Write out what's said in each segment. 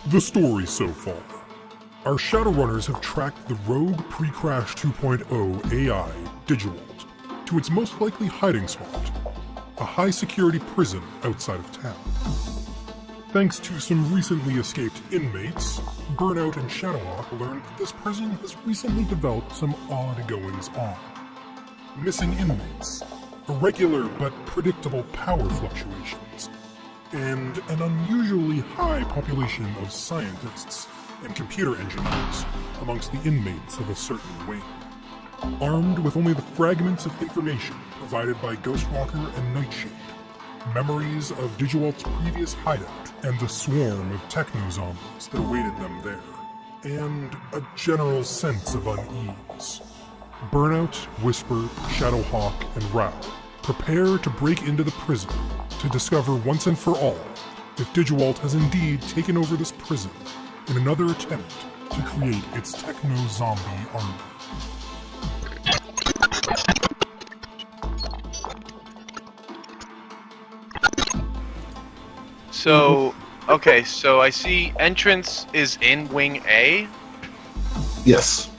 The story so far. Our Shadowrunners have tracked the rogue pre-crash 2.0 AI, Digiwalt, to its most likely hiding spot, a high-security prison outside of town. Thanks to some recently escaped inmates, Burnout and Shadowhawk learned that this prison has recently developed some odd goings-on. Missing inmates, irregular but predictable power fluctuations, and an unusually high population of scientists and computer engineers amongst the inmates of a certain wing. Armed with only the fragments of information provided by Ghostwalker and Nightshade, memories of Digiwalt's previous hideout, and the swarm of techno-zombies that awaited them there, and a general sense of unease. Burnout, Whisper, Shadowhawk, and Rao prepare to break into the prison to discover once and for all if Digiwalt has indeed taken over this prison in another attempt to create its techno-zombie army. So, okay, so I see entrance is in Wing A? Yes.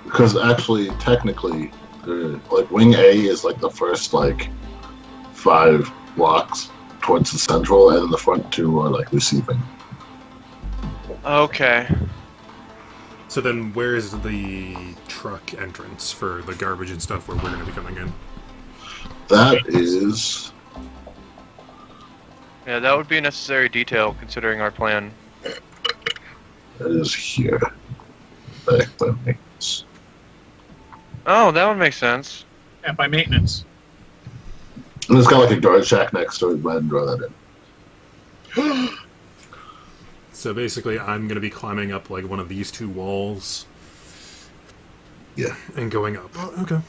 Because actually, technically, like, Wing A is like the first, like, 5 blocks towards the central, and then the front 2 are, like, receiving. Okay. So then where's the truck entrance for the garbage and stuff where we're going to be coming in? That is... Yeah, that would be a necessary detail considering our plan. That is here. Back by maintenance. Oh, that would make sense. Yeah, by maintenance. And it's got like a guard shack next to it. Go ahead and draw that in. So basically I'm going to be climbing up like one of these 2 walls. Yeah. And going up. Oh, okay.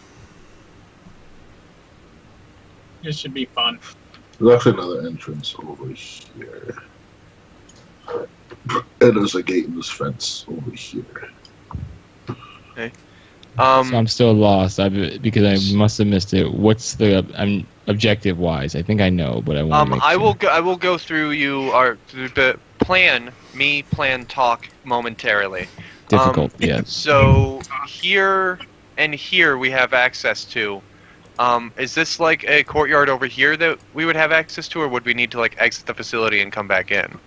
This should be fun. There's actually another entrance over here. And there's a gate in this fence over here. Okay. So I'm still lost because I must have missed it. What's the objective wise? I think I know, but I want to make sure. I will go through the plan talk momentarily. Difficult, yeah. So here and here we have access to. Is this like a courtyard over here that we would have access to, or would we need to like exit the facility and come back in?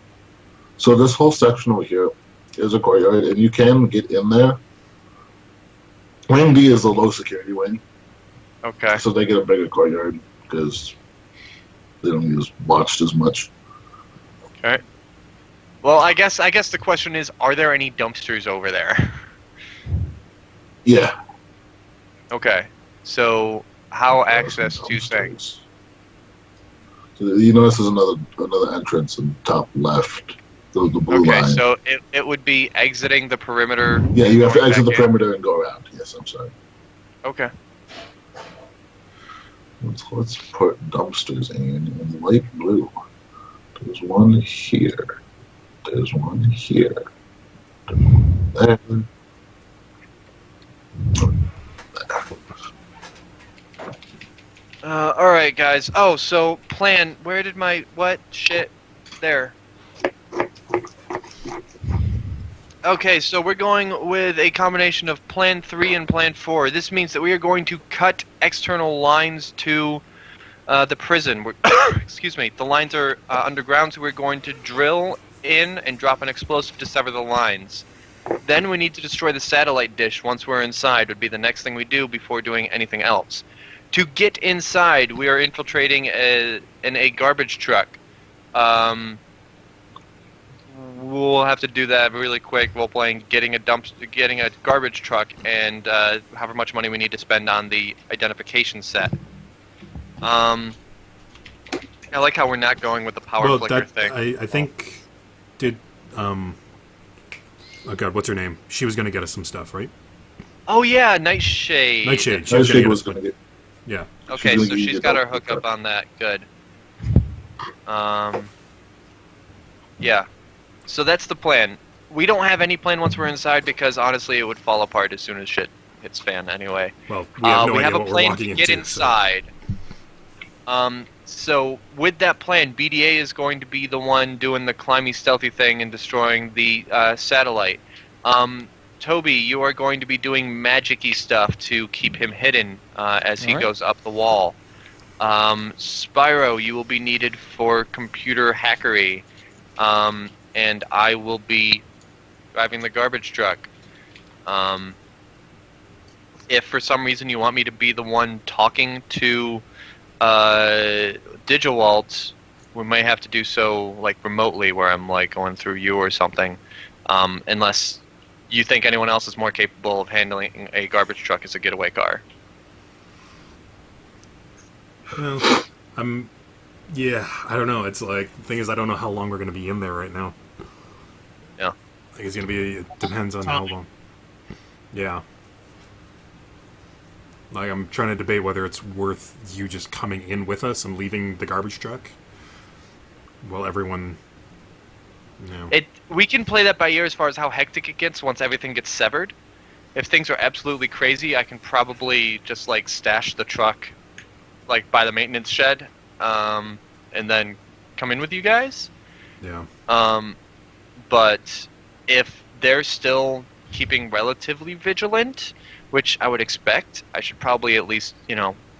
So this whole section over here is a courtyard, and you can get in there. Wing D is a low security wing. Okay. So they get a bigger courtyard because they don't use watched as much. Okay. Well, I guess the question is, are there any dumpsters over there? Yeah. Okay. So how access to things? So you notice there's another entrance in the top left. The blue line. Okay, so it would be exiting the perimeter. Yeah, you have to exit the perimeter and go around. Yes, I'm sorry. Okay. Let's put dumpsters in light blue. There's one here. There's one here. There's one there. Alright, guys. Oh, so, plan. Where did what? Shit. There. Okay, so we're going with a combination of Plan 3 and Plan 4. This means that we are going to cut external lines to the prison. Excuse me. The lines are underground, so we're going to drill in and drop an explosive to sever the lines. Then we need to destroy the satellite dish once we're inside, would be the next thing we do before doing anything else. To get inside, we are infiltrating in a garbage truck. We'll have to do that really quick. Role-playing, getting a garbage truck, and however much money we need to spend on the identification set. I like how we're not going with the power flicker thing. I think oh god, what's her name? She was going to get us some stuff, right? Oh yeah, Nightshade. Nightshade. She was going to get us gonna get. Yeah. Okay, so she's got her hookup on that. Good. Yeah. So that's the plan. We don't have any plan once we're inside because honestly it would fall apart as soon as shit hits fan anyway. Well, we have no we idea have a what we're plan walking to get into, inside. So with that plan, BDA is going to be the one doing the climby stealthy thing and destroying the satellite. Toby, you are going to be doing magic-y stuff to keep him hidden as he goes up the wall. Spiro, you will be needed for computer hackery. And I will be driving the garbage truck. If for some reason you want me to be the one talking to Digawalt, we may have to do so like remotely, where I'm like going through you or something, unless you think anyone else is more capable of handling a garbage truck as a getaway car. Well, yeah, I don't know. It's like, the thing is, I don't know how long we're going to be in there right now. Yeah. I think it's going to be, it depends on how long. Yeah. Like, I'm trying to debate whether it's worth you just coming in with us and leaving the garbage truck while everyone, you know. We can play that by ear as far as how hectic it gets once everything gets severed. If things are absolutely crazy, I can probably just like stash the truck like by the maintenance shed, and then come in with you guys. Yeah. But if they're still keeping relatively vigilant, which I would expect, I should probably at least,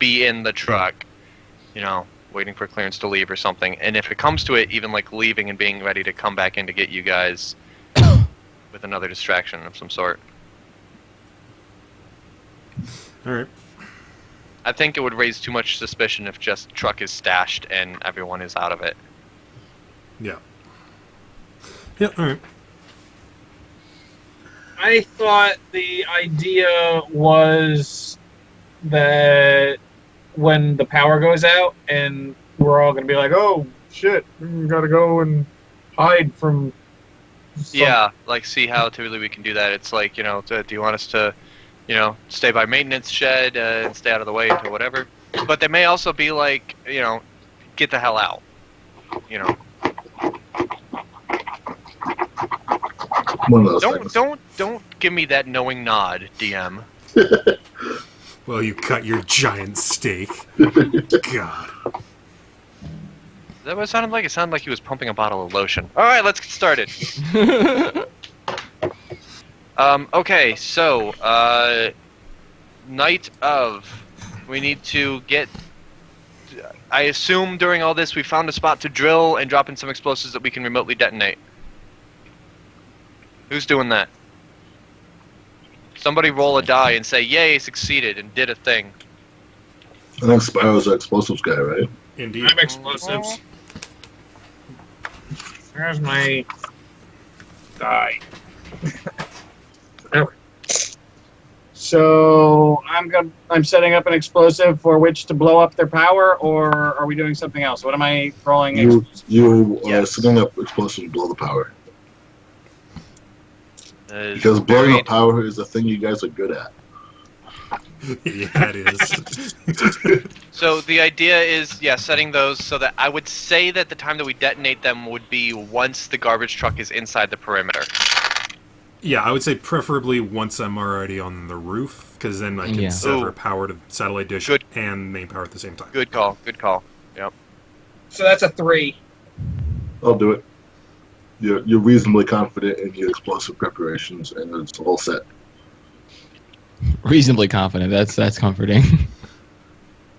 be in the truck, waiting for clearance to leave or something. And if it comes to it, even like leaving and being ready to come back in to get you guys with another distraction of some sort. Alright. I think it would raise too much suspicion if just truck is stashed and everyone is out of it. Yeah. Yeah, alright. I thought the idea was that when the power goes out and we're all going to be like, oh, shit, we got to go and hide from something. Yeah, like see how typically we can do that. It's like, do you want us to, stay by maintenance shed and stay out of the way until whatever. But they may also be like, get the hell out. One of those things. Don't give me that knowing nod, DM. Well, you cut your giant steak. God. Is that what it sounded like? It sounded like he was pumping a bottle of lotion. Alright, let's get started. Okay, so, night of. We need to get... I assume during all this we found a spot to drill and drop in some explosives that we can remotely detonate. Who's doing that? Somebody roll a die and say, yay, succeeded, and did a thing. I think Spiro's an explosives guy, right? Indeed. I'm explosives. There's my die. Okay. So I'm setting up an explosive for which to blow up their power, or are we doing something else? What am I rolling? You are Yes. setting up explosives to blow the power. Because Because blowing up power is a thing you guys are good at. Yeah, it is. So the idea is, setting those so that I would say that the time that we detonate them would be once the garbage truck is inside the perimeter. Yeah, I would say preferably once I'm already on the roof, because then I can sever Ooh. power to satellite dish Good. and main power at the same time. Good call. Yep. So that's a 3. I'll do it. You're reasonably confident in your explosive preparations, and it's all set. Reasonably confident. That's comforting.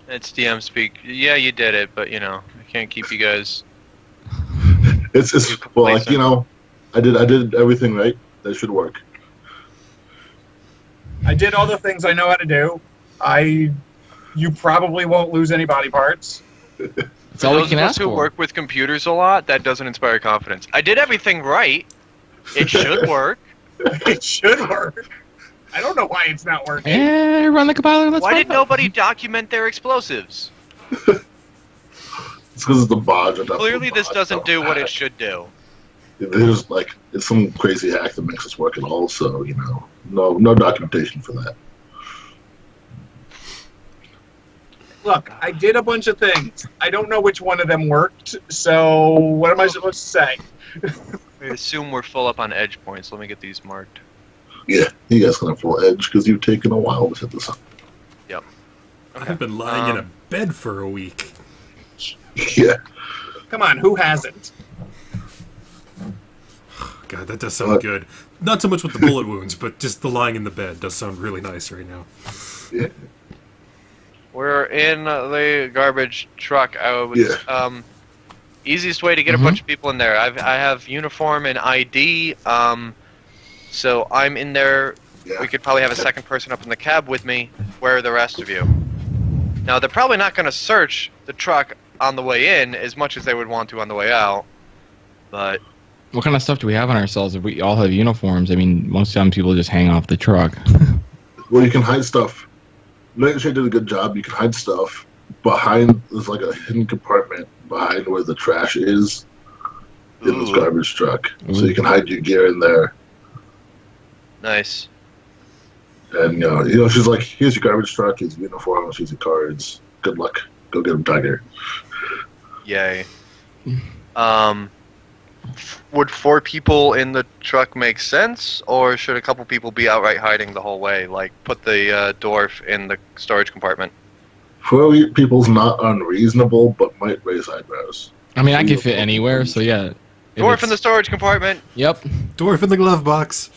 It's DM speak. Yeah, you did it, but I can't keep you guys. It's well, like, I did everything right. That should work. I did all the things I know how to do. You probably won't lose any body parts. That's all we Those can of us ask who for. work with computers a lot, that doesn't inspire confidence. I did everything right. It should work. It should work. I don't know why it's not working. Run the compiler. Let's Why find did out. nobody document their explosives? It's because of the bodge. Clearly, this doesn't do what it should do. There's it's some crazy hack that makes us work at all. So no documentation for that. Look, I did a bunch of things. I don't know which one of them worked, so what am I supposed to say? I assume we're full up on edge points. Let me get these marked. Yeah, you guys can have full edge because you've taken a while to set this up. Yep. I've been lying in a bed for a week. Yeah. Come on, who hasn't? God, that does sound good. Not so much with the bullet wounds, but just the lying in the bed does sound really nice right now. Yeah. We're in the garbage truck. Easiest way to get a bunch of people in there. I have uniform and ID. So I'm in there. Yeah. We could probably have a second person up in the cab with me. Where are the rest of you? Now, they're probably not going to search the truck on the way in as much as they would want to on the way out. But What kind of stuff do we have on ourselves if we all have uniforms? I mean, most times people just hang off the truck. Well, you can hide stuff. Legacy did a good job. You can hide stuff behind. There's like a hidden compartment behind where the trash is in this garbage truck. So you can hide your gear in there. nice. And you know, she's like, "Here's your garbage truck. Here's your uniform. Here's your cards. Good luck. Go get them, Tiger." Yay. Would 4 people in the truck make sense, or should a couple people be outright hiding the whole way? Like, put the dwarf in the storage compartment. 4 people's not unreasonable, but might raise eyebrows. I mean, I can fit anywhere, so yeah. If Dwarf it's- in the storage compartment. Yep. Dwarf in the glove box.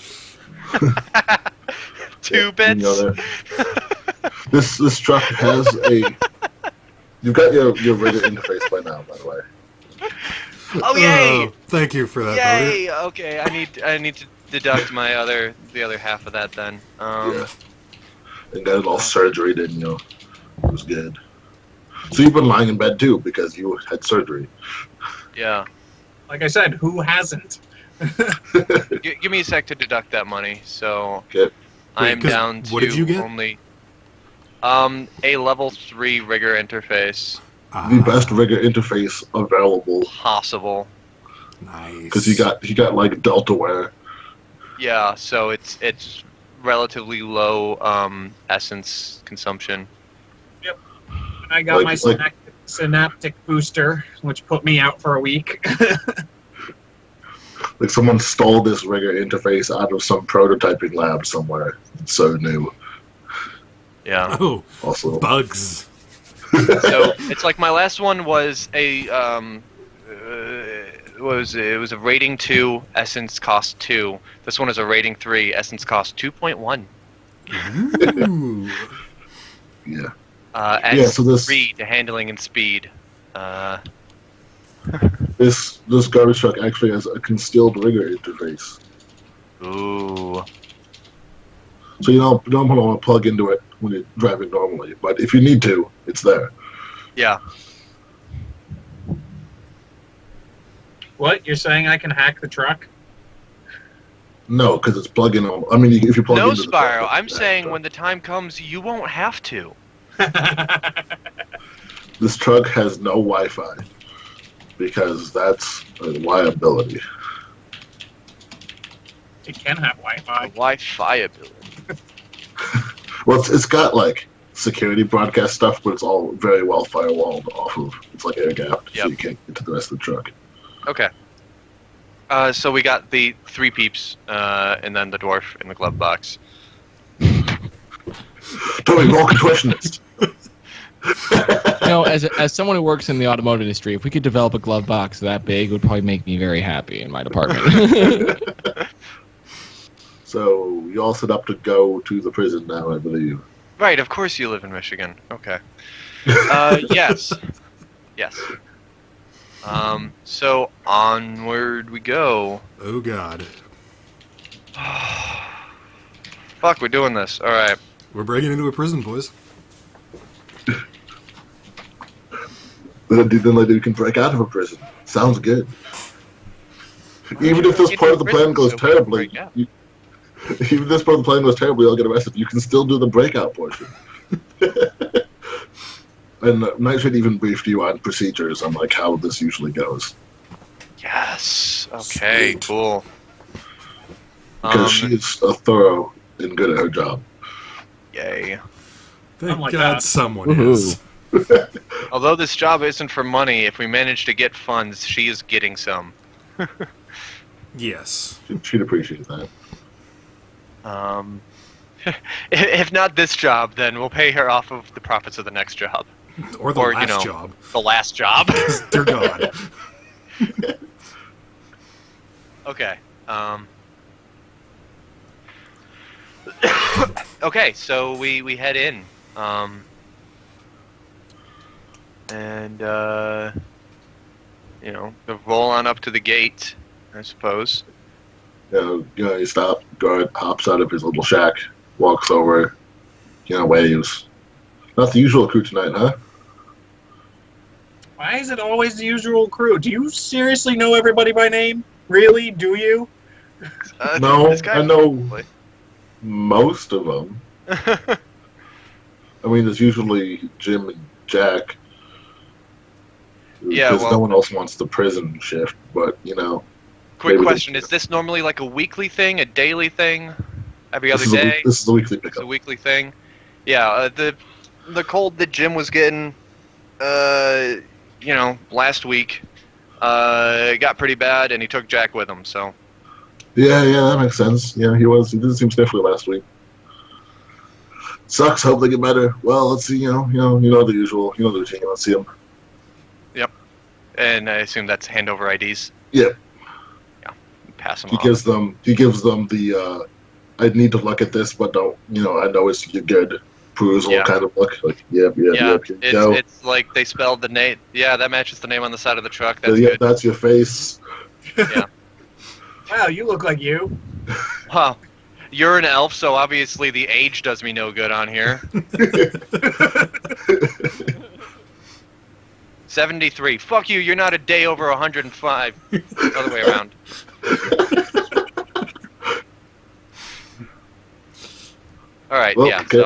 2 bits. This truck has a. You've got your rigger interface by now, by the way. Oh yay! Oh, thank you for that, Yay! Okay, I need to deduct the other half of that then. Yeah. And got it all surgery, didn't you? It was good. So you've been lying in bed too because you had surgery. Yeah. Like I said, who hasn't? Give me a sec to deduct that money. So Okay. I'm 'cause down to what did you get? only a level 3 rigger interface The best rigger interface available possible. Nice. because he got like Delta wear. Yeah, so it's relatively low essence consumption. And I got Like- my synaptic booster, which put me out for a week. Like someone stole this rigger interface out of some prototyping lab somewhere. It's so new. Yeah. Oh, Also, bugs. So it's like my last one was a it was a rating 2, essence cost 2. This one is a rating 3, essence cost 2.1. Ooh. yeah. Adds so this- 3 to handling and speed. This garbage truck actually has a concealed rigger interface. Ooh. So you don't want to plug into it when you're driving normally, but if you need to, it's there. Yeah. What? You're saying I can hack the truck? No, because it's plugging on. I mean, if you plug No, into the Spiro. truck, I'm it's saying there. when the time comes, you won't have to. This truck has no Wi-Fi because that's a liability. It can have Wi-Fi. Wi-Fi ability. Well, it's got like security broadcast stuff, but it's all very well firewalled off of. It's like air gapped, so Yep. you can't get to the rest of the truck. Okay. So we got the 3 peeps, and then the dwarf in the glove box. Tobi, roll contortionist. You know, as someone who works in the automotive industry, if we could develop a glove box that big, it would probably make me very happy in my department. So you all set up to go to the prison now, I believe. Right, of course you live in Michigan. Okay. Yes. Yes. So onward we go. Oh, God. Fuck, we're doing this. Alright. We're breaking into a prison, boys. Then you can break out of a prison. Sounds good. Even if this part of the plan goes terribly, even if this part of the plan goes terribly, I'll get arrested. You can still do the breakout portion. And Nightshade even briefed you on procedures on like how this usually goes. Yes. Okay, Sweet. cool. Because she is a thorough and good at her job. Yay. Thank like God that. someone Woohoo. is. Although this job isn't for money, if we manage to get funds, she is getting some. Yes. She'd appreciate that. If not this job, then we'll pay her off of the profits of the next job. Or the last job. The last job. Dear God. Okay. Okay, so we head in. And roll on up to the gate, I suppose. You stop. Guard hops out of his little shack, walks over, waves. Not the usual crew tonight, huh? Why is it always the usual crew? Do you seriously know everybody by name? Really? Do you? No, I know most of them. I mean, there's usually Jim and Jack. Yeah, because no one else wants the prison shift, but Quick question: is this normally like a weekly thing, a daily thing, every other day? This is a weekly pickup. It's a weekly thing. Yeah, the cold that Jim was getting, last week, got pretty bad, and he took Jack with him. So. Yeah, that makes sense. Yeah, he didn't seem sniffly last week. Sucks. Hope they get better. Well, let's see. The usual. The routine. Let's see him. Yep. And I assume that's hand over IDs. Yeah. Yeah. Pass them. He gives them the. I need to look at this, but don't. I know it's good. Perusal kind of look. Like yep. It's like they spelled the name. Yeah, that matches the name on the side of the truck. That's good. That's your face. Yeah. Wow, you look like you. Wow. You're an elf, so obviously the age does me no good on here. 73. Fuck you, you're not a day over 105. Other way around. Alright, well, yeah, okay.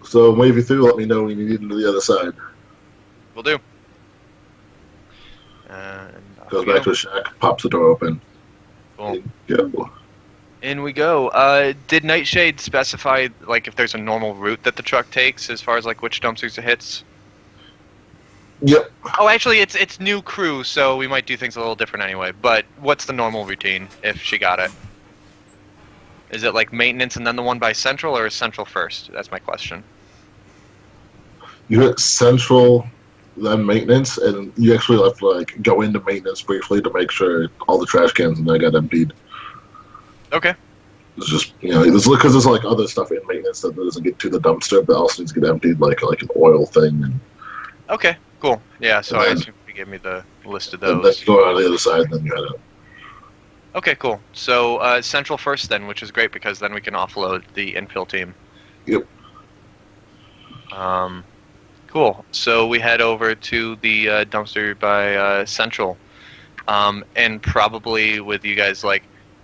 So wave you through, let me know when you need to the other side. Will do. Goes back to the shack, pops the door open. Cool. Go. In we go. Did Nightshade specify if there's a normal route that the truck takes as far as which dumpsters it hits? Yep. Oh, actually, it's new crew, so we might do things a little different anyway. But what's the normal routine if she got it? Is it maintenance and then the one by Central, or is Central first? That's my question. You hit Central, then maintenance, and you actually have to go into maintenance briefly to make sure all the trash cans in there got emptied. Okay. It's just because there's other stuff in maintenance that doesn't get to the dumpster, but also needs to get emptied, like an oil thing. And okay, cool. Yeah, so I assume you gave me the list of those. And then you go on the other side, and then you head out. Okay, cool. So Central first then, which is great because then we can offload the infill team. Yep. Cool. So we head over to the dumpster by Central, and probably with you guys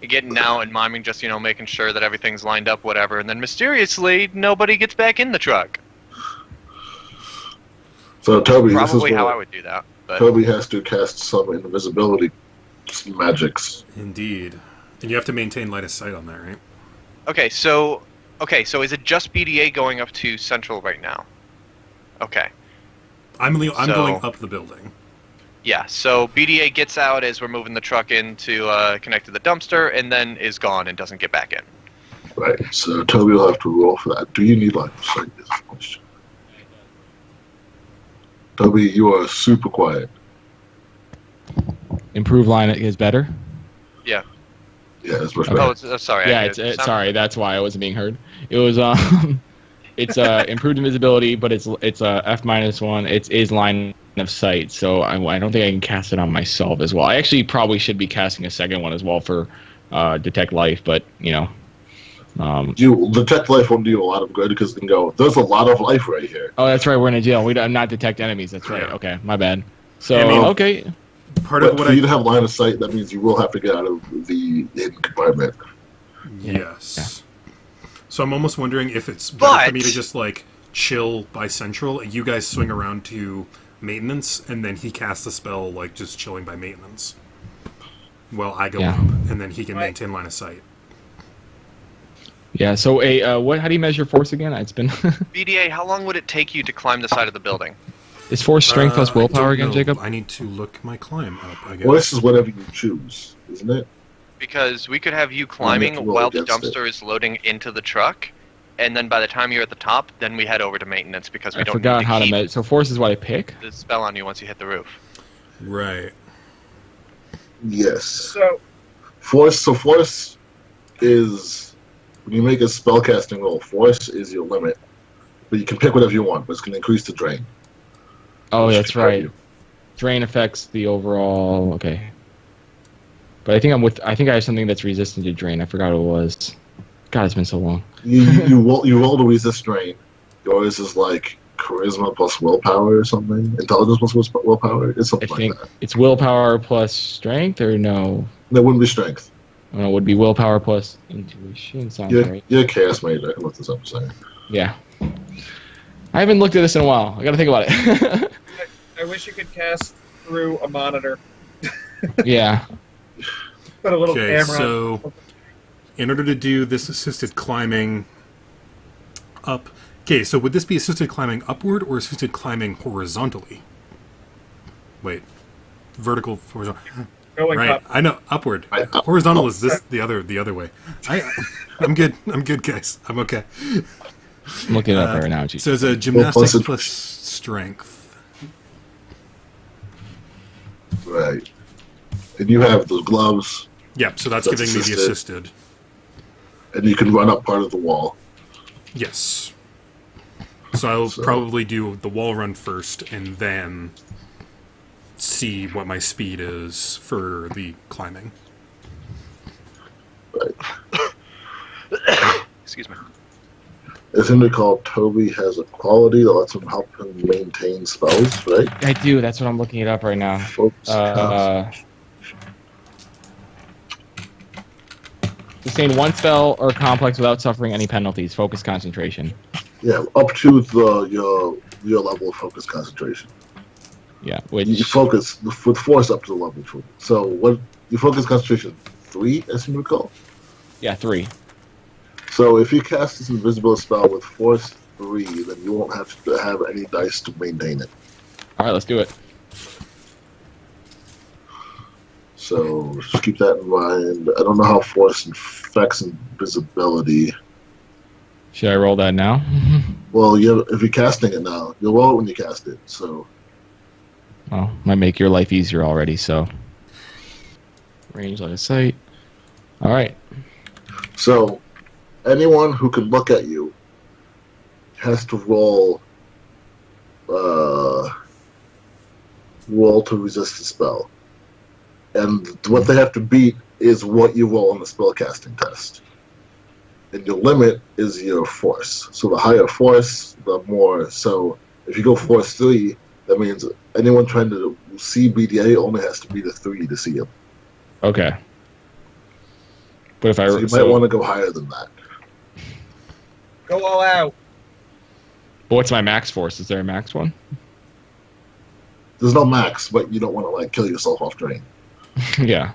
getting out and miming, just making sure that everything's lined up, whatever, and then mysteriously nobody gets back in the truck. So Tobi, probably this is how I would do that. But Tobi has to cast some invisibility magics. Indeed, and you have to maintain light of sight on that, right? Okay, so is it just BDA going up to Central right now? Okay. I'm going up the building. Yeah, so BDA gets out as we're moving the truck in to connect to the dumpster, and then is gone and doesn't get back in. Right, so Tobi will have to roll for that. Do you need line of sight? Is the question. Tobi, you are super quiet. Improve line is better. Yeah. Yeah, it's much Oh, better. sorry. Yeah, sorry. That's why I wasn't being heard. It was it's improved invisibility, but it's F-1. It is line of sight, so I don't think I can cast it on myself as well. I actually probably should be casting a second one as well for detect life, but detect life won't do a lot of good because you can go. There's a lot of life right here. Oh, that's right. We're in a jail. We do not detect enemies. That's right. Yeah. Okay, my bad. So okay. But for you to have line of sight, that means you will have to get out of the hidden compartment. Yes. Yeah. So I'm almost wondering if it's better for me to just chill by Central, and you guys swing around to maintenance, and then he casts a spell just chilling by maintenance. Well, I go up, and then he can maintain line of sight. Yeah. So how do you measure force again? It's been BDA, how long would it take you to climb the side of the building? Is force strength plus willpower again, Jacob? I need to look my climb up, I guess. Well, this is whatever you choose, isn't it? Because we could have you climbing while the dumpster is loading into the truck, and then by the time you're at the top, then we head over to maintenance because we I don't forgot need to how to keep measure. So force is what I pick. the spell on you once you hit the roof. Right. Yes. So Force is when you make a spellcasting roll. Force is your limit, but you can pick whatever you want. But it's going to increase the drain. Oh, Which that's can hurt right. you. Drain affects the overall. Okay. But I think I think I have something that's resistant to drain. I forgot what it was. God, it's been so long. You roll to resist drain. Yours is like charisma plus willpower or something. Intelligence plus willpower. It's I something like think that. it's willpower plus strength, or no? That wouldn't be strength. No, it would be willpower plus intuition. Sounds right. You're a chaos mage. I can look this up a second. Yeah. I haven't looked at this in a while. I got to think about it. I wish you could cast through a monitor. Yeah. Put a little Okay, camera. so in order to do this assisted climbing up... Okay, so would this be assisted climbing upward or assisted climbing horizontally? Wait. Vertical, horizontal... Going Right, up. I know, upward. Up. Horizontal is this the other way. I'm good. I'm good, guys. I'm okay. I'm looking it up right now. So it's a gymnastics plus plus strength. Right. And you have the gloves, Yep, so that's That's giving me the assisted. assisted. and you can run up part of the wall. Yes. So I'll probably do the wall run first and then see what my speed is for the climbing. Right. Excuse me. As I recall, Tobi has a quality that lets him help him maintain spells, right? I do. That's what I'm looking it up right now. Focus Sustain one spell or complex without suffering any penalties. Focus concentration. Yeah, up to your level of focus concentration. Yeah, which You focus with force up to the level of focus. So what your focus concentration 3, as you recall. 3. So if you cast this invisible spell with force 3, then you won't have to have any dice to maintain it. All right, let's do it. So just keep that in mind. I don't know how force affects invisibility. Should I roll that now? Well, if you're casting it now, you'll roll it when you cast it. So Well, might make your life easier already. So range line of sight. All right. So anyone who can look at you has to roll to resist the spell. And what they have to beat is what you roll on the spellcasting test. And your limit is your force. So the higher force, the more. So if you go force 3, that means anyone trying to see BDA only has to beat a 3 to see him. Okay. But if I So you might want to go higher than that. Go all out. But what's my max force? Is there a max one? There's no max, but you don't want to kill yourself off drain. Yeah.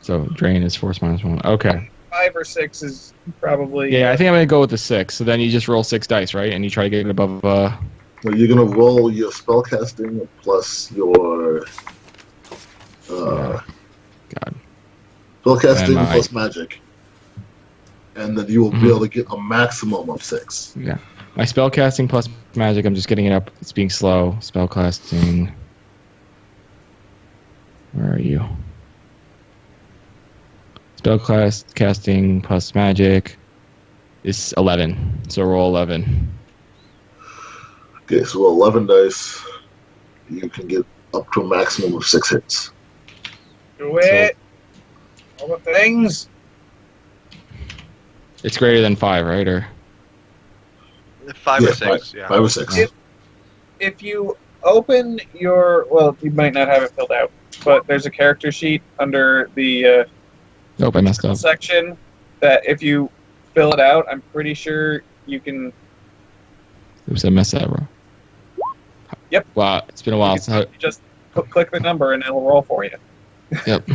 So drain is force -1. Okay. 5 or 6 is probably. Yeah, I think I'm gonna go with the 6. So then you just roll 6 dice, right? And you try to get it above. So you're gonna roll your spellcasting plus your God. spellcasting And plus magic, and then you will be able to get a maximum of 6. Yeah. My spellcasting plus magic. I'm just getting it up. It's being slow. Spellcasting. Where are you? Spellcasting plus magic is 11. So roll 11. Okay, so 11 dice, you can get up to a maximum of 6 hits. Do it. All the things. It's greater than 5, right? Or 5 or 6, 5 or 6. If you open your, well, you might not have it filled out, but there's a character sheet under the nope, I messed up. section that if you fill it out, I'm pretty sure you can. Oops, I messed that up, bro. Yep. Wow, it's been a while. So, You just click the number and it'll roll for you. yep.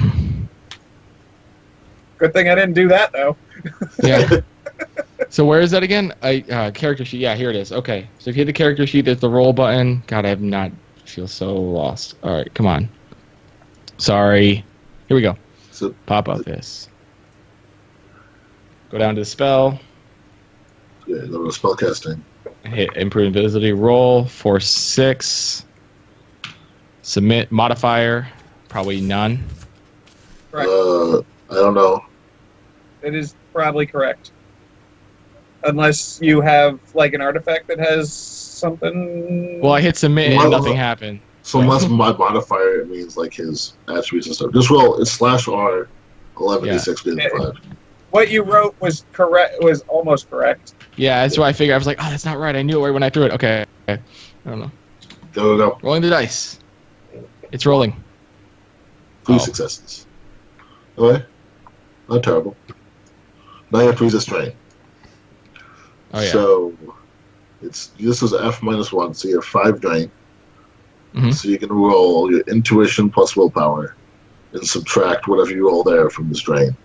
Good thing I didn't do that though. Yeah. So where is that again? Character sheet. Yeah, here it is. Okay. So if you hit the character sheet, there's the roll button. God, I feel so lost. All right, come on. Sorry. Here we go. So Pop out this. Go down to the spell. Okay, go to spellcasting. Hit improved invisibility. Roll for 6. Submit modifier. Probably none. Correct. I don't know. It is probably correct. Unless you have like an artifact that has something. Well, I hit submit and Well, nothing happened. So unless my modifier, it means like his attributes and stuff. Just roll. It's /R 11d6 5. What you wrote was correct. Was almost correct. Yeah, that's what I figured. I was like, oh, that's not right. I knew it right when I threw it. Okay. I don't know. Go. Rolling the dice. It's rolling. 3 successes. Okay. Not terrible. Now you have to resist strain. Oh, yeah. So this is F-1, so you have 5 drain. Mhm. So you can roll your intuition plus willpower and subtract whatever you roll there from this drain.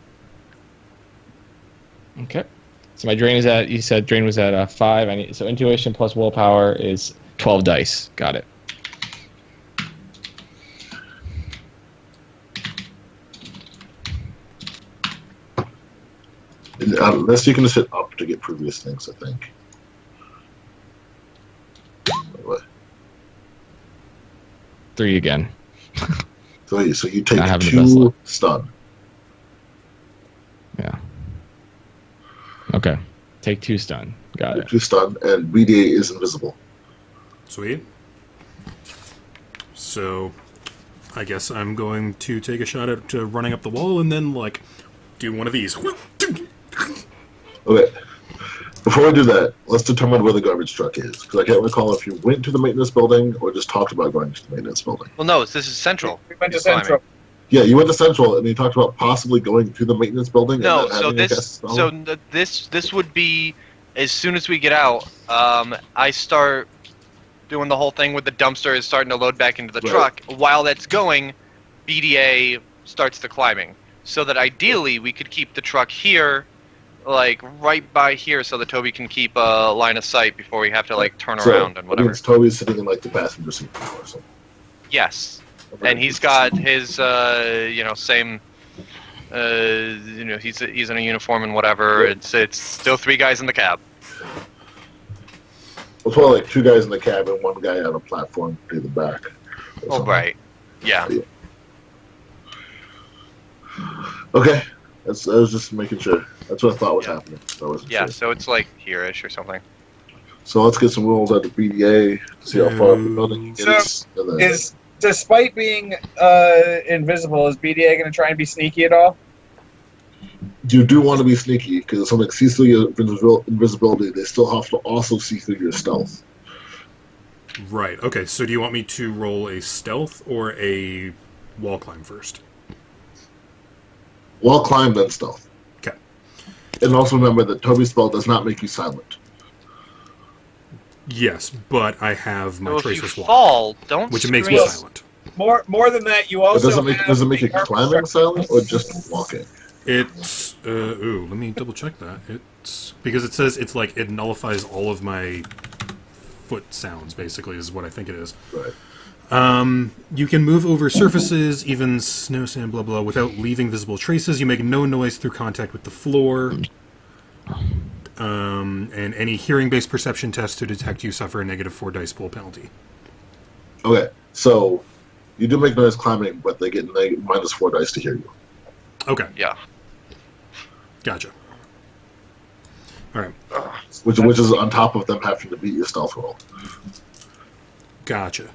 Okay. So my drain is at, you said drain was at 5. So intuition plus willpower is 12 dice. Got it. Unless you can just hit up to get previous things, I think. What? 3 again. So you take Not having the best 2 luck. stun. Yeah. Okay. Take 2 stun. Got it. 2 stun, and BDA is invisible. Sweet. So, I guess I'm going to take a shot at running up the wall and then, like, do one of these. Okay. Before we do that, let's determine where the garbage truck is. Because I can't recall if you went to the maintenance building or just talked about going to the maintenance building. Well, no, this is central. We went to He's climbing. Central. Yeah, you went to Central and you talked about possibly going to the maintenance building. No, and then so having a this, guest spell. so this would be as soon as we get out. I start doing the whole thing with the dumpster is starting to load back into the Right. truck. While that's going, BDA starts the climbing. So that ideally we could keep the truck here, like right by here, so that Tobi can keep a line of sight before we have to like turn So, around and that whatever. means Toby's sitting in like the passenger seat or something. Yes, and he's got his same. He's in a uniform and whatever. Yeah. It's still 3 guys in the cab. It's probably like 2 guys in the cab and 1 guy on a platform near the back. or Oh something. right, yeah. Okay. I was just making sure. That's what I thought was happening. I wasn't Yeah, sure. so it's like here-ish or something. So let's get some rolls out of BDA, see how far up the building he So, is. and then- Is despite being invisible, is BDA going to try and be sneaky at all? You do want to be sneaky, because if something sees through your invisibility, they still have to also see through your stealth. Right, okay, so do you want me to roll a stealth or a wall climb first? Wall climb, then stealth. Okay. And also remember that Toby's spell does not make you silent. Yes, but I have my So if you traceless walk, fall, don't which makes me scream. silent. More than that, you But also does it make you have the climbing silent, or just walking? It's let me double check that. It's because it says it's like it nullifies all of my foot sounds. Basically, is what I think it is. Right. You can move over surfaces, even snow, sand, blah blah, without leaving visible traces. You make no noise through contact with the floor. And any hearing-based perception test to detect you suffer a -4 dice pool penalty. Okay, so you do make noise climbing, but they get -4 dice to hear you. Okay, Yeah. gotcha. All right, Which is on top of them having to beat your stealth roll. gotcha.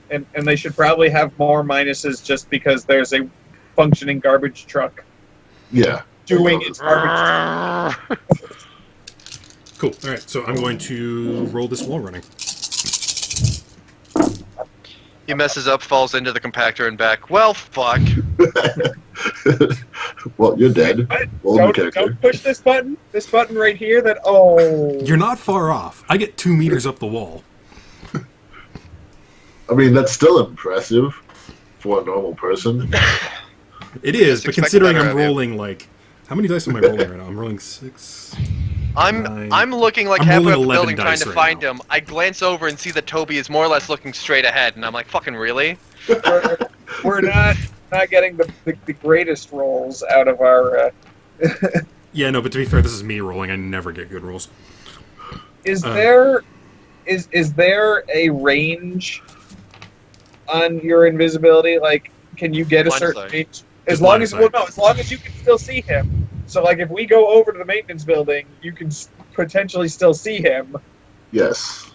and they should probably have more minuses just because there's a functioning garbage truck Yeah. doing its garbage. Cool. All right, so I'm going to roll this wall running. He messes up, falls into the compactor and back. Well, fuck. Well, you're dead. What? Roll your Don't, character. don't push this button. This button right here. That You're not far off. I get 2 meters up the wall. I mean, that's still impressive for a normal person. It is, but expect considering better I'm of you. rolling like, how many dice am I rolling right now? I'm rolling 6. Nine. I'm looking like I'm halfway rolling up the 11 building trying dice to right find now. him. I glance over and see that Tobi is more or less looking straight ahead, and I'm like, fucking really? we're not getting the greatest rolls out of our. Yeah, no, but to be fair, this is me rolling. I never get good rolls. Is there a range on your invisibility? Like, can you get a Line of certain sight. range? Just line of sight. As long as you can still see him. So, like, if we go over to the maintenance building, you can potentially still see him. Yes.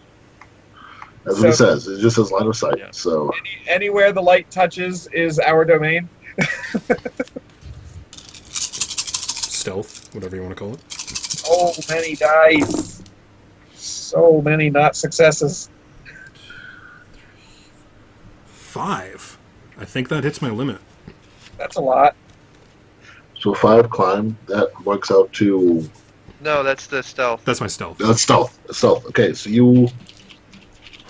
That's what it says. It just says line of sight. Yeah. So Anywhere the light touches is our domain. Stealth, whatever you want to call it. So many dice. So many not successes. 5. I think that hits my limit. That's a lot. so 5 climb, that works out to No, that's the stealth. That's my stealth. that's stealth. Stealth. Okay, so you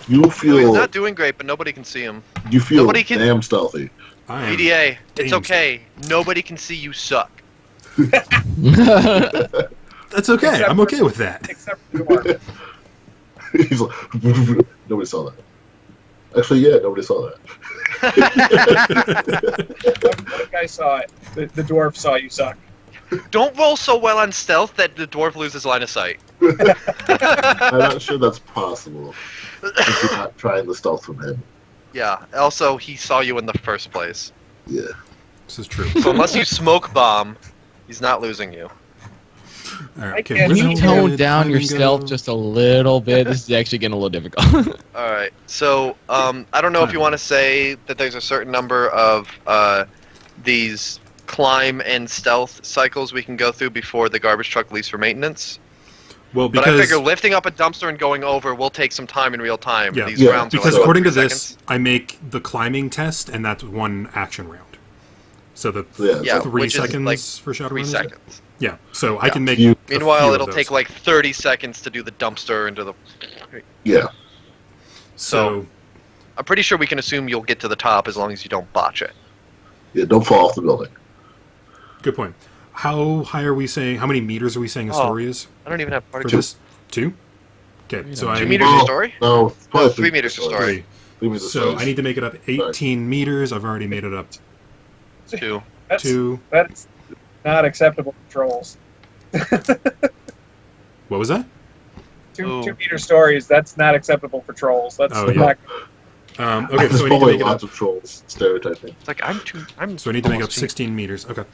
No, he's feel not doing great, but nobody can see him. Nobody can- damn stealthy. I am BDA, it's damn okay. Nobody can see you suck. That's okay. Except I'm for- okay with that. Except for Dwarf. He's like, nobody saw that. Actually, yeah, nobody saw that. One guy saw it. The dwarf saw you suck. Don't roll so well on stealth that the dwarf loses line of sight. I'm not sure that's possible. If you're not trying the stealth from him. Yeah. Also, he saw you in the first place. Yeah. This is true. So unless you smoke bomb, he's not losing you. All I right, okay. can't Can you Where's tone down your timing go? stealth just a little bit? This is actually getting a little difficult. All right. So I don't know if you want to say that there's a certain number of these climb and stealth cycles we can go through before the garbage truck leaves for maintenance. Well, But I because figure lifting up a dumpster and going over will take some time in real time. Yeah. These Yeah, rounds are because like, what, according to 3 this, seconds? I make the climbing test, and that's 1 action round. So the Yeah, 3 which is, seconds like, for Shadowrun. 3 is it? seconds. Yeah. So I can make. You- a few Meanwhile, of it'll those. take like 30 seconds to do the dumpster into the. Yeah. So I'm pretty sure we can assume you'll get to the top as long as you don't botch it. Yeah, don't fall off the building. good point. How high are we saying? How many meters are we saying a Oh, story is I don't even have for party. this? 2. Okay. So I 2 need meters Oh, a story? No, it's probably No, 3 meters a story. 3. 3 meters a So story. I need to make it up 18 meters. I've already made it up 2. That's 2. not acceptable for trolls. What was that? Ooh. 2 meter stories. That's not acceptable for trolls. That's Oh, yeah. not. Okay. There's So I need to probably make it lots up. of trolls stereotyping. It's like I'm. So I need to make up almost 16 meters. Okay.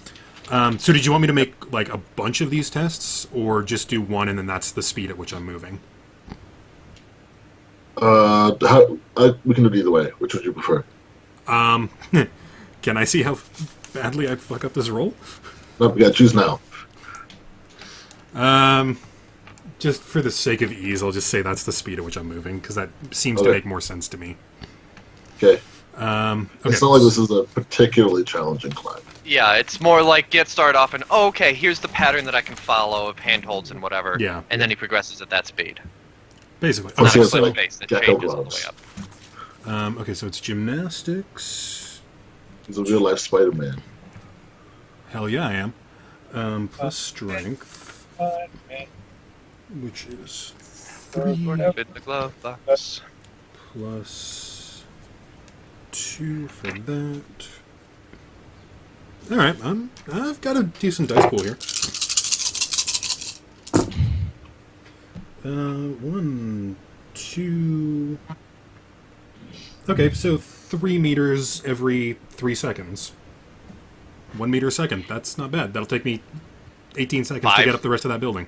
So did you want me to make like a bunch of these tests, or just do one and then that's the speed at which I'm moving? We can do it either way. Which would you prefer? Can I see how badly I fuck up this roll? No, we got to choose now. Just for the sake of ease, I'll just say that's the speed at which I'm moving, because that seems to Okay. make more sense to me. Okay. Okay. It's not like this is a particularly challenging climb. Yeah, it's more like get started off and okay, here's the pattern that I can follow of handholds and whatever. Yeah. And then he progresses at that speed. Basically. Let's Not see a if cliff like face that gecko changes all the gloves. way up. Okay, so it's gymnastics. He's a real life Spider-Man. Hell yeah, I am. Plus strength, Man. which is Or 3 whatever. Fit the glove box. plus 2 for that. Alright, I've got a decent dice pool here. 1, 2... Okay, so 3 meters every 3 seconds. 1 meter a second. That's not bad. That'll take me 18 seconds to 5. get up the rest of that building.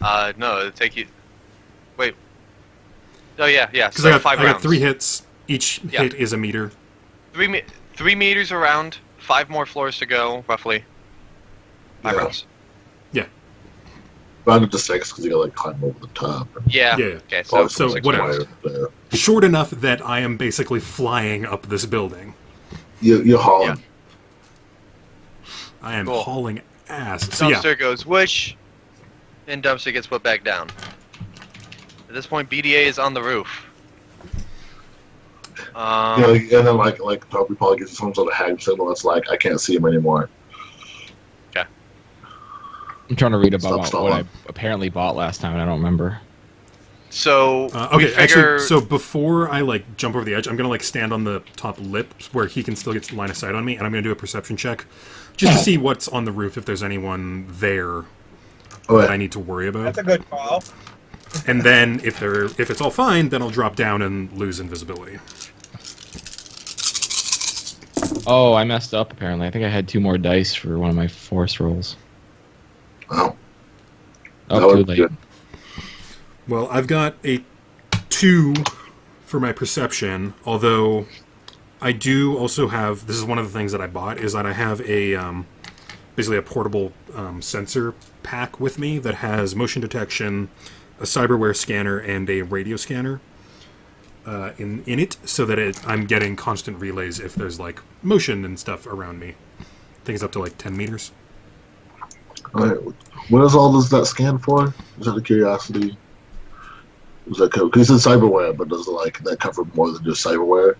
No, it'll take you. Wait. Oh yeah. Because So I 5 got rounds. 3 hits. Each Yeah. hit is a meter. 3 meters around. 5 more floors to go, roughly. 5 Yeah. rounds. Rounded to 6 because you got to like climb over the top. Yeah. Yeah. Okay. Oh, So, so 6 whatever. rounds. There. Short enough that I am basically flying up this building. You're hauling. Yeah. I am Cool. hauling ass. So yeah, Dumpster goes whoosh, and dumpster gets put back down. At this point, BDA is on the roof. And then like Tobi probably gives you some sort of hag signal that's like, I can't see him anymore. I'm trying to read Stop about what I stalling. apparently bought last time, and I don't remember. So we okay, figure... actually, so before I like jump over the edge, I'm gonna like stand on the top lip where he can still get line of sight on me, and I'm gonna do a perception check just to see what's on the roof if there's anyone there that I need to worry about. That's a good call. And then if it's all fine, then I'll drop down and lose invisibility. Oh, I messed up, apparently. I think I had 2 more dice for one of my force rolls. Oh. Oh, too late. Good. Well, I've got a 2 for my perception, although I do also have... This is one of the things that I bought, is that I have a basically a portable sensor pack with me that has motion detection, a cyberware scanner, and a radio scanner in it, so that I'm getting constant relays if there's like motion and stuff around me. I think it's up to like 10 meters. Alright. What is all that scan for? Just out of curiosity. Was that cover? Because it's cyberware, but does that cover more than just cyberware?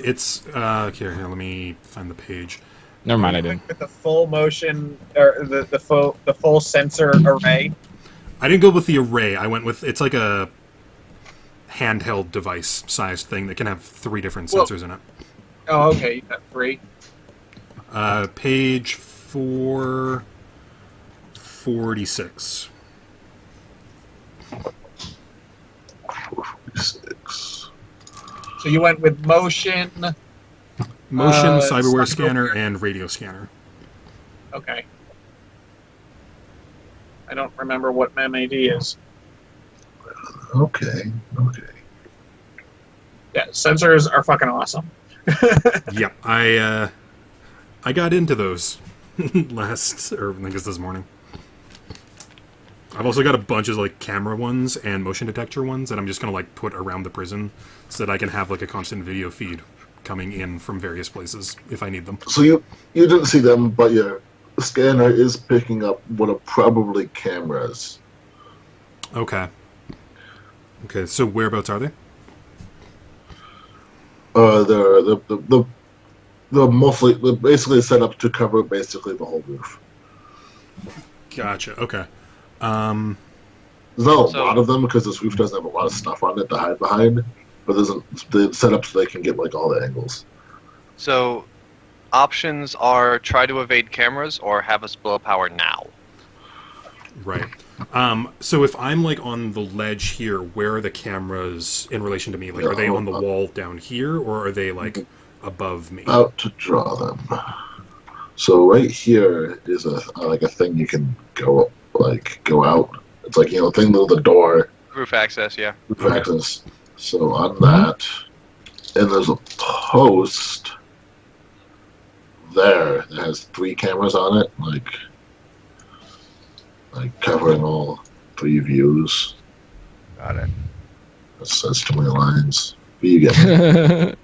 It's here. Let me find the page. Never mind, I didn't. With the full motion or the full sensor array. I didn't go with the array. I went with, it's like a handheld device sized thing that can have 3 different sensors in it. Oh, okay, you got 3. Page 446. 446. So you went with motion. Motion, cyberware scanner, and radio scanner. Okay. I don't remember what MAD is. Okay. Yeah, sensors are fucking awesome. Yep, I got into those I guess this morning. I've also got a bunch of like camera ones and motion detector ones that I'm just gonna like put around the prison so that I can have like a constant video feed coming in from various places if I need them. So you didn't see them, but your scanner is picking up what are probably cameras. Okay, so whereabouts are they? They're basically set up to cover basically the whole roof. Gotcha. Okay. There's not a lot of them because this roof doesn't have a lot of stuff on it to hide behind, but they're set up so they can get like all the angles. So, options are try to evade cameras or have us blow power now. Right. So if I'm like on the ledge here, where are the cameras in relation to me? Like, are they on the wall down here, or are they like above me? About to draw them. So right here is a thing you can go out. It's like a thing with the door. Roof access, yeah. Roof access. So on that, and there's a post there that has 3 cameras on it, like covering all 3 views. Got it. That's too many lines. But you get it.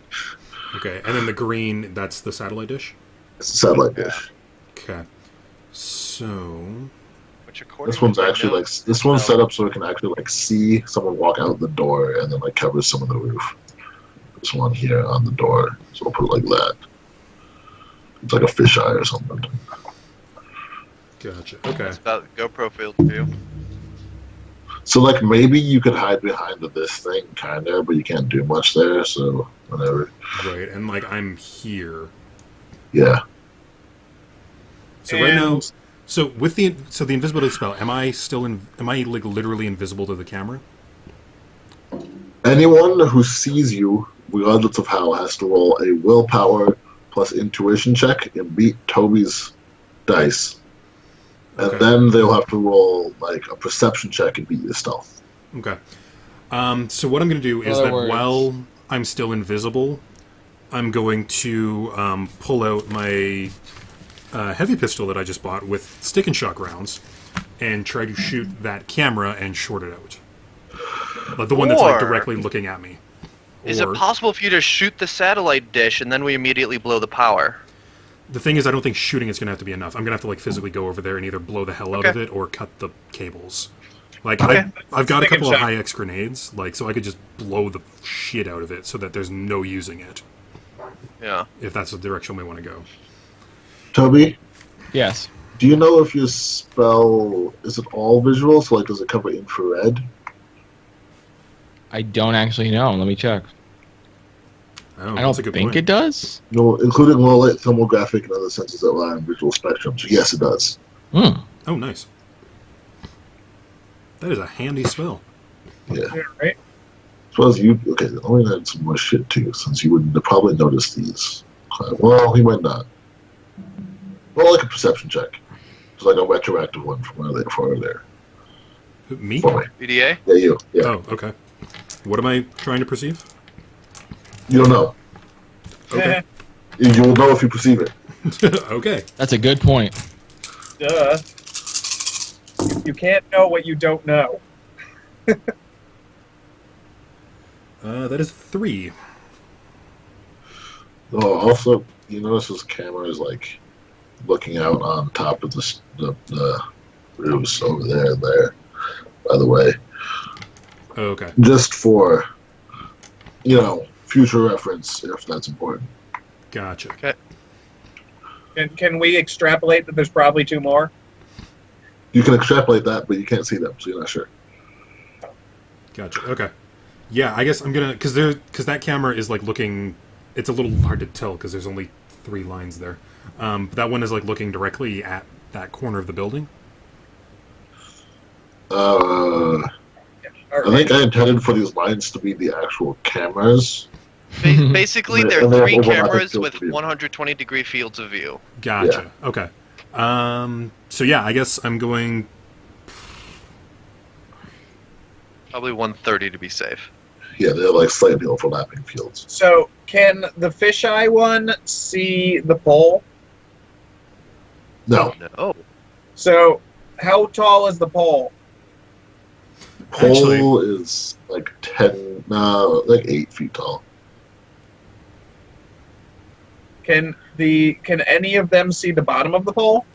Okay, and then the green, that's the satellite dish? It's a satellite dish. Okay. So... This one's actually set up so it can actually see someone walk out the door and then covers some of the roof. This one here on the door, so we'll put it like that. It's like a fisheye or something. Gotcha. Okay. It's about GoPro field of view. So maybe you could hide behind this thing, kinda, but you can't do much there. So whatever. Right, and I'm here. Yeah. So right now. So with the invisibility spell, am I literally invisible to the camera? Anyone who sees you, regardless of how, has to roll a willpower plus intuition check and beat Tobi's dice. And then they'll have to roll a perception check and beat your stealth. Okay. So what I'm going to do is that while I'm still invisible, I'm going to pull out my heavy pistol that I just bought with stick and shock rounds and try to shoot that camera and short it out. The one that's directly looking at me. Is it possible for you to shoot the satellite dish and then we immediately blow the power? The thing is, I don't think shooting is going to have to be enough. I'm going to have to physically go over there and either blow the hell out of it or cut the cables. I've got a couple of high-X grenades, so I could just blow the shit out of it so that there's no using it. Yeah. If that's the direction we want to go. Tobi? Yes. Do you know if your spell, is it all visual? So does it cover infrared? I don't actually know. Let me check. Oh, I that's don't a good think point. it does. No, including low light, thermographic, and other sensors that rely on visual spectrum. So yes, it does. Hmm. Oh, nice. That is a handy spell. Yeah. Yeah, right? As well as you. Okay, let me add some more shit too, since you wouldn't have probably noticed these. Well, he might not. Well, like a perception check. It's like a retroactive one from earlier. Me? For me. BDA? Yeah, you. Yeah. Oh, okay. What am I trying to perceive? You don't know. Okay. You'll know if you perceive it. Okay. That's a good point. Duh. You can't know what you don't know. That is 3. Oh, also, you notice his camera is like looking out on top of the roofs over there and there. By the way, Okay. just for future reference, if that's important. Gotcha. Okay. Can we extrapolate that there's probably 2 more? You can extrapolate that, but you can't see them, so you're not sure. Gotcha. Okay. Yeah, I guess I'm gonna because that camera is like looking. It's a little hard to tell because there's only 3 lines there. But that one is like looking directly at that corner of the building. I think I intended for these lines to be the actual cameras. Basically, And there they are have 3 overlapping cameras field with of view. 120-degree fields of view. Gotcha. Yeah. Okay. So yeah, I guess I'm going. Probably 130 to be safe. Yeah, they're like slightly overlapping fields. So, can the fisheye one see the pole? No. No. So, how tall is the pole? Pole is like 8 feet tall. Can any of them see the bottom of the pole?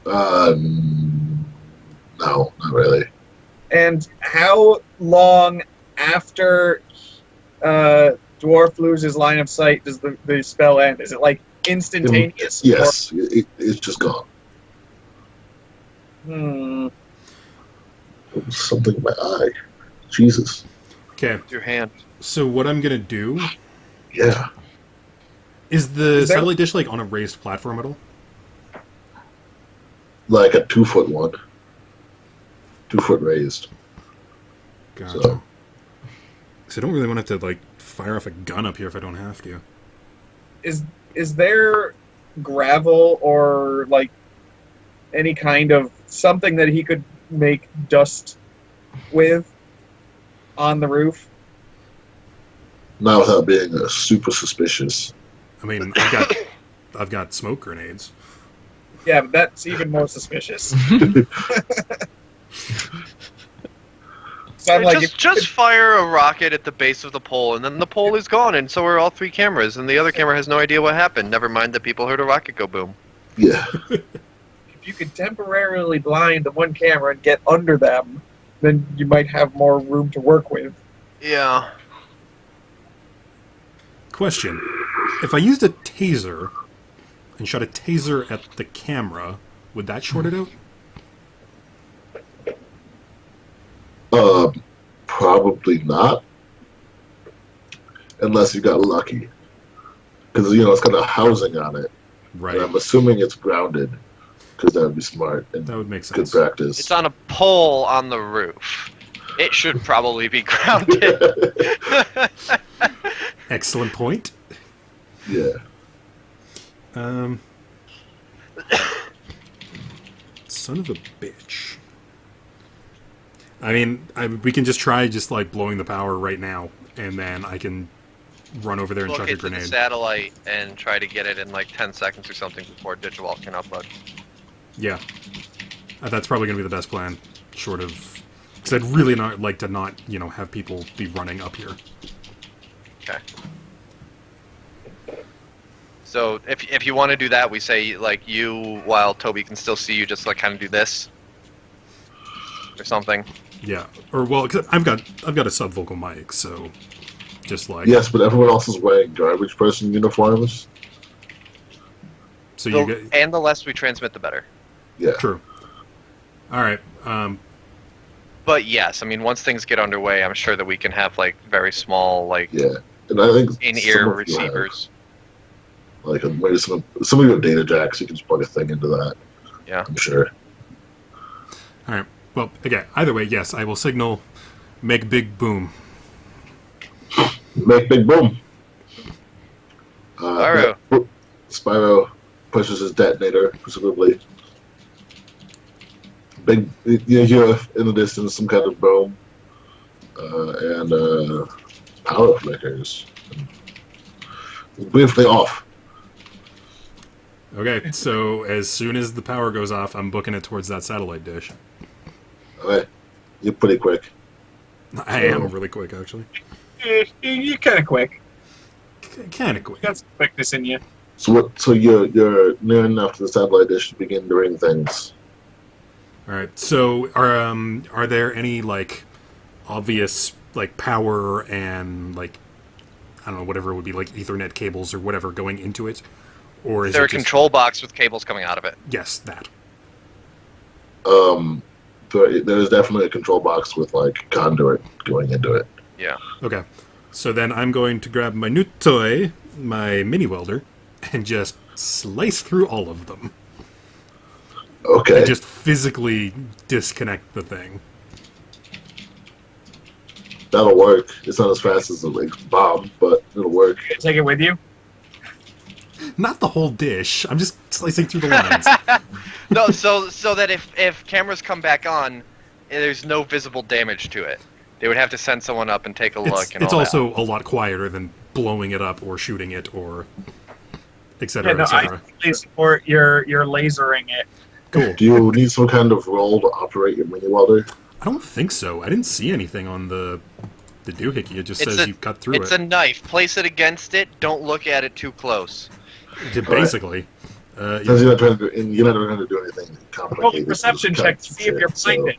No, not really. And how long after Dwarf loses line of sight does the spell end? Is it like instantaneous? Yes, it's just gone. Something in my eye. Jesus. Okay. Your hand. So what I'm gonna do Yeah. is the satellite dish like on a raised platform at all? Like a 2-foot one. 2 foot raised. Gotcha. So, Because I don't really want to have to like fire off a gun up here if I don't have to. Is there gravel or like any kind of something that he could make dust with on the roof? not without being super suspicious. I mean, I've got smoke grenades. Yeah, but that's even more suspicious. So I'm like, just fire a rocket at the base of the pole, and then the pole is gone, and so are all 3 cameras, and the other camera has no idea what happened. Never mind that people heard a rocket go boom. Yeah. if you could temporarily blind the one camera and get under them, then you might have more room to work with. Yeah. Question. If I used a taser and shot a taser at the camera, would that short it out? Probably not. Unless you got lucky. Because, it's got a housing on it. Right. And I'm assuming it's grounded. Because that would be smart. And That would make good sense. practice. It's on a pole on the roof. It should probably be grounded. Excellent point. Yeah. Son of a bitch. I mean, we can just try like blowing the power right now, and then I can run over there and Book chuck a it to the grenade. satellite and try to get it in like 10 seconds or something before Digiwall can upload. Yeah. That's probably going to be the best plan, short of... Because I'd really not like to not, have people be running up here. Okay. So if you want to do that, we say like you, while Tobi can still see you, just like kind of do this or something. Yeah. Or, well, cause I've got a subvocal mic, so just like... Yes, but everyone else is wearing garbage person uniforms. So you get... And the less we transmit, the better. Yeah. True. All right. But yes, I mean, once things get underway, I'm sure that we can have like very small, like Yeah, and I think in-ear some of you receivers. have, like maybe some of you have data jacks. You can just plug a thing into that. Yeah. I'm sure. All right. Well, again, either way, yes, I will signal. Make big boom. Make big boom. Spiro. Spiro pushes his detonator, presumably. Big, you hear in the distance some kind of boom, and power flickers. It's briefly off. Okay, so as soon as the power goes off, I'm booking it towards that satellite dish. Alright, you're pretty quick. I am really quick, actually. You're kind of quick. Kind of quick. You got some quickness in you. So you're near enough to the satellite dish to begin doing things. All right. So are there any like obvious like power and like I don't know whatever it would be like Ethernet cables or whatever going into it, or is Is there it a just... control box with cables coming out of it? Yes, that. There's definitely a control box with like conduit going into it. Yeah. Okay. So then I'm going to grab my new toy, my mini welder, and just slice through all of them. Okay. And just physically disconnect the thing. That'll work. It's not as fast as a like bomb, but it'll work. You take it with you. Not the whole dish. I'm just slicing through the lines. No, so that if cameras come back on, there's no visible damage to it. They would have to send someone up and take a look. It's also a lot quieter than blowing it up or shooting it or etc. Yeah, no, I completely support your lasering it. Cool. Do you need some kind of roll to operate your mini welder? I don't think so. I didn't see anything on the doohickey. It just says you cut through It's it. a knife. Place it against it. Don't look at it too close. Basically. Because you're not trying to do anything complicated. Roll a perception check to see if you're blinded.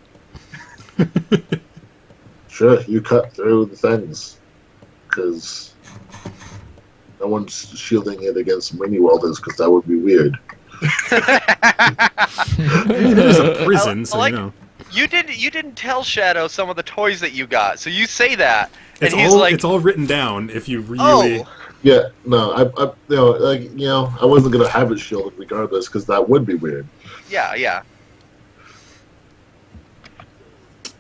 Sure, you cut through the things. Because no one's shielding it against mini welders, because that would be weird. There's a prison, so you know. You didn't tell Shadow some of the toys that you got, so you say that, It's and he's all like, it's all written down. If you really, "Oh, Yeah, no, I wasn't gonna have it shielded regardless, because that would be weird. yeah."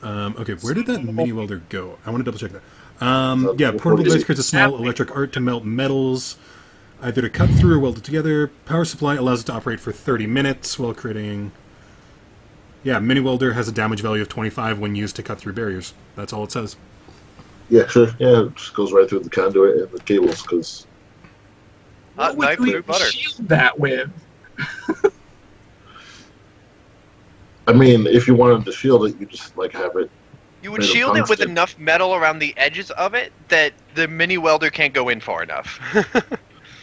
Okay, where did that mini welder go? I want to double check that. Yeah, portable device creates a small electric arc to melt metals, either to cut through or weld it together. Power supply allows it to operate for 30 minutes while creating... Yeah, mini welder has a damage value of 25 when used to cut through barriers. That's all it says. Yeah, sure. Yeah, it just goes right through the conduit and the cables, because... What Knife would through we butter. shield that with? I mean, if you wanted to shield it, you just, like, have it... You would made of shield it with tungsten. enough metal around the edges of it that the mini welder can't go in far enough.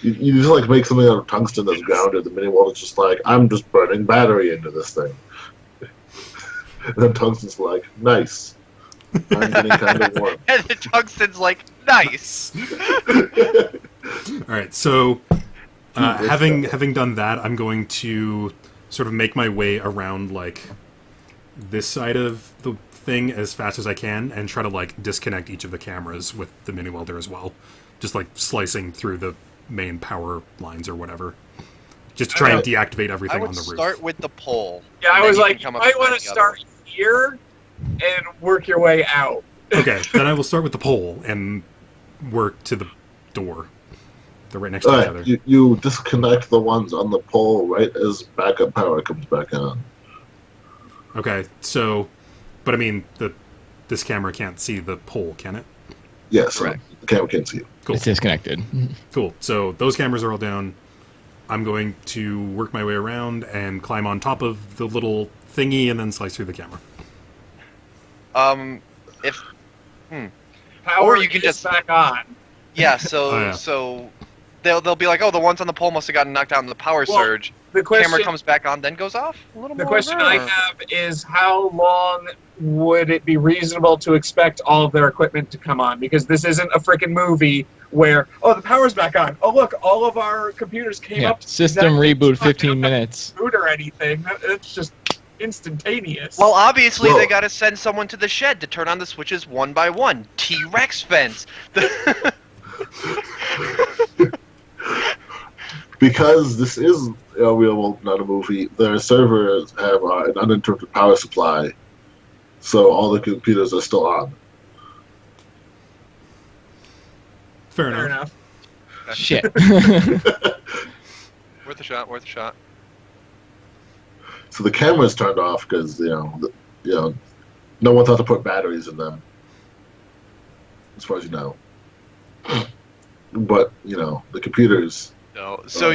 You just, like, make something out of tungsten that's grounded. The mini welder's just like, I'm just burning battery into this thing. And then tungsten's like, nice. I'm getting kind of warm. And the tungsten's like, nice. All right, so having done that, I'm going to sort of make my way around like this side of the thing as fast as I can and try to like disconnect each of the cameras with the mini welder as well, just like slicing through the main power lines or whatever, just to try and deactivate I everything would on the roof. start with the pole. Yeah, I and then was you like, can you come up might with want to the other start here and work your way out. Okay, then I will start with the pole and work to the door. They're right next to each other. Alright, you disconnect the ones on the pole right as backup power comes back on. Okay, so, but I mean, this camera can't see the pole, can it? Yes, Correct. the camera can't see you. Cool. It's disconnected. Cool. So those cameras are all down. I'm going to work my way around and climb on top of the little thingy and then slice through the camera. If Power Or you can is just- back on. yeah, so Oh, yeah. so they'll be like, oh, the ones on the pole must have gotten knocked out in the power Well, surge. The question, Camera comes back on, then goes off. A little the more. question I have is how long would it be reasonable to expect all of their equipment to come on? Because this isn't a freaking movie where, oh, the power's back on. Oh, look, all of our computers came Yeah, up. system exactly reboot time. They 15 don't have minutes. to boot or anything. It's just instantaneous. Well, obviously Well- they gotta send someone to the shed to turn on the switches one by one. T-Rex fence. Because this is a real world, not a movie, their servers have an uninterrupted power supply, so all the computers are still on. Fair Fair enough. enough. Shit. Worth a shot. Worth a shot. So the camera's turned off because no one thought to put batteries in them, as far as you know. But the computers. No. So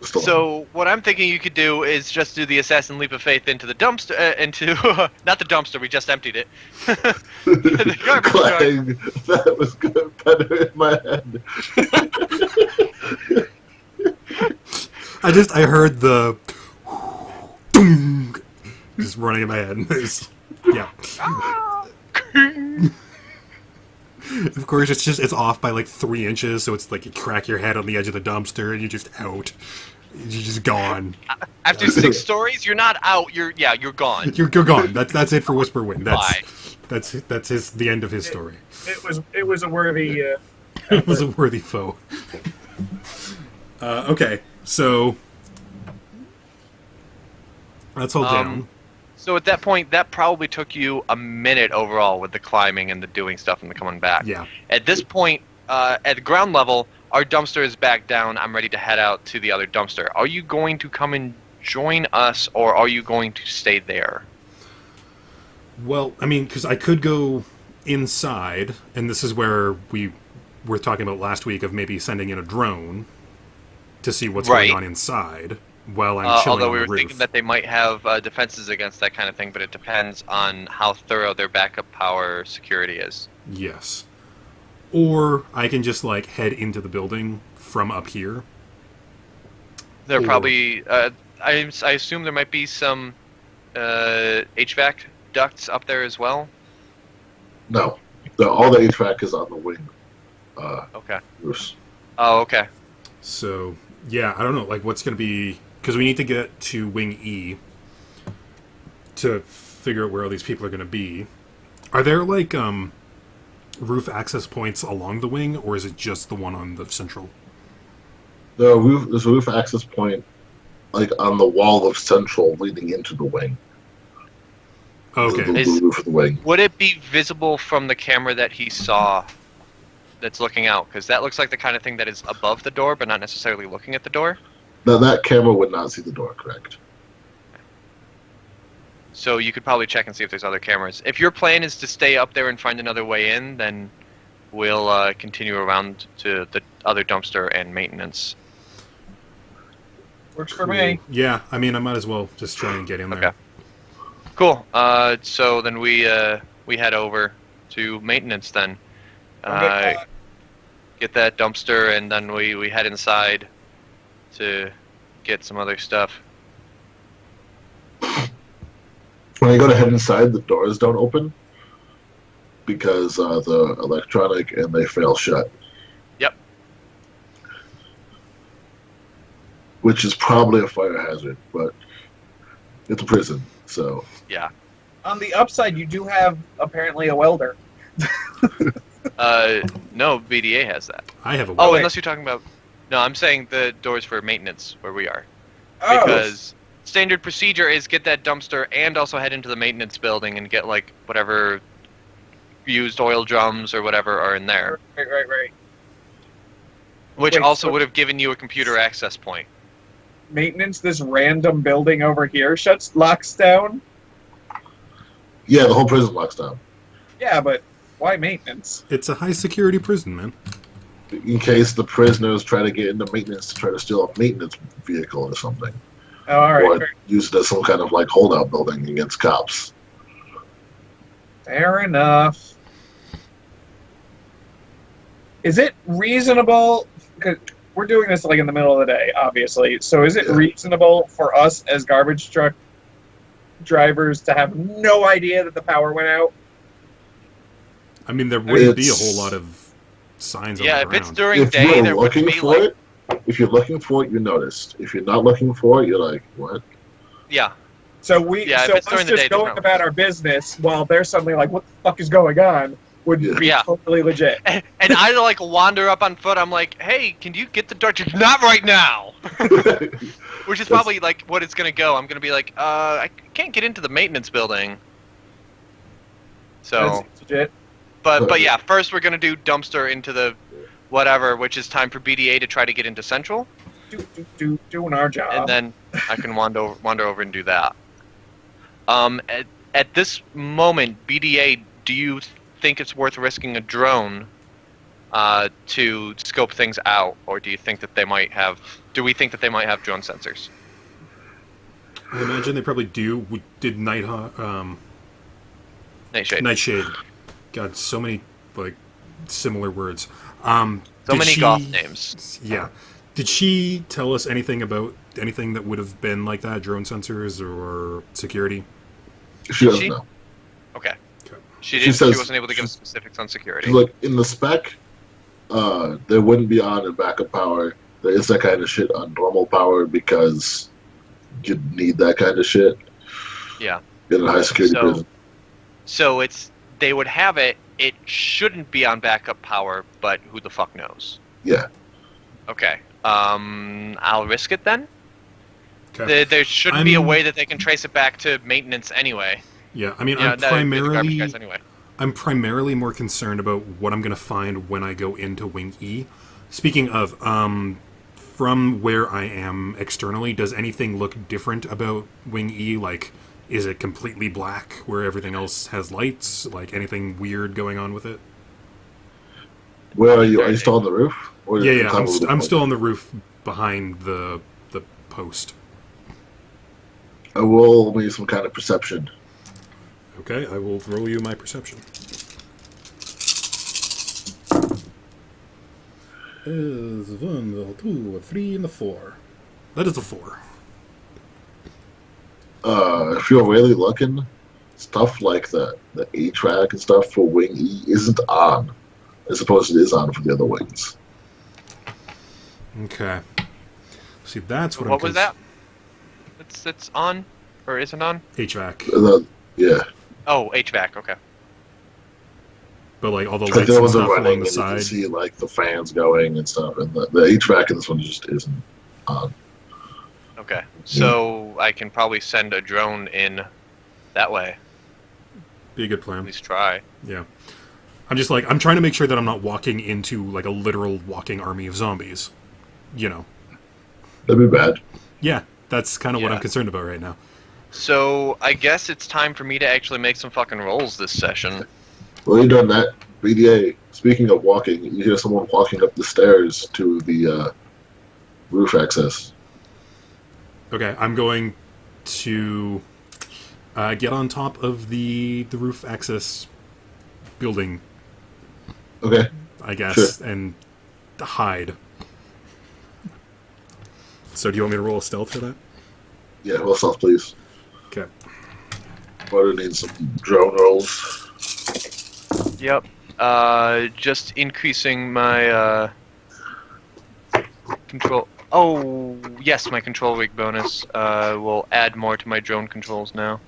Still So what I'm thinking you could do is just do the assassin leap of faith into the dumpster, not the dumpster. We just emptied it. The garbage truck. Clang, that was good, better in my head. I heard the just running in my head. Yeah. Of course, it's off by like 3 inches, so it's like you crack your head on the edge of the dumpster and you're just out. You're just gone. After 6 stories, you're not out. You're gone. You're gone. That's it for Whisperwind. Bye. That's the end of his story. It was a worthy. It was a worthy foe. Okay, so let's hold down. So at that point, that probably took you a minute overall with the climbing and the doing stuff and the coming back. Yeah. At this point, at the ground level, our dumpster is back down. I'm ready to head out to the other dumpster. Are you going to come and join us, or are you going to stay there? Well, I mean, because I could go inside, and this is where we were talking about last week of maybe sending in a drone to see what's Right. going on inside while I'm chilling Although on we the were roof. thinking that they might have defenses against that kind of thing, but it depends on how thorough their backup power security is. Yes. Or I can just, like, head into the building from up here. There Or- probably, I assume there might be some HVAC ducts up there as well. No, all the HVAC is on the wing. Okay. Roofs. Oh, okay. So, yeah, I don't know, like, what's going to be... Because we need to get to Wing E to figure out where all these people are going to be. Are there, like, roof access points along the wing, or is it just the one on the central? There's a roof access point, like on the wall of central leading into the wing. Okay. The roof of the wing. Would it be visible from the camera that he saw that's looking out? Because that looks like the kind of thing that is above the door, but not necessarily looking at the door. Now that camera would not see the door, correct? So you could probably check and see if there's other cameras. If your plan is to stay up there and find another way in, then we'll continue around to the other dumpster and maintenance. Works for me. Yeah, I mean, I might as well just try and get in there. Okay. Cool. So then we head over to maintenance then. Get that dumpster, and then we head inside to get some other stuff. When you go to head inside, the doors don't open because the electronic and they fail shut. Yep. Which is probably a fire hazard, but it's a prison, so. Yeah. On the upside, you do have apparently a welder. No, BDA has that. I have a Oh, welder. unless you're talking about... No, I'm saying the doors for maintenance, where we are. Oh, Because standard procedure is get that dumpster and also head into the maintenance building and get, like, whatever used oil drums or whatever are in there. right. Which Wait, also so- would have given you a computer access point. Maintenance, this random building over here locks down? Yeah, the whole prison locks down. Yeah, but why maintenance? It's a high-security prison, man. In case the prisoners try to get into maintenance to try to steal a maintenance vehicle or something. Oh, all right, Or use it as some kind of like holdout building against cops. fair enough. Is it reasonable? Because we're doing this like in the middle of the day, obviously. So is it Yeah. reasonable for us as garbage truck drivers to have no idea that the power went out? I mean, there wouldn't be a It's- whole lot of signs Yeah, on if the it's ground. during If day, you're there wouldn't looking be, for like... it, if you're looking for it, you noticed. If you're not looking for it, you're like, what? Yeah. So Yeah, if so it's during us the day, just there's going no- about our business while they're suddenly like, "What the fuck is going on?" would be Yeah. totally legit. And I like wander up on foot. I'm like, hey, can you get the door? Not right now. Which is probably like what it's gonna go. I'm gonna be like, I can't get into the maintenance building. So, That's legit. but yeah, first we're gonna do dumpster into the whatever, which is time for BDA to try to get into Central, Doing our job. and then I can wander over and do that. At this moment, BDA, do you think it's worth risking a drone to scope things out, or do you think that they might have? Do we think that they might have drone sensors? I imagine they probably do. We did Nightshade. Nightshade. God, so many like similar words. So did many she- goth names. Yeah. Did she tell us anything about anything that would have been like that? Drone sensors or security? She doesn't know. Okay. Okay. She She didn't. She says- wasn't able to give us specifics on security. She's like, in the spec, there wouldn't be on in backup power. There is that kind of shit on normal power because you need that kind of shit Yeah. in a high security So- prison. So they would have it. It shouldn't be on backup power, but who the fuck knows? Yeah. Okay. I'll risk it then. Okay. There shouldn't be a I'm- way that they can trace it back to maintenance anyway. Yeah, I mean, Yeah, I'm no, the garbage primarily guys anyway. I'm primarily more concerned about what I'm going to find when I go into Wing E. Speaking of, from where I am externally, does anything look different about Wing E? Like, is it completely black where everything else has lights? Like, anything weird going on with it? Where are you? Are you still on the roof? Or Yeah, you yeah, climb over the I'm point? still on the roof behind the post. I will need some kind of perception. Okay, I will roll you my perception. Is 1, 2, 3, and a 4. That is a 4. If you're really looking, stuff like the A-track and stuff for Wing E isn't on. I suppose it is on for the other wings. Okay. See, that's what What was that? It's on or isn't on? HVAC. Yeah. Oh, HVAC. Okay. But like all the Like lights the and ones are stuff running, along and the you can side. see like the fans going and stuff, and the HVAC in this one just isn't on. Okay. So I can probably send a drone in that way. Be a good At plan. least try. Yeah. I'm trying to make sure that I'm not walking into like a literal walking army of zombies. You know. That'd be bad. Yeah, that's kind of what Yeah. I'm concerned about right now. So I guess it's time for me to actually make some fucking rolls this session. Well, you done that. BDA, speaking of walking, you hear someone walking up the stairs to the roof access. Okay, I'm going to get on top of the roof access building, Okay. I guess, Sure. and hide. So do you want me to roll a stealth for that? Yeah, well, stealth, please. Okay. Water needs some drone rolls. Yep. Just increasing my control. Oh, yes, my control rig bonus will add more to my drone controls now.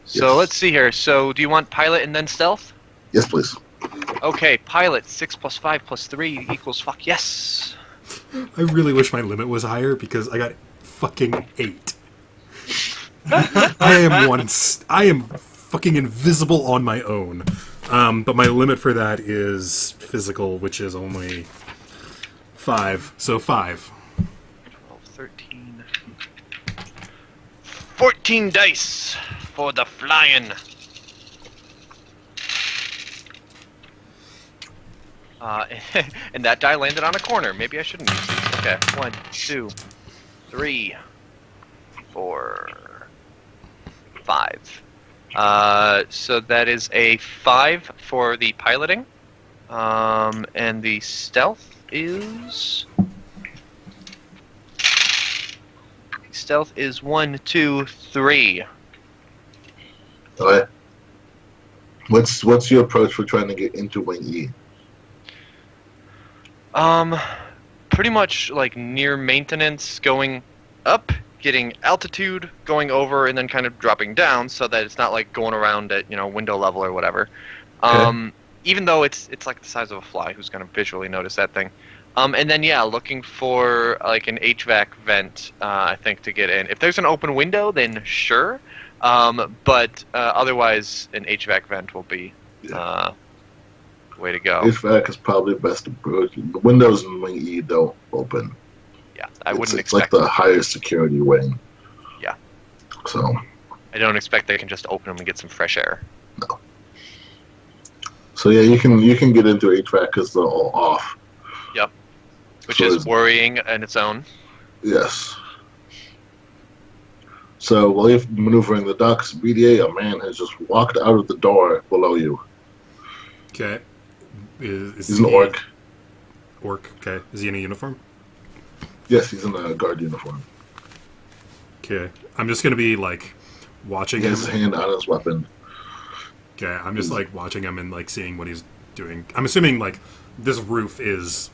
So Yes. let's see here. So do you want pilot and then stealth? Yes, please. Okay, pilot 6 + 5 + 3 = fuck yes. I really wish my limit was higher because I got fucking 8. I am fucking invisible on my own. But my limit for that is physical, which is only 5. So 5. 12, 13. 14 dice for the flying. And that die landed on a corner. Maybe I shouldn't use these. Okay, 1, 2, 3, 4, 5. So that is a 5 for the piloting. And the stealth is... Stealth is 1, 2, 3. Okay. What's your approach for trying to get into Wing E? Pretty much like near maintenance, going up getting altitude, going over, and then kind of dropping down, so that it's not like going around at window level or whatever. Even though it's like the size of a fly, who's going to visually notice that thing? And then looking for like an HVAC vent, I think, to get in. If there's an open window, then sure. But otherwise, an HVAC vent will be way to go. HVAC is probably best approach. The windows in Wing E don't open. Yeah, I wouldn't It's expect. like the higher security wing. Yeah. So. I don't expect they can just open them and get some fresh air. No. So yeah, you can get into HVAC because they're all off. Yep. Which So is worrying in its own. Yes. So while you're maneuvering the ducts, BDA, a man has just walked out of the door below you. Okay. Is He's an orc. Orc, okay. Is he in a uniform? Yes, he's in a guard uniform. Okay. I'm just gonna be, like, watching He him. has his hand on his weapon. Okay, I'm just, like, watching him and, like, seeing what he's doing. I'm assuming, like, this roof is,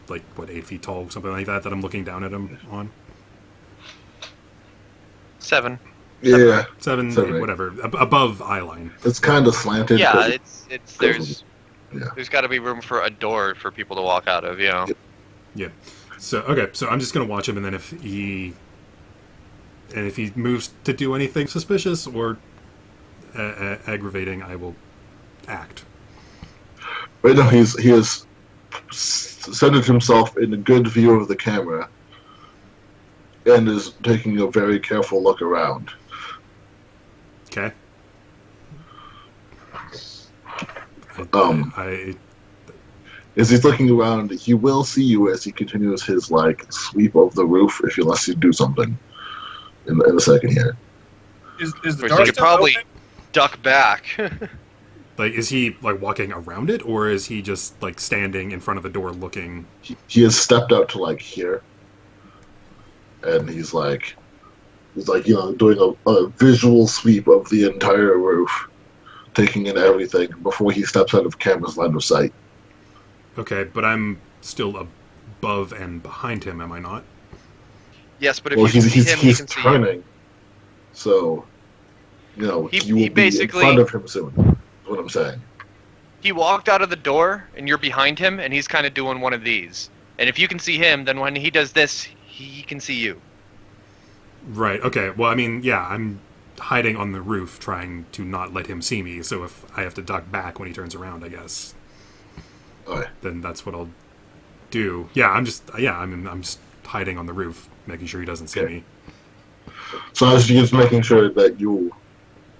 like, what, 8 feet tall, something like that I'm looking down at him on? 7. Yeah. 7, Seven, 8, eight. whatever. Above eye line. It's kind of slanted. Yeah, 'cause it's there's Yeah. there's got to be room for a door for people to walk out of. Yeah. So, okay, so I'm just gonna watch him, and then if he moves to do anything suspicious or aggravating, I will act. Right now, he has centered himself in a good view of the camera and is taking a very careful look around. Okay. As he's looking around, he will see you as he continues his sweep of the roof if he lets you do something in a second here. Is the Of course, door you could still probably open? duck back. Like, is he, like, walking around it, or is he just, like, standing in front of the door looking? He has stepped out to here, and he's doing a visual sweep of the entire roof, taking in everything before he steps out of camera's line of sight. Okay, but I'm still above and behind him, am I not? Yes, but if Well, you can see him, he he's can see you. turning, so you will He be basically- in front of him soon. Is what I'm saying. He walked out of the door, and you're behind him, and he's kind of doing one of these. And if you can see him, then when he does this, he can see you. Right, okay. Well, I mean, yeah, I'm hiding on the roof, trying to not let him see me, so if I have to duck back when he turns around, I guess, Alright. then that's what I'll do. Yeah, I'm just hiding on the roof, making sure he doesn't see Okay. me. So you're just making sure that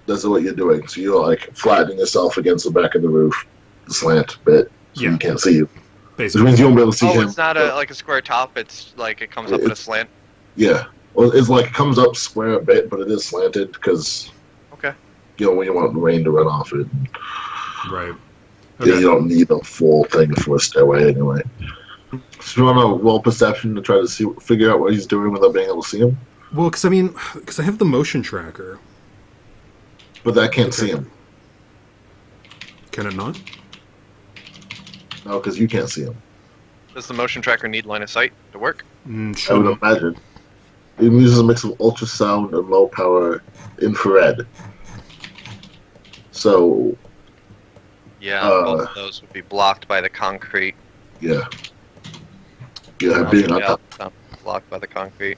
that's what you're doing. So you're flattening yourself against the back of the roof, the slant bit, so Yeah. he can't see you. Which Basically. means you won't be able to see him. It's not a square top. It's like it comes up in a slant. Yeah. Well, it's it comes up square a bit, but it is slanted because Okay. when you want rain to run off it. Right. Yeah, Okay. you don't need a full thing for a stairway anyway. So you want to roll perception to try to figure out what he's doing without being able to see him? Well, because I have the motion tracker. But that can't see him. Can it not? No, because you can't see him. Does the motion tracker need line of sight to work? I Sure. would imagine. It uses a mix of ultrasound and low power infrared. So, Yeah, Uh, both of those would be blocked by the concrete. yeah. Yeah, being on Yeah, top. blocked by the concrete.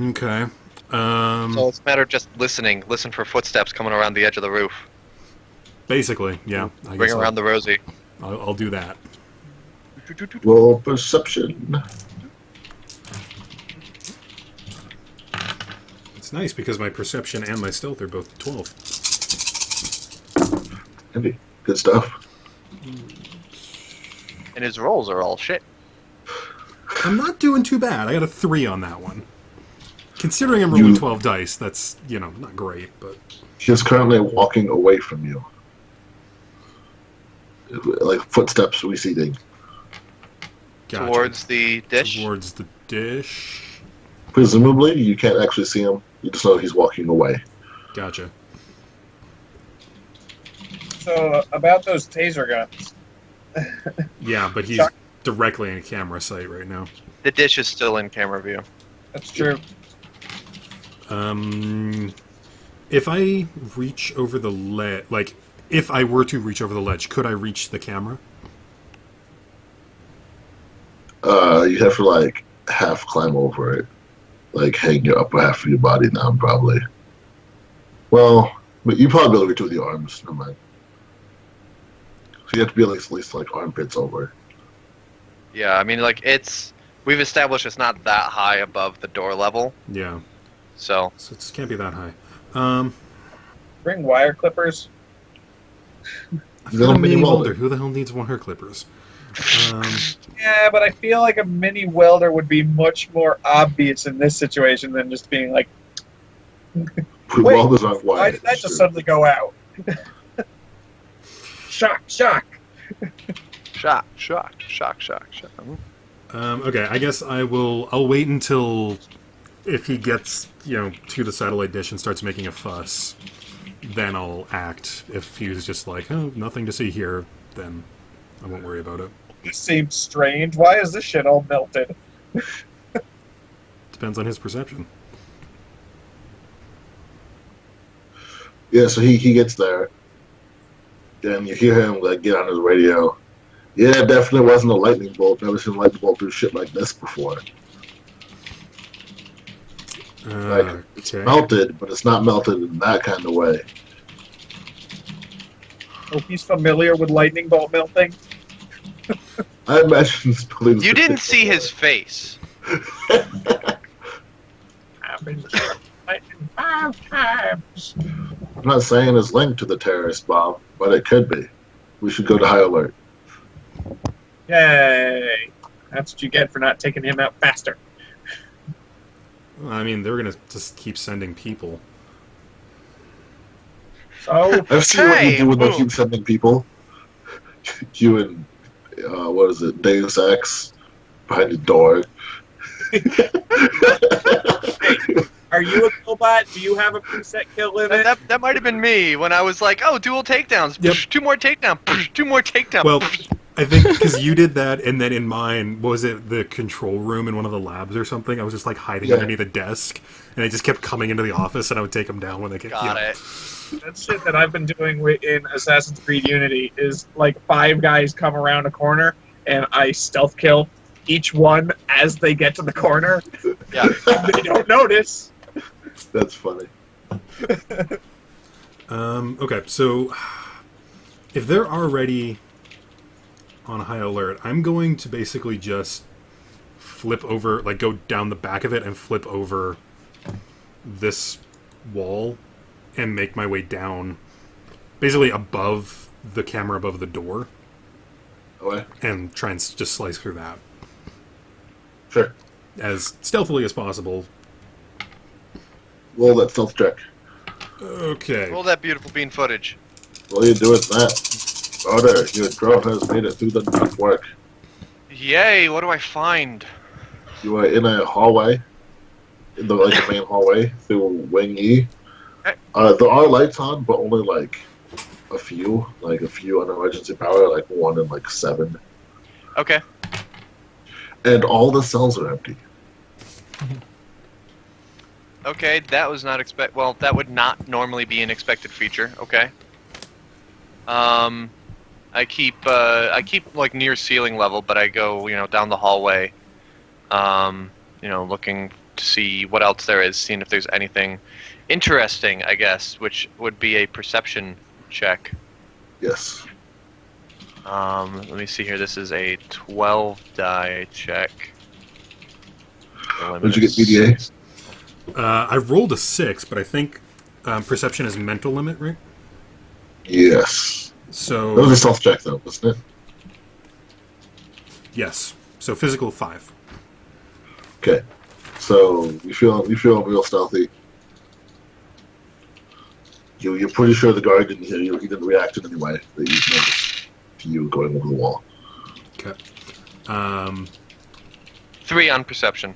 Okay. So it's a matter of just listening. Listen for footsteps coming around the edge of the roof. Basically, yeah. I Bring guess around the Rosie. I'll do that. Roll perception. It's nice because my perception and my stealth are both 12. Andy, good stuff. And his rolls are all shit. I'm not doing too bad. I got a 3 on that one. Considering I'm rolling 12 dice, that's, not great, but... He is currently walking away from you. Footsteps receding. Gotcha. Towards the dish. Towards the dish. Presumably, you can't actually see him. You just know he's walking away. Gotcha. So about those taser guns. Yeah, but he's Chuck- directly in camera sight right now. The dish is still in camera view. That's true. If I reach over the ledge, like, if I were to reach over the ledge, could I reach the camera? You have to, like, half climb over it. Like, hang your upper half of your body down, probably. Well, but you probably be able to reach with your arms. Never mind. So you have to be at least like, armpits over. Yeah, I mean, like, we've established it's not that high above the door level. Yeah. So it can't be that high. Bring wire clippers. I've got a mini welder. Who the hell needs wire clippers? Yeah, but I feel like a mini welder would be much more obvious in this situation than just being like, Welders aren't why wired. did that just suddenly go out? Shock. Shock. Okay, I guess I'll wait until if he gets, to the satellite dish and starts making a fuss, then I'll act. If he's just like, oh, nothing to see here, then I won't worry about it. This seems strange. Why is this shit all melted? Depends on his perception. Yeah, so he gets there. Then you hear him like get on his radio. Yeah, it definitely wasn't a lightning bolt. Never seen a lightning bolt do shit like this before. It's melted, but it's not melted in that kind of way. Oh, he's familiar with lightning bolt melting. I imagine this building. You didn't see his face. I've been killed lightning 5 times. I'm not saying it's linked to the terrorist bomb, but it could be. We should go to high alert. Yay! That's what you get for not taking him out faster. I mean, they're gonna just keep sending people. So I've seen what you do when they keep sending people. You and what is it, Deus Ex behind the door. Hey, are you a killbot? Do you have a preset kill limit? That might have been me when I was like, oh, dual takedowns. Yep. 2 more takedowns. 2 more takedowns. Well, I think because you did that, and then in mine, what was it, the control room in one of the labs or something? I was just like hiding underneath a desk, and I just kept coming into the office, and I would take them down when they came. Got it. That shit that I've been doing in Assassin's Creed Unity is like 5 guys come around a corner, and I stealth kill each one as they get to the corner. Yeah. They don't notice. That's funny. Okay, so if they're already on high alert, I'm going to basically just flip over, like go down the back of it and flip over this wall and make my way down, basically above the camera, above the door, Okay. and try and just slice through that. Sure. As stealthily as possible. Roll that stealth check. Okay. Roll that beautiful bean footage. All you do is that. Order, your dwarf has made it through the network. Yay, what do I find? You are in a hallway, in the main hallway through Wing E. There are lights on, but only a few on emergency power, 1 in 7. Okay. And all the cells are empty. Okay, that was not well, that would not normally be an expected feature. Okay. I keep near ceiling level, but I go, down the hallway, looking to see what else there is, seeing if there's anything interesting, I guess, which would be a perception check. Yes. Let me see here. This is a 12 die check. Did you get BDA? I rolled a 6, but I think perception is mental limit, right? Yes. So that was a stealth check, though, wasn't it? Yes. So physical 5. Okay. So you feel real stealthy. You're pretty sure the guard didn't hear you. He didn't react in any way that you noticed to you going over the wall. Okay. 3 on perception.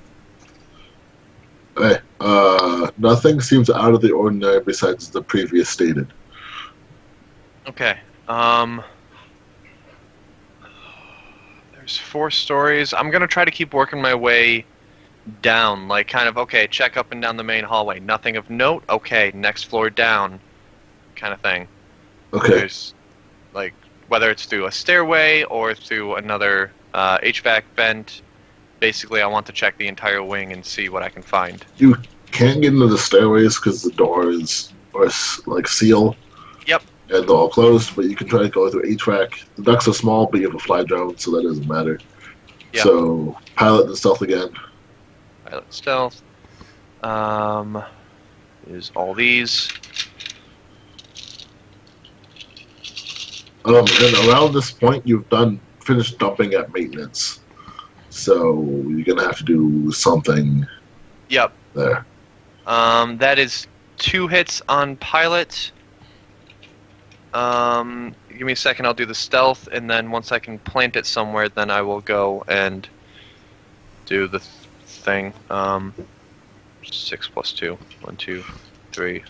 Okay. Nothing seems out of the ordinary besides the previous stated. Okay. There's There's 4 stories. I'm gonna try to keep working my way down, like kind of okay, check up and down the main hallway. Nothing of note. Okay, next floor down, kind of thing. Okay. There's like whether it's through a stairway or through another HVAC vent. Basically, I want to check the entire wing and see what I can find. You can't get into the stairways because the doors are like sealed. Yep. And they're all closed, but you can try to go through HVAC. The ducts are small, but you have a fly drone, so that doesn't matter. Yep. So, pilot and stealth again. Pilot stealth. Is all these. And around this point, you've finished dumping at maintenance. So, you're going to have to do something Yep. there. That is 2 hits on pilot. Give me a second, I'll do the stealth, and then once I can plant it somewhere, then I will go and do the thing. 6 plus 2. 1, 2, 3,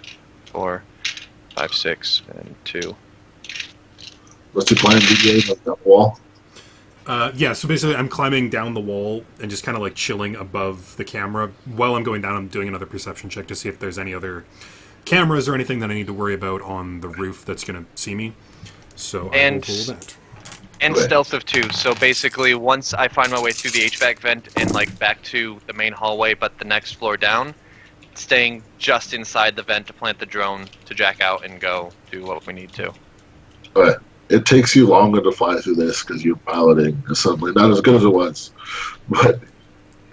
4, 5, 6, and 2. What's your plan, DJ? Like that wall? Yeah, so basically I'm climbing down the wall and just kind of like chilling above the camera. While I'm going down, I'm doing another perception check to see if there's any other cameras or anything that I need to worry about on the roof that's going to see me. So I will roll that. And Okay. stealth of 2. So basically, once I find my way through the HVAC vent and like back to the main hallway, but the next floor down, staying just inside the vent to plant the drone to jack out and go do what we need to. Alright. It takes you longer to fly through this because you're piloting assembly. Not as good as it was, but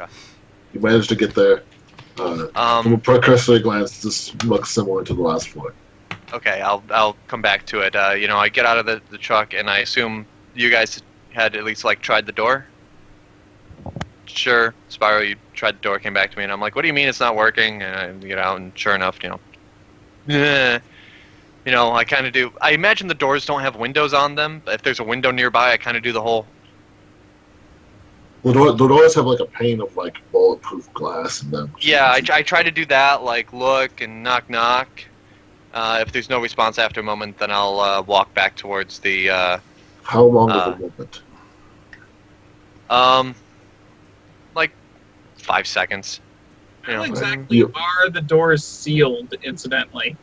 Okay. you managed to get there. From a precursory glance, this looks similar to the last floor. Okay, I'll come back to it. I get out of the truck, and I assume you guys had at least like tried the door. Sure, Spiro, you tried the door, came back to me, and I'm like, "What do you mean it's not working?" And I get out, and sure enough, I kind of do. I imagine the doors don't have windows on them. But if there's a window nearby, I kind of do the whole. The doors have like a pane of like bulletproof glass in them. Yeah, I try to do that, like look and knock knock. If there's no response after a moment, then I'll walk back towards the. How long of a moment? Like 5 seconds. How exactly are the doors sealed, incidentally?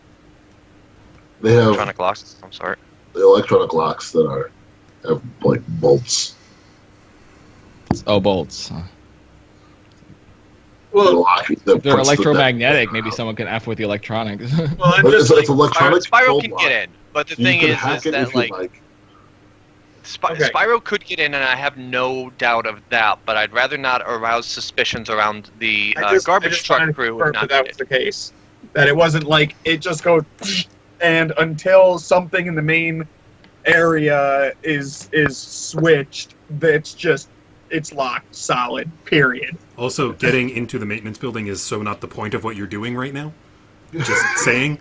They have Electronic locks, I'm sorry. the electronic locks that have like bolts. Oh, bolts. Well, They're electromagnetic. Maybe someone can F with the electronics. well, I'm But just it's electronic. Spiro bolt can lock. get in, but the You thing can is hack it that if you like Spiro could get in, and I have no doubt of that. But I'd rather not arouse suspicions around the garbage truck crew. If not that was the case. That it wasn't like it just goes, and until something in the main area is switched, it's locked solid. Period. Also, getting into the maintenance building is so not the point of what you're doing right now. Just saying.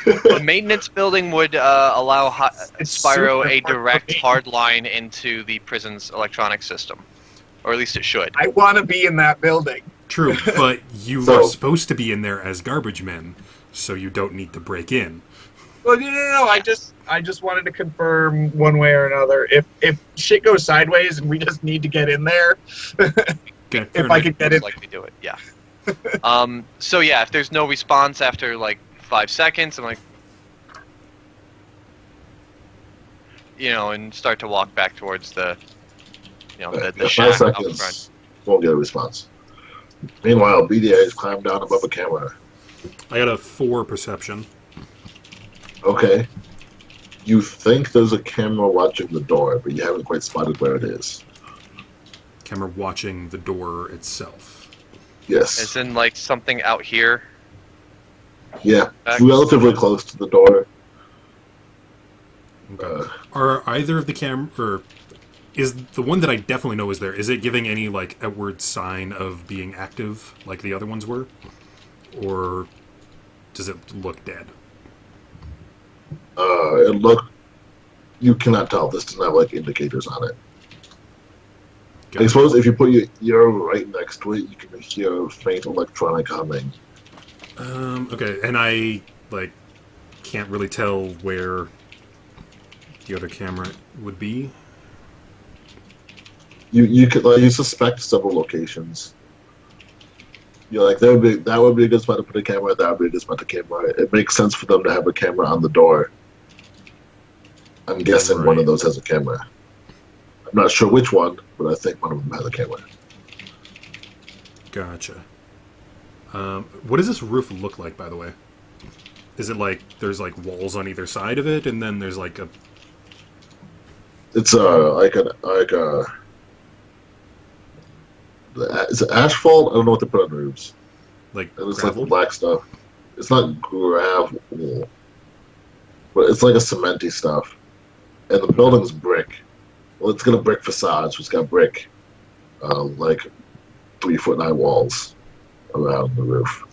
The maintenance building would allow It's Spiro super a hard for direct me. hard line into the prison's electronic system, or at least it should. I want to be in that building. True, but you So- are supposed to be in there as garbage men, so you don't need to break in. Well, no. I just wanted to confirm one way or another. If shit goes sideways and we just need to get in there, Okay, fair if I enough. could get Most in. likely do it, yeah. So yeah, if there's no response after like 5 seconds, I'm like, and start to walk back towards the Yeah, shack 5 up front. seconds. Won't get a response. Meanwhile, BDA has climbed down above a camera. I got a 4 perception. Okay. You think there's a camera watching the door, but you haven't quite spotted where it is. Camera watching the door itself. Yes. As in like something out here. Yeah. Back. Relatively close to the door. Okay. Are either of the or is the one that I definitely know is there? Is it giving any like outward sign of being active like the other ones were, or does it look dead? You cannot tell. This doesn't have like indicators on it. Okay. I suppose if you put your ear right next to it, you can hear faint electronic humming. Okay, and I like can't really tell where the other camera would be. You could you suspect several locations. You're like that would be a good spot to put a camera. That would be a good spot to camera. It makes sense for them to have a camera on the door. I'm guessing one of those has a camera. I'm not sure which one, but I think one of them has a camera. Gotcha. What does this roof look like, by the way? Is it like there's like walls on either side of it, and then there's like a? It's is it asphalt? I don't know what they put on roofs. Like and it's gravel? like black stuff. It's not gravel, but it's like a cementy stuff. And the building's brick. Well, it's got a brick facade, so it's got brick, like 3-foot-high walls around the roof.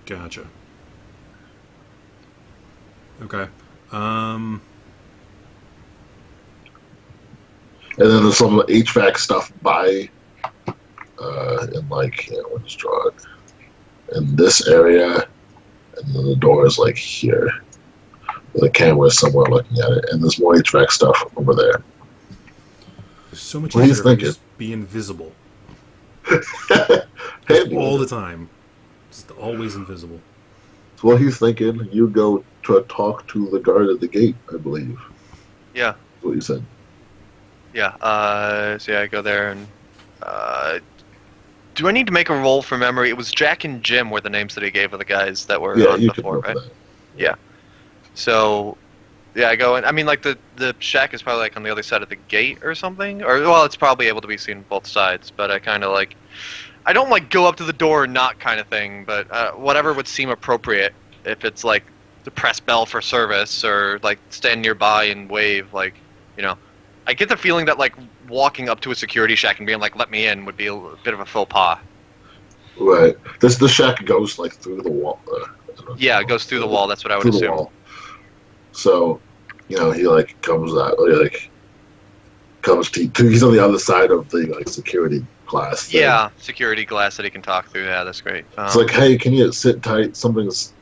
Gotcha. Okay. And then there's some HVAC stuff by, in like, we'll just draw it. In this area, and then the door is like here. The camera is somewhere looking at it, and there's more HVAC stuff over there. So much What he's easier to thinking. just be invisible. Hey, All the time. Just always invisible. so what he's thinking, you go to talk to the guard at the gate, I believe. Yeah. That's what you said. Yeah. So yeah, I go there and. Do I need to make a roll for memory? It was Jack and Jim were the names that he gave of the guys that were Yeah, on you could before, know right? that. Yeah. So, yeah, I go in. I mean, like the shack is probably like on the other side of the gate or something, or well, it's probably able to be seen both sides. But I kind of like, I don't like go up to the door or not kind of thing, but whatever would seem appropriate. If it's like to press bell for service or like stand nearby and wave, like, you know, I get the feeling that like walking up to a security shack and being like, "Let me in," would be a bit of a faux pas. Right. The shack goes like through the wall. Yeah, it goes through the wall. That's what I would Through the assume. wall. So, he like comes out, comes to he's on the other side of the like security glass thing. Yeah, security glass that he can talk through. Yeah, that's great. It's like, hey, can you sit tight? Something's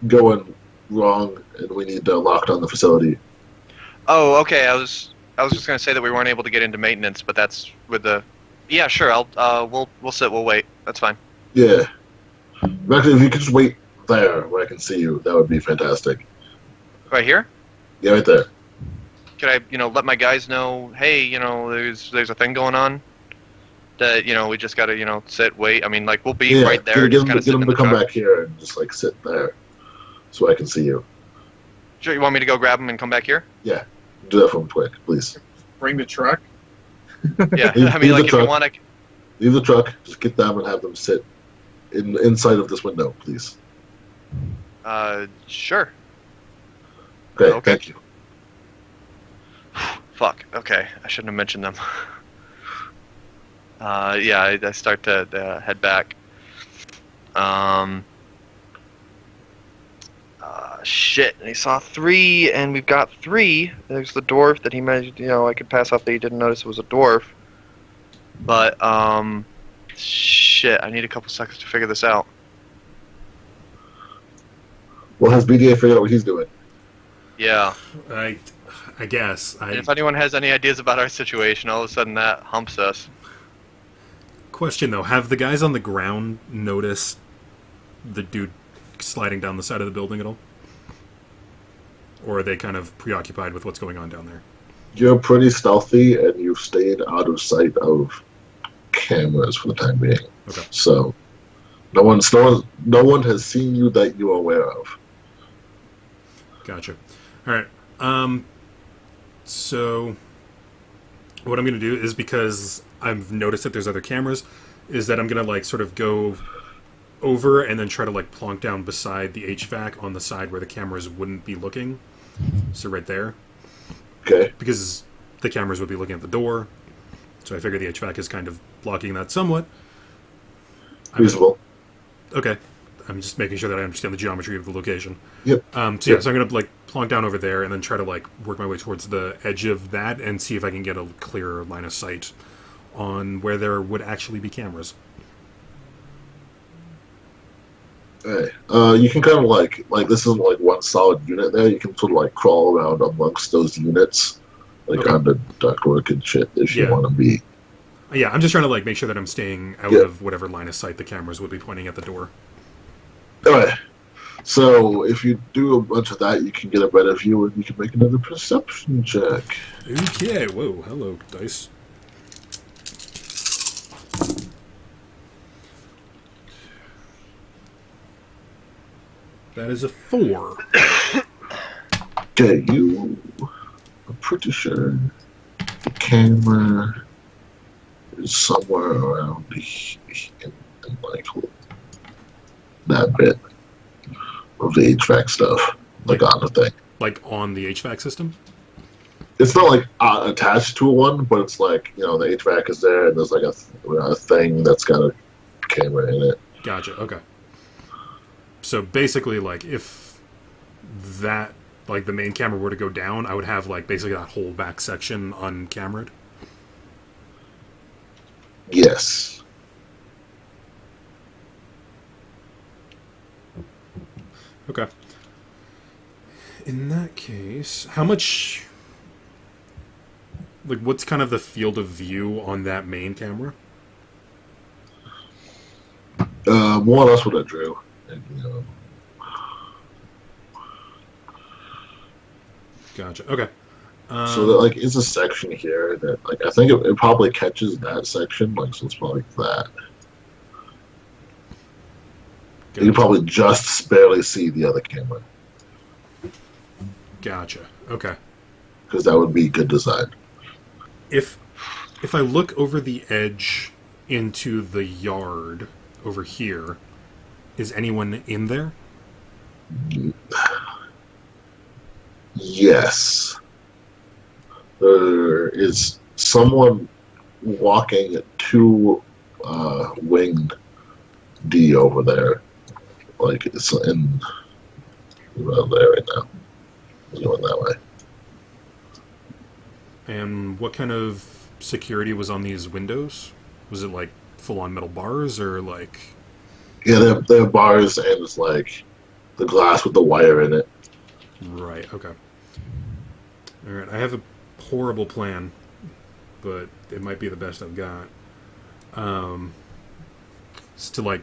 going wrong, and we need to lock down the facility. Oh, okay. I was just gonna say that we weren't able to get into maintenance, but that's with the. Yeah, sure. We'll sit. We'll wait. That's fine. Yeah. Actually, if you could just wait there where I can see you, that would be fantastic. Right here. Yeah, right there. Could I, let my guys know? Hey, there's a thing going on. That we just gotta, sit, wait. I mean, like we'll be right there. Get Just kind of them sitting in to the come truck. back here and just like sit there, so I can see you. Sure. You want me to go grab them and come back here? Yeah, do that for me quick, please. Bring the truck. Yeah. Leave- I mean, leave like the if you truck. want to. Leave the truck. Just get them and have them sit inside of this window, please. Sure. Okay. Okay. Thank you. Fuck. Okay, I shouldn't have mentioned them. Yeah, I start to head back. Shit. And he saw 3, and we've got 3. There's the dwarf that he mentioned. I could pass off that he didn't notice it was a dwarf. But shit. I need a couple seconds to figure this out. Well, has BDA figured out what he's doing? Yeah. I guess. And if anyone has any ideas about our situation, all of a sudden that humps us. Question though: have the guys on the ground noticed the dude sliding down the side of the building at all, or are they kind of preoccupied with what's going on down there? You're pretty stealthy, and you've stayed out of sight of cameras for the time being. Okay. So, no one has seen you that you're aware of. Gotcha. All right. So what I'm going to do is, because I've noticed that there's other cameras, is that I'm going to like sort of go over and then try to like plonk down beside the HVAC on the side where the cameras wouldn't be looking. So right there. Okay. Because the cameras would be looking at the door. So I figure the HVAC is kind of blocking that somewhat. Reasonable. Okay. I'm just making sure that I understand the geometry of the location. Yep. So I'm going to like plonk down over there and then try to like work my way towards the edge of that and see if I can get a clearer line of sight on where there would actually be cameras. Hey, you can kind of like this isn't like one solid unit there. You can sort of like crawl around amongst those units like Okay. under ductwork and shit if you Yeah. want to be. Yeah, I'm just trying to like make sure that I'm staying out Yeah. of whatever line of sight the cameras would be pointing at the door. Alright. So if you do a bunch of that, you can get a better view and you can make another perception check. Okay, whoa, hello, dice. That is a 4. Okay, I'm pretty sure the camera is somewhere around in like that bit of the HVAC stuff, like on the thing. Like on the HVAC system? It's not like attached to one, but it's like, the HVAC is there and there's like a thing that's got a camera in it. Gotcha, okay. So basically, like, if that, like, the main camera were to go down, I would have, like, basically that whole back section uncameraed. Yes. Okay. In that case, how much... Like, what's kind of the field of view on that main camera? More or less what I drew. And, Gotcha, okay. so there, like, is a section here that, like, I think it probably catches that section, like, so it's probably like that. Gotcha. You probably just barely see the other camera, Gotcha, okay. because that would be good design. If I look over the edge into the yard over here, is anyone in there? Yes. There is someone walking to wing D over there. Like, it's in around there right now. It's going that way. And what kind of security was on these windows? Was it like full-on metal bars, or like... Yeah, they have bars, and it's like the glass with the wire in it. Right, okay. Alright, I have a horrible plan, but it might be the best I've got. It's to, like,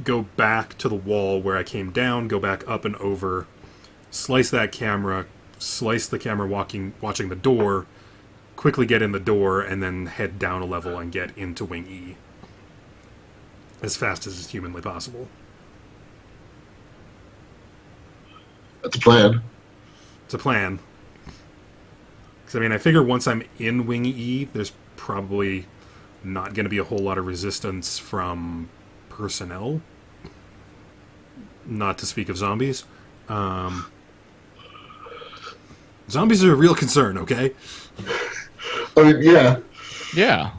go back to the wall where I came down, go back up and over, slice that camera, slice the camera watching the door, quickly get in the door, and then head down a level and get into Wing E. As fast as is humanly possible. That's a plan. It's a plan. Because, I mean, I figure once I'm in Wing E, there's probably not going to be a whole lot of resistance from personnel. Not to speak of zombies. Zombies are a real concern, okay? I mean, yeah. Yeah.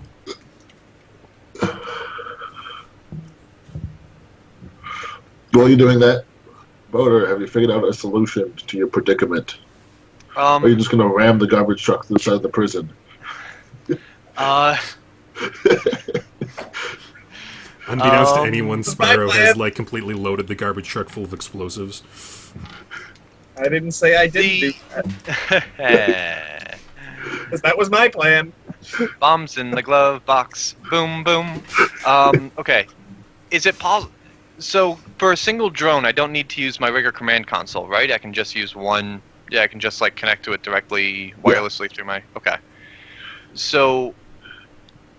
While you're doing that, Boater, have you figured out a solution to your predicament? Or are you just going to ram the garbage truck through the side of the prison? Unbeknownst to anyone, Spiro plan. has, like, completely loaded the garbage truck full of explosives. I didn't say I didn't do that, because that was my plan. Bombs in the glove box. Boom, boom. Okay. Is it possible? So, for a single drone, I don't need to use my rigger command console, right? I can just use one. Yeah, I can just, like, connect to it directly, wirelessly through my... Okay. So,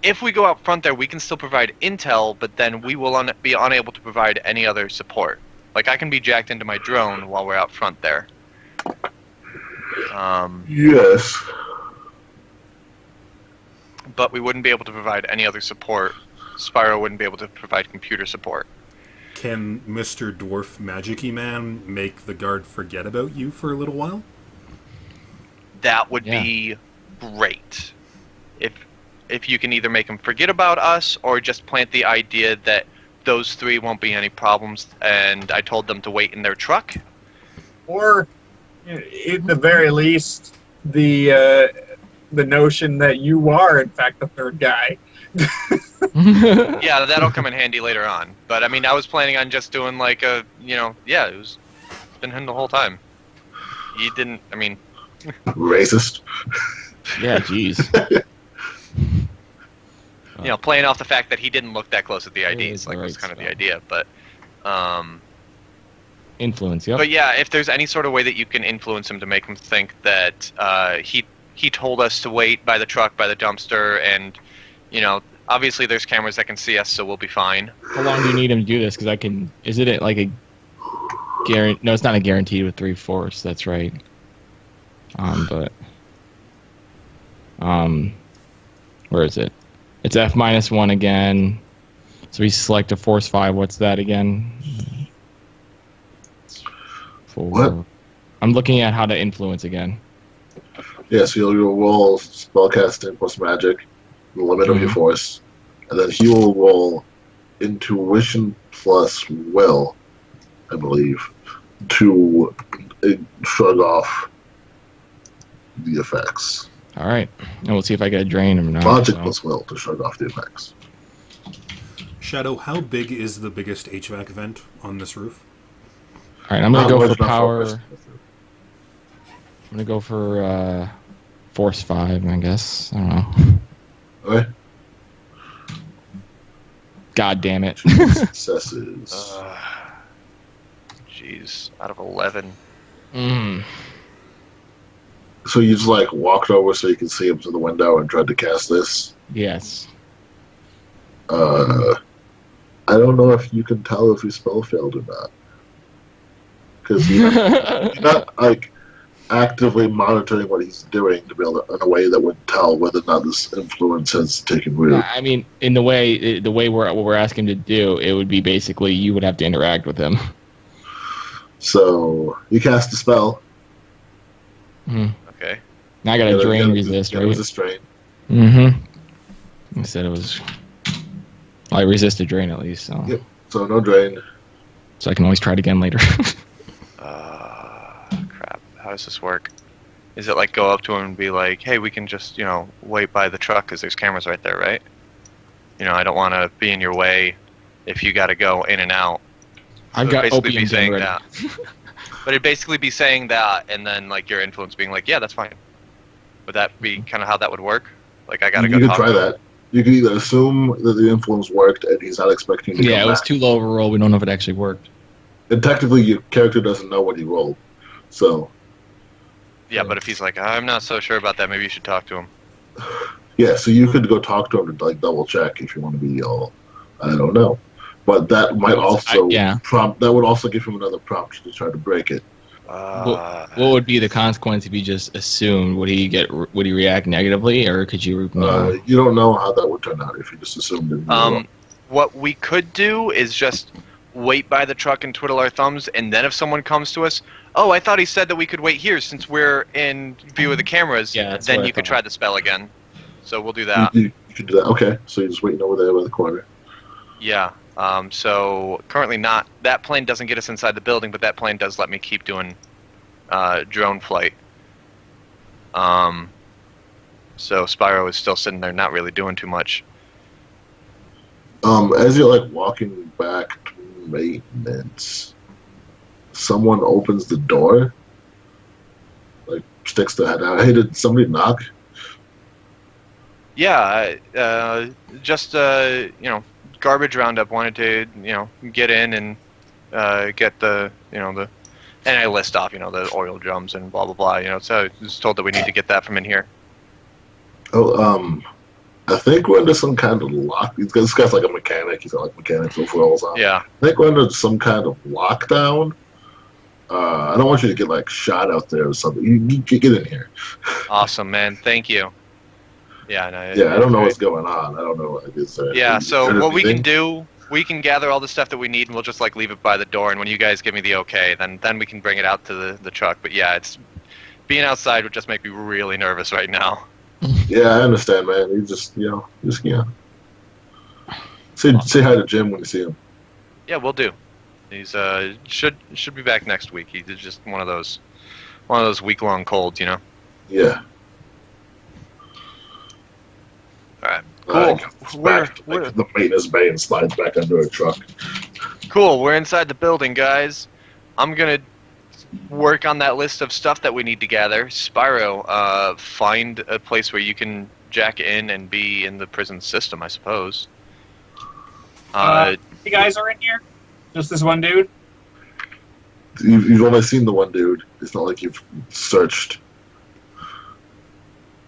if we go out front there, we can still provide intel, but then we will be unable to provide any other support. Like, I can be jacked into my drone while we're out front there. Yes. But we wouldn't be able to provide any other support. Spiro wouldn't be able to provide computer support. Can Mr. Dwarf Magic-y Man make the guard forget about you for a little while? That would be great. If you can either make them forget about us or just plant the idea that those three won't be any problems, and I told them to wait in their truck. Or, at the very least, the notion that you are, in fact, the third guy. Yeah, that'll come in handy later on. But, I mean, I was planning on just doing, like, it's been him the whole time. He didn't, I mean... Racist. Yeah, jeez. You know, playing off the fact that he didn't look that close at the It IDs, is like the was right kind of the spell. idea. But, Influence, yep. but yeah, if there's any sort of way that you can influence him to make him think that he told us to wait by the truck, by the dumpster, and you know, obviously there's cameras that can see us, so we'll be fine. How long do you need him to do this? Because I can. Is it like a guarantee? No, it's not a guarantee with 3/4. That's right. Where is it? It's F-1 again. So we select a force 5. What's that again? 4. What? I'm looking at how to influence again. Yeah, so you'll roll spellcasting plus magic, the limit of your force, and then he will roll intuition plus will, I believe, to shrug off the effects. All right, and we'll see if I get a drain or not. Logic so. plus will to shrug off the effects. Shadow, how big is the biggest HVAC vent on this roof? All right, I'm gonna go Large for enough power. focus. I'm gonna go for force 5, I guess. I don't know. Okay. God damn it. Two successes. Jeez, out of 11. So you just like walked over so you can see him through the window and tried to cast this. Yes. I don't know if you can tell if he spell failed or not, because you're not like actively monitoring what he's doing to be able to, in a way that would tell whether or not this influence has taken root. I mean, in the way what we're asking him to do, it would be basically you would have to interact with him. So you cast a spell. Okay. Now I got a drain resist, It right? was a strain. Mm-hmm. Instead it was. Well, I resist a drain at least, so. Yep. So no drain. So I can always try it again later. Crap. How does this work? Is it like go up to him and be like, hey, we can just, you know, wait by the truck because there's cameras right there, right? You know, I don't want to be in your way if you got to go in and out. I've So got it'd basically opium be saying ready. that. But it'd basically be saying that, and then like your influence being like, yeah, that's fine. Would that be kind of how that would work? Like I gotta You go could talk try to him? that. You can either assume that the influence worked and he's not expecting you to Yeah, come it was back. too low of a roll. We don't know if it actually worked. And technically your character doesn't know what he rolled. So Yeah, but if he's like, I'm not so sure about that, maybe you should talk to him. yeah, so you could go talk to him to like double check if you want to be all I don't know. But that might also prompt that would also give him another prompt to try to break it. What would be the consequence if you just assumed? Would he react negatively, or could you? You don't know how that would turn out if you just assumed it. What we could do is just wait by the truck and twiddle our thumbs, and then if someone comes to us, oh, I thought he said that we could wait here since we're in view of the cameras. Yeah, that's then what I you could thought. try the spell again. So we'll do that. You could do that. Okay, so you're just waiting over there by the corner. Yeah. So currently not that plane doesn't get us inside the building, but that plane does let me keep doing drone flight. So Spiro is still sitting there, not really doing too much. As you're like walking back to maintenance, someone opens the door, like sticks their head out. Hey, did somebody knock? Yeah, just you know, garbage roundup. Wanted to get in and get the and I list off the oil drums and blah blah blah. So I was told that we need to get that from in here. Oh, I think we're under some kind of lock. This guy's like a mechanic. He's got like mechanics overalls on. Yeah. I think we're under some kind of lockdown. I don't want you to get like shot out there or something. You get in here. Awesome, man. Thank you. Yeah. No, Yeah, I don't know what's going on. I don't know. Yeah. So what we can do, we can gather all the stuff that we need, and we'll just like leave it by the door. And when you guys give me the okay, then we can bring it out to the truck. But yeah, it's being outside would just make me really nervous right now. Yeah, I understand, man. You just say hi to Jim when you see him. Yeah, we'll do. He's should be back next week. He's just one of those week-long colds, Yeah. All right. Cool. Back to the maintenance bay and slides back under a truck. Cool. We're inside the building, guys. I'm gonna work on that list of stuff that we need to gather. Spiro, find a place where you can jack in and be in the prison system, I suppose. You guys are in here? Just this one dude? You've only seen the one dude. It's not like you've searched.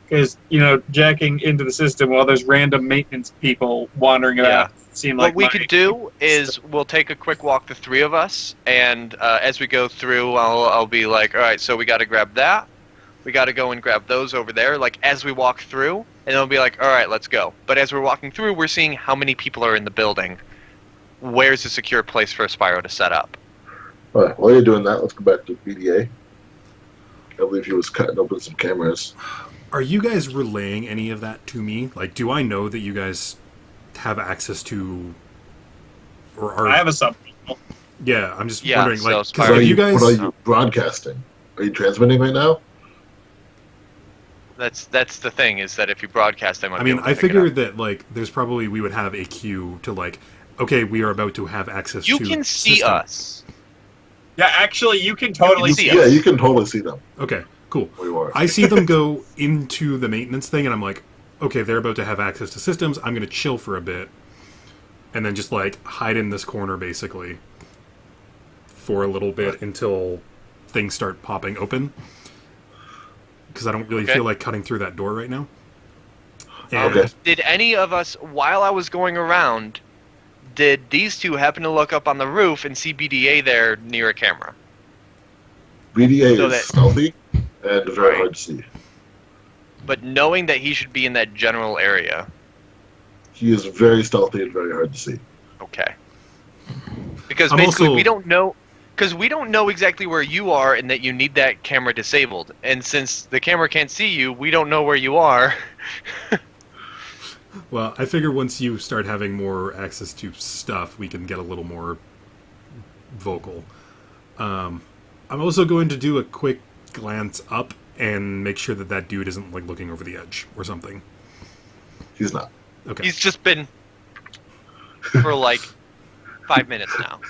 Because, jacking into the system while there's random maintenance people wandering about. What we could do is we'll take a quick walk, the three of us, and as we go through, I'll be like, all right, so we got to grab that. We got to go and grab those over there, like, as we walk through, and it'll be like, all right, let's go. But as we're walking through, we're seeing how many people are in the building. Where's a secure place for Spiro to set up? All right, while you're doing that, let's go back to BDA. I believe he was cutting open some cameras. Are you guys relaying any of that to me? Like, do I know that you guys have access to, or are... I have a sub. Yeah, I'm just wondering, so like, Spiro, because you guys... What are you broadcasting? Are you transmitting right now? That's the thing, is that if you broadcast, I might I be mean, able to I pick it figure up. that, like, there's probably, we would have a queue to, like, okay, we are about to have access to... You can see system. us. Yeah, actually, you can totally see Yeah, us. you can totally see them. Okay, cool. Where you are. I see them go into the maintenance thing, and I'm like, okay, they're about to have access to systems. I'm going to chill for a bit, and then just, like, hide in this corner, basically, for a little bit until things start popping open. Because I don't really feel like cutting through that door right now. And Okay. Did any of us, while I was going around, did these two happen to look up on the roof and see BDA there near a camera? BDA So is that- stealthy and very Right. hard to see. But knowing that he should be in that general area. He is very stealthy and very hard to see. Okay. Because I'm basically also- we don't know... Because we don't know exactly where you are and that you need that camera disabled. And since the camera can't see you, we don't know where you are. Well, I figure once you start having more access to stuff, we can get a little more vocal. I'm also going to do a quick glance up and make sure that that dude isn't, like, looking over the edge or something. He's not. Okay. He's just been for like 5 minutes now.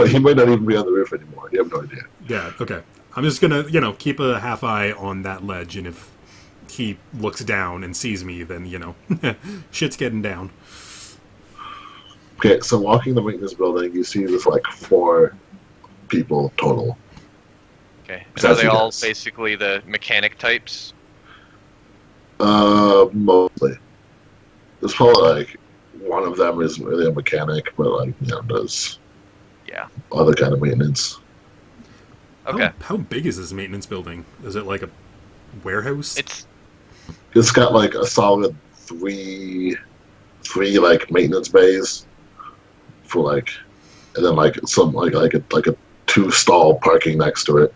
He might not even be on the roof anymore. You have no idea. Yeah, okay. I'm just gonna, keep a half eye on that ledge, and if he looks down and sees me, then, shit's getting down. Okay, so walking the maintenance building, you see there's like 4 people total. Okay. And Besides are they you all guys. basically the mechanic types? Mostly. There's probably like one of them isn't really a mechanic, but like does Yeah. other kind of maintenance. Okay. How big is this maintenance building? Is it like a warehouse? It's got like a solid three like maintenance bays for like, and then like some like a 2-stall parking next to it.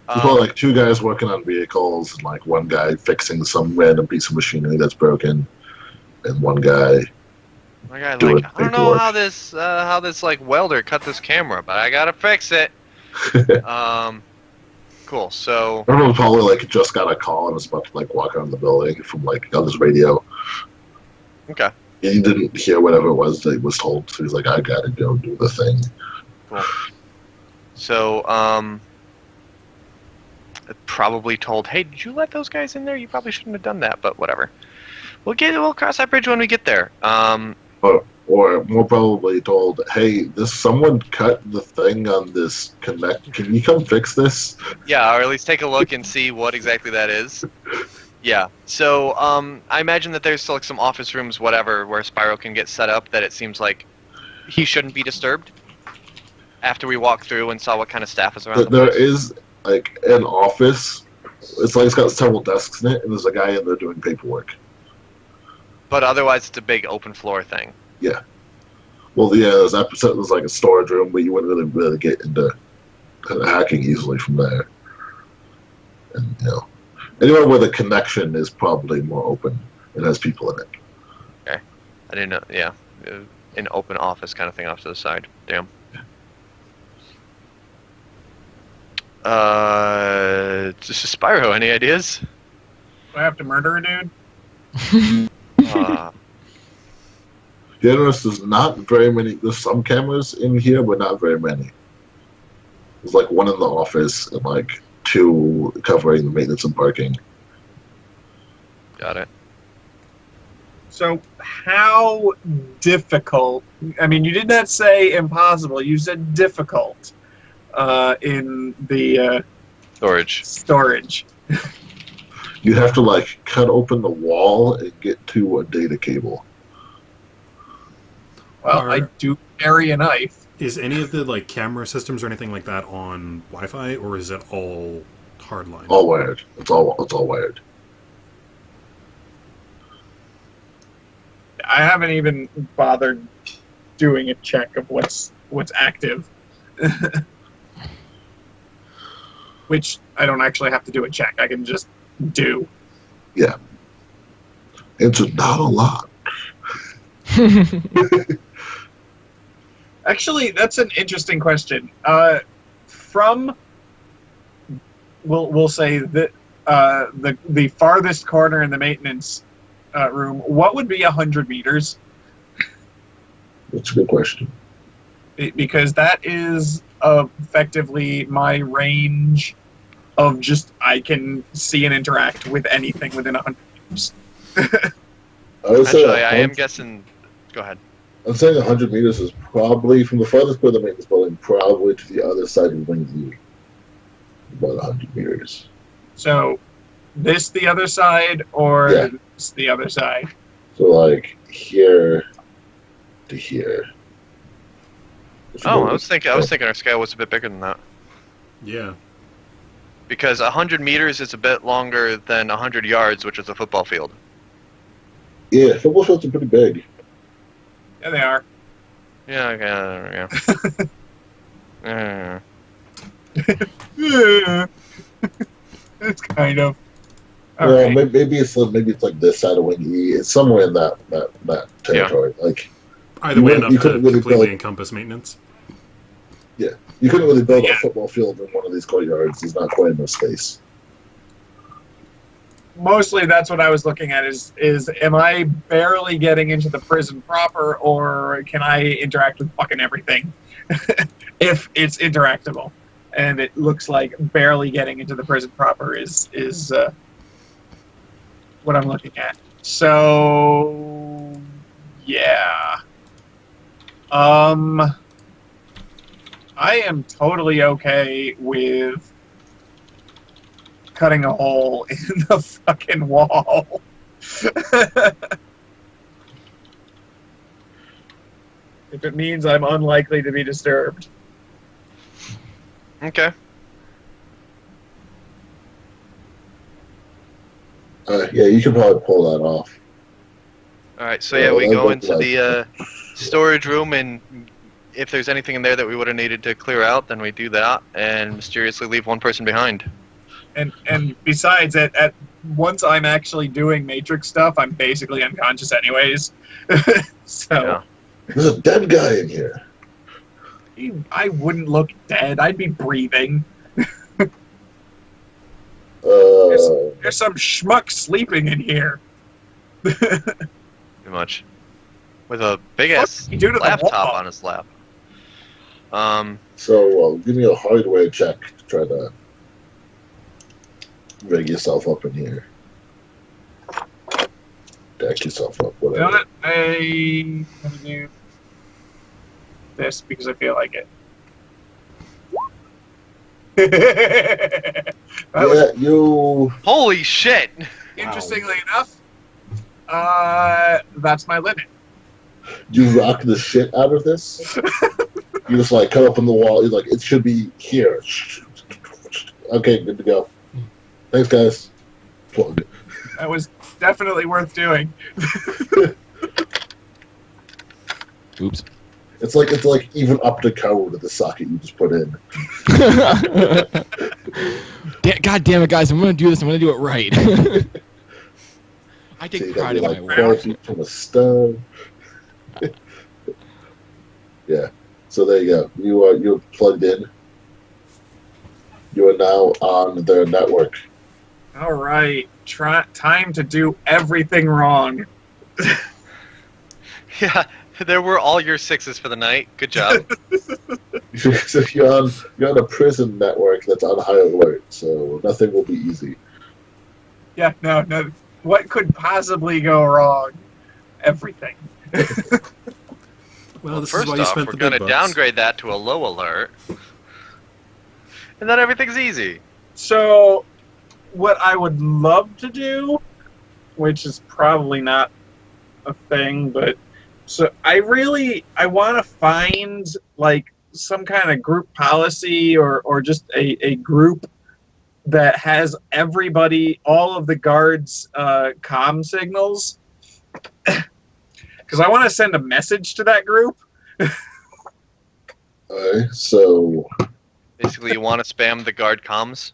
There's probably like 2 guys working on vehicles and like 1 guy fixing some random piece of machinery that's broken, and 1 guy. My guy, do like, it, I don't know paperwork. how this like welder cut this camera, but I gotta fix it. Cool. So Everyone probably like just got a call and was about to like walk around the building from like on his radio. okay. He didn't hear whatever it was that he was told, so he's like, I gotta go do the thing. Cool. So probably told, hey, did you let those guys in there? You probably shouldn't have done that, but whatever. We'll cross that bridge when we get there. Or more probably told, hey, someone cut the thing on this connect. Can you come fix this? Yeah, or at least take a look and see what exactly that is. Yeah. So I imagine that there's still like some office rooms, whatever, where Spiro can get set up that it seems like he shouldn't be disturbed. After we walked through and saw what kind of staff is around the There place. is like an office. It's like it's got several desks in it, and there's a guy in there doing paperwork. But otherwise, it's a big open floor thing. Yeah. Well, yeah, there's like a storage room, but you wouldn't really get into hacking easily from there. And anywhere where the connection is probably more open and has people in it. Okay. I didn't know. Yeah. An open office kind of thing off to the side. Damn. Just Spyro, any ideas? Do I have to murder a dude? You notice there's not very many. There's some cameras in here, but not very many. There's like one in the office and like 2 covering the maintenance and parking. Got it. So how difficult? I mean, you did not say impossible. You said difficult in the storage. You have to like cut open the wall and get to a data cable. Well, I do carry a knife. Is any of the like camera systems or anything like that on Wi-Fi, or is it all hardline? All wired. It's all wired. I haven't even bothered doing a check of what's active. Which I don't actually have to do a check. I can just do. Yeah. It's not a lot. Actually, that's an interesting question. From we'll say that the farthest corner in the maintenance room, what would be 100 meters? That's a good question. Because that is effectively my range of just I can see and interact with anything within 100 meters. Actually, I am guessing. Go ahead. I'm saying 100 meters is probably from the farthest part of the maintenance building, probably to the other side of Wing E. About 100 meters. So, this the other side, or this the other side? So, like here to here. Oh, I was thinking our scale was a bit bigger than that. Yeah. Because 100 meters is a bit longer than 100 yards, which is a football field. Yeah, football fields are pretty big. Yeah, they are. Yeah. It's kind of. Well, Right. maybe it's like this side of Wing E. It's somewhere in that territory. Yeah. Like either way, enough to really completely encompass maintenance. Yeah, you couldn't really build a football field in one of these courtyards. There's not quite enough space. Mostly, that's what I was looking at. Is am I barely getting into the prison proper, or can I interact with fucking everything? If it's interactable, and it looks like barely getting into the prison proper is what I'm looking at. So, yeah. I am totally okay with cutting a hole in the fucking wall. If it means I'm unlikely to be disturbed. Okay. Yeah, you can probably pull that off. Alright, so yeah, we go into the storage room, and if there's anything in there that we would have needed to clear out, then we do that, and mysteriously leave one person behind. And besides, at once I'm actually doing Matrix stuff, I'm basically unconscious anyways. So Yeah. There's a dead guy in here. I wouldn't look dead. I'd be breathing. There's some schmuck sleeping in here. Pretty much. With a big ass laptop on his lap. So give me a hardware check to try to rig yourself up in here. Deck yourself up, whatever. You know what? I'm gonna do this because I feel like it. Holy shit! Interestingly enough, that's my limit. You rock the shit out of this. You just like cut up on the wall. You're like, it should be here. Okay, good to go. Thanks, guys. Plug. That was definitely worth doing. Oops. It's like even up to code of the socket you just put in. God damn it, guys! I'm gonna do this. I'm gonna do it right. I take pride in my work. 12 feet from a stone. Yeah. So there you go. You're plugged in. You are now on their network. All right. Time to do everything wrong. Yeah, there were all your 6s for the night. Good job. Because you're on a prison network that's on high alert, so nothing will be easy. Yeah, no. What could possibly go wrong? Everything. Well, this is First why you off, spent we're the going big to bucks. downgrade that to a low alert. And then everything's easy. So, what I would love to do, which is probably not a thing, but so I want to find like some kind of group policy or just a group that has everybody, all of the guards' comm signals, because I want to send a message to that group. Alright, so Basically, you want to spam the guard comms.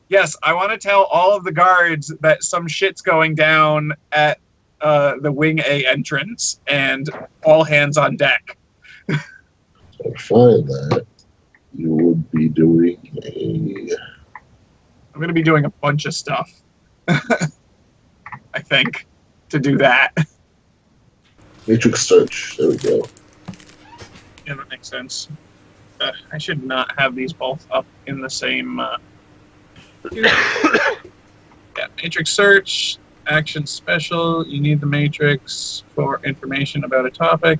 Yes, I want to tell all of the guards that some shit's going down at the Wing A entrance, and all hands on deck. to find that, you would be doing a I'm going to be doing a bunch of stuff, I think, to do that. matrix search. There we go. Yeah, that makes sense. I should not have these both up in the same... yeah, matrix search, action special. You need the matrix for information about a topic.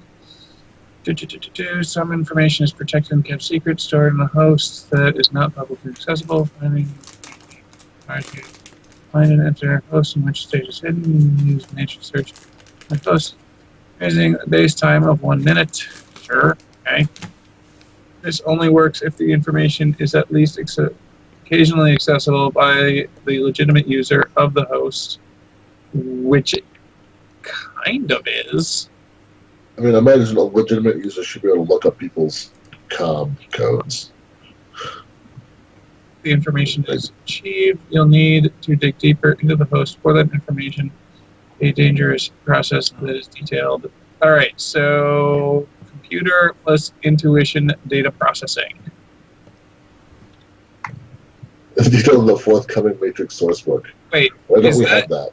Some information is protected and kept secret, stored in a host that is not publicly accessible. Find and enter a host in which state is hidden. Use matrix search. My host using a base time of 1 minute. Sure. Okay. This only works if the information is at least occasionally accessible by the legitimate user of the host, which it kind of is. I mean, I imagine a legitimate user should be able to look up people's comm codes. The information is achieved. You'll need to dig deeper into the host for that information. A dangerous process that is detailed. All right, so computer plus intuition data processing. It's detailed in the forthcoming matrix sourcebook. Wait, Why don't is we that have that?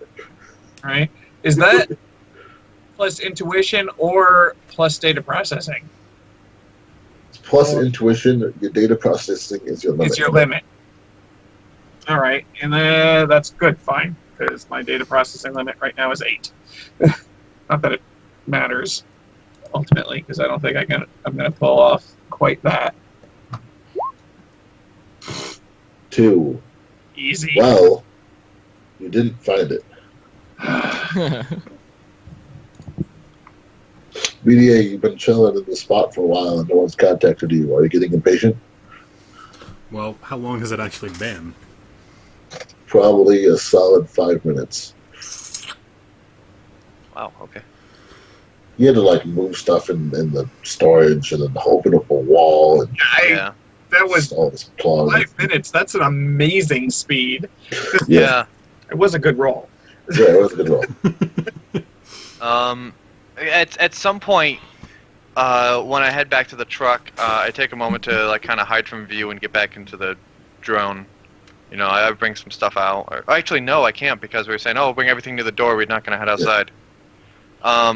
right? Is that plus intuition or plus data processing? Plus intuition, your data processing is your limit. It's your limit. All right, and that's good, fine, because my data processing limit right now is 8. Not that it matters ultimately, because I don't think I'm gonna pull off quite that 2. easy. Well, you didn't find it. BDA, you've been chilling in the spot for a while and no one's contacted you. Are you getting impatient? Well, how long has it actually been? Probably a solid 5 minutes. Wow, okay. You had to like move stuff in the storage and then open up a wall and Yeah. That was all this plug. 5 minutes. That's an amazing speed. Yeah. It was a good roll. Yeah, it was a good roll. At some point, when I head back to the truck, I take a moment to like kind of hide from view and get back into the drone. You know, I bring some stuff out. Or, actually, no, I can't because we were saying, oh, bring everything to the door. We're not going to head outside.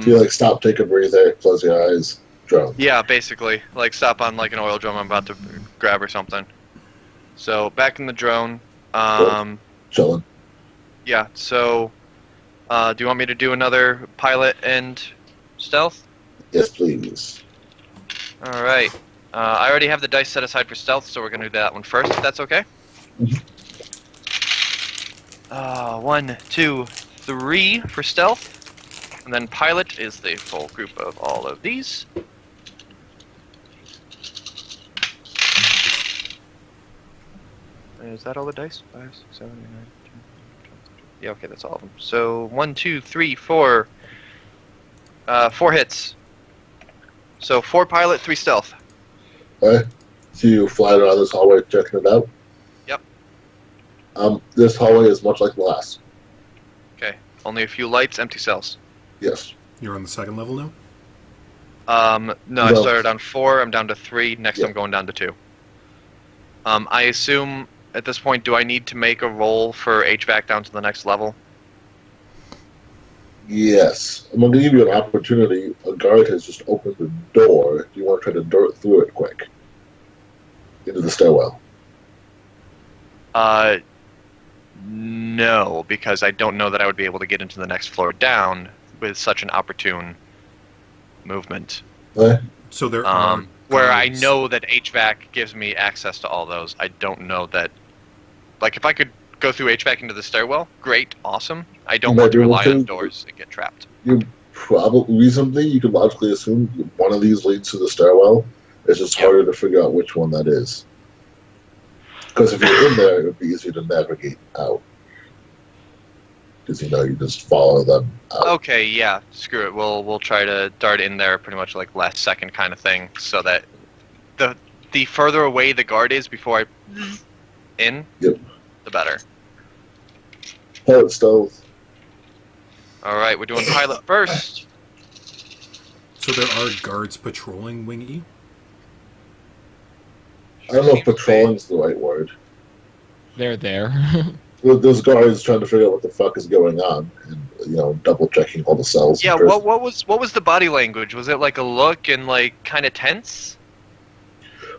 You like stop, take a breather, close your eyes, drone. Yeah, basically, like stop on like an oil drum I'm about to grab or something. So back in the drone. Chilling. Yeah. So, do you want me to do another pilot and stealth? Yes, please. All right. I already have the dice set aside for stealth, so we're gonna do that one first. If that's okay. 1, 2, 3 for stealth, and then pilot is the full group of all of these. Is that all the dice? 5, 6, 7, 8, 9, 10, 12, 13. Yeah, okay, that's all of them. So 1, 2, 3, 4. 4 hits. So 4 pilot, 3 stealth. Alright. So you fly around this hallway checking it out? Yep. This hallway is much like the last. Okay. Only a few lights, empty cells. Yes. You're on the second level now? No, I started on 4, I'm down to 3, next Yeah. I'm going down to 2. I assume at this point, do I need to make a roll for HVAC down to the next level? Yes. I'm going to give you an opportunity. A guard has just opened the door. Do you want to try to dirt through it quick? into the stairwell? No, because I don't know that I would be able to get into the next floor down with such an opportune movement. Okay. So there are where I guards. know that HVAC gives me access to all those. I don't know that. Like, if I could go through HVAC into the stairwell, great, awesome. I don't want to rely on doors and get trapped. You probably, reasonably, you could logically assume one of these leads to the stairwell. It's just harder to figure out which one that is. Because if you're in there, it would be easier to navigate out. Because, you just follow them out. Okay, yeah, screw it. We'll try to dart in there pretty much like last second kind of thing, so that the further away the guard is before I the better. Pilot stealth. All right, we're doing pilot first. So there are guards patrolling Wing E? I don't know if patrolling is the right word. They're there. Those guards trying to figure out what the fuck is going on, and double checking all the cells. Yeah, what was the body language? Was it like a look and like kind of tense?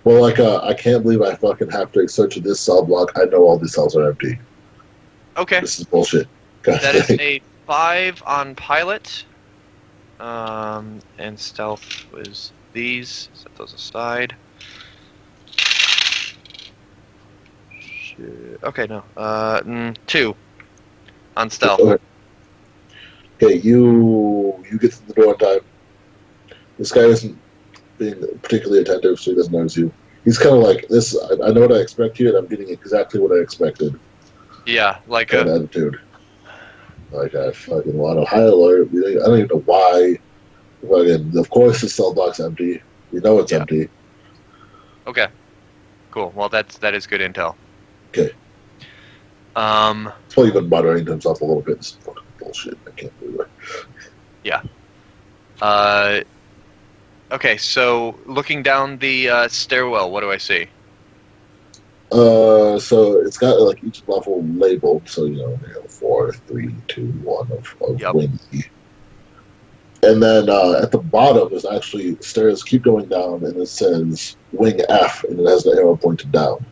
Well, I can't believe I fucking have to search this cell block. I know all these cells are empty. Okay. This is bullshit. That is a 5 on pilot. And stealth was these. Set those aside. Okay, no. 2 on stealth. Okay, you get to the door in time. This guy isn't being particularly attentive, so he doesn't notice you. He's kind of like this. I know what I expect here, and I'm getting exactly what I expected. Yeah, like kind of attitude. Like I fucking want a high alert. I don't even know why. Fucking, of course, the cell block's empty. We know it's empty. Okay. Cool. Well, that is good intel. Okay. He's probably even muttering to himself a little bit. This is fucking bullshit. I can't believe it. Yeah. Okay, so looking down the stairwell, what do I see? So it's got like each level labeled. So 4, 3, 2, 1 of Wing E. And then at the bottom there's actually stairs keep going down, and it says Wing F, and it has the arrow pointed down.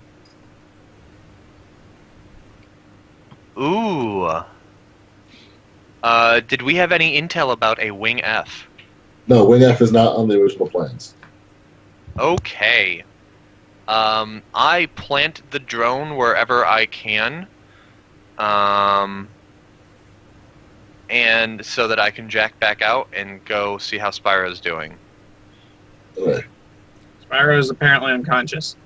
Ooh. Did we have any intel about a Wing F? No, Wing F is not on the original plans. Okay. I plant the drone wherever I can. And so that I can jack back out and go see how Spiro's doing. Okay. Spiro's apparently unconscious.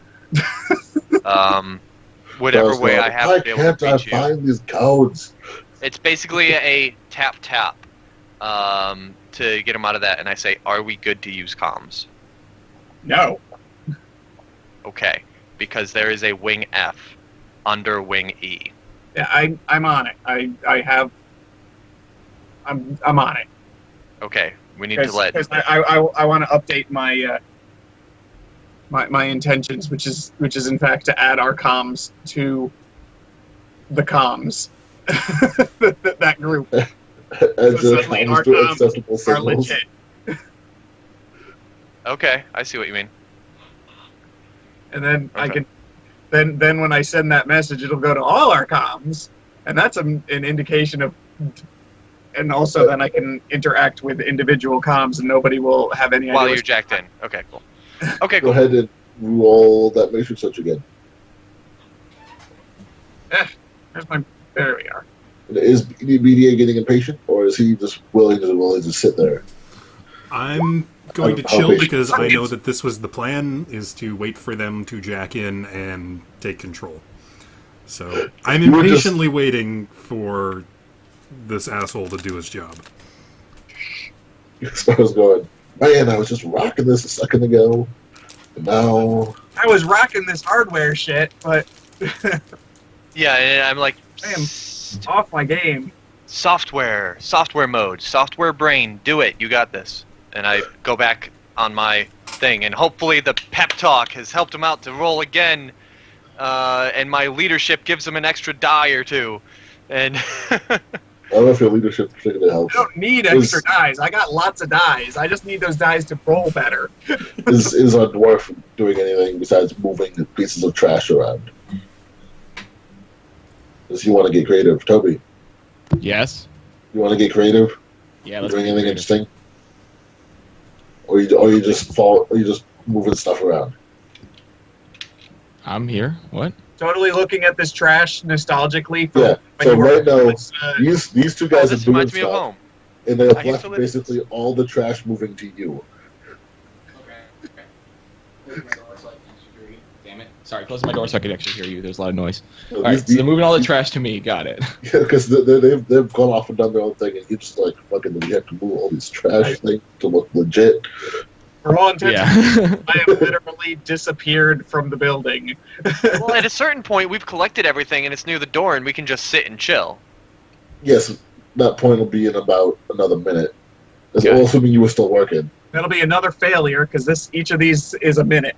Whatever way I have to be able to reach you. Why can't I find these codes? It's basically a tap to get him out of that, and I say, "Are we good to use comms?" No. Okay, because there is a Wing F under Wing E. Yeah, I'm on it. I'm on it. Okay, we need to let. Because I want to update my my intentions, which is in fact to add our comms to the comms. that group. And So the suddenly comms our to comms accessible are signals. legit. Okay, I see what you mean. And then I Okay. can, then when I send that message, it'll go to all our comms, and that's an indication of. And also, then I can interact with individual comms, and nobody will have any idea. While you're jacked in. Okay, cool. Okay, Go cool. ahead and roll that matrix search again. There we are. Is BDA getting impatient, or is he just willing to sit there? I'm going to How chill patient- because I know that this was the plan, is to wait for them to jack in and take control. So I'm You were just- impatiently waiting for this asshole to do his job. Spiro's going, man, I was just rocking this a second ago, and now... I was rocking this hardware shit, but Yeah, and I'm like, I am off my game. software mode, software brain, do it, you got this. And I go back on my thing, and hopefully the pep talk has helped him out to roll again, and my leadership gives him an extra die or two. And I don't know if your leadership particularly helps. I don't need extra dies. I got lots of dies. I just need those dies to roll better. Is our dwarf doing anything besides moving pieces of trash around? Does he want to get creative? Tobi, Yes. you want to get creative? Yeah. You Let's doing get anything creative. interesting? Or you just moving stuff around? I'm here. What? Totally looking at this trash nostalgically. For Yeah. when So you were right now, homeless, these two guys this are doing reminds me of stuff, home. and they have I used left to live- basically all the trash moving to you. Damn it. Sorry, close my door so I can actually hear you. There's a lot of noise. So All right, so they're moving all the trash to me. Got it. Yeah, because they've gone off and done their own thing, and you just like fucking you have to move all these trash things to look legit. for all intents Yeah. and purposes, I have literally disappeared from the building. Well, at a certain point, we've collected everything, and it's near the door, and we can just sit and chill. Yes, that point will be in about another minute. That's Okay. all assuming you were still working. That'll be another failure because each of these is a minute.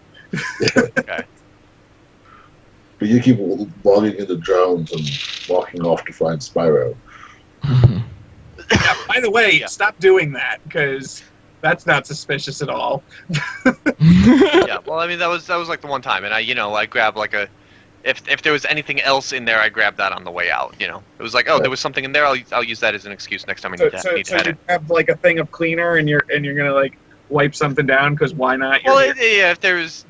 Okay. But you keep logging into drones and walking off to find Spiro. Yeah, by the way, Yeah. stop doing that because that's not suspicious at all. Yeah. Well, I mean, that was like the one time, and I grabbed like a. If there was anything else in there, I grabbed that on the way out. It was like, oh, there was something in there. I'll use that as an excuse next time I need to So head you in. have like a thing of cleaner and you're gonna like wipe something down because why not? Well, You're here. yeah, if there was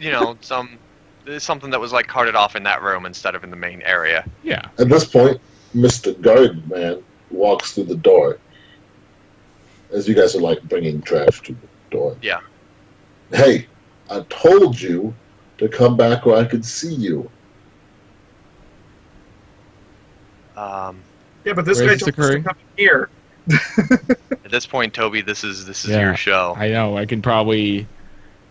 something that was like carted off in that room instead of in the main area. Yeah. At this point, Mr. Garden Man walks through the door. As you guys are like bringing trash to the door. Yeah. Hey, I told you to come back where I could see you. Yeah, but this Where guy is this told us to occurring? come here. At this point, Tobi, this is Yeah, your show. I know. I can probably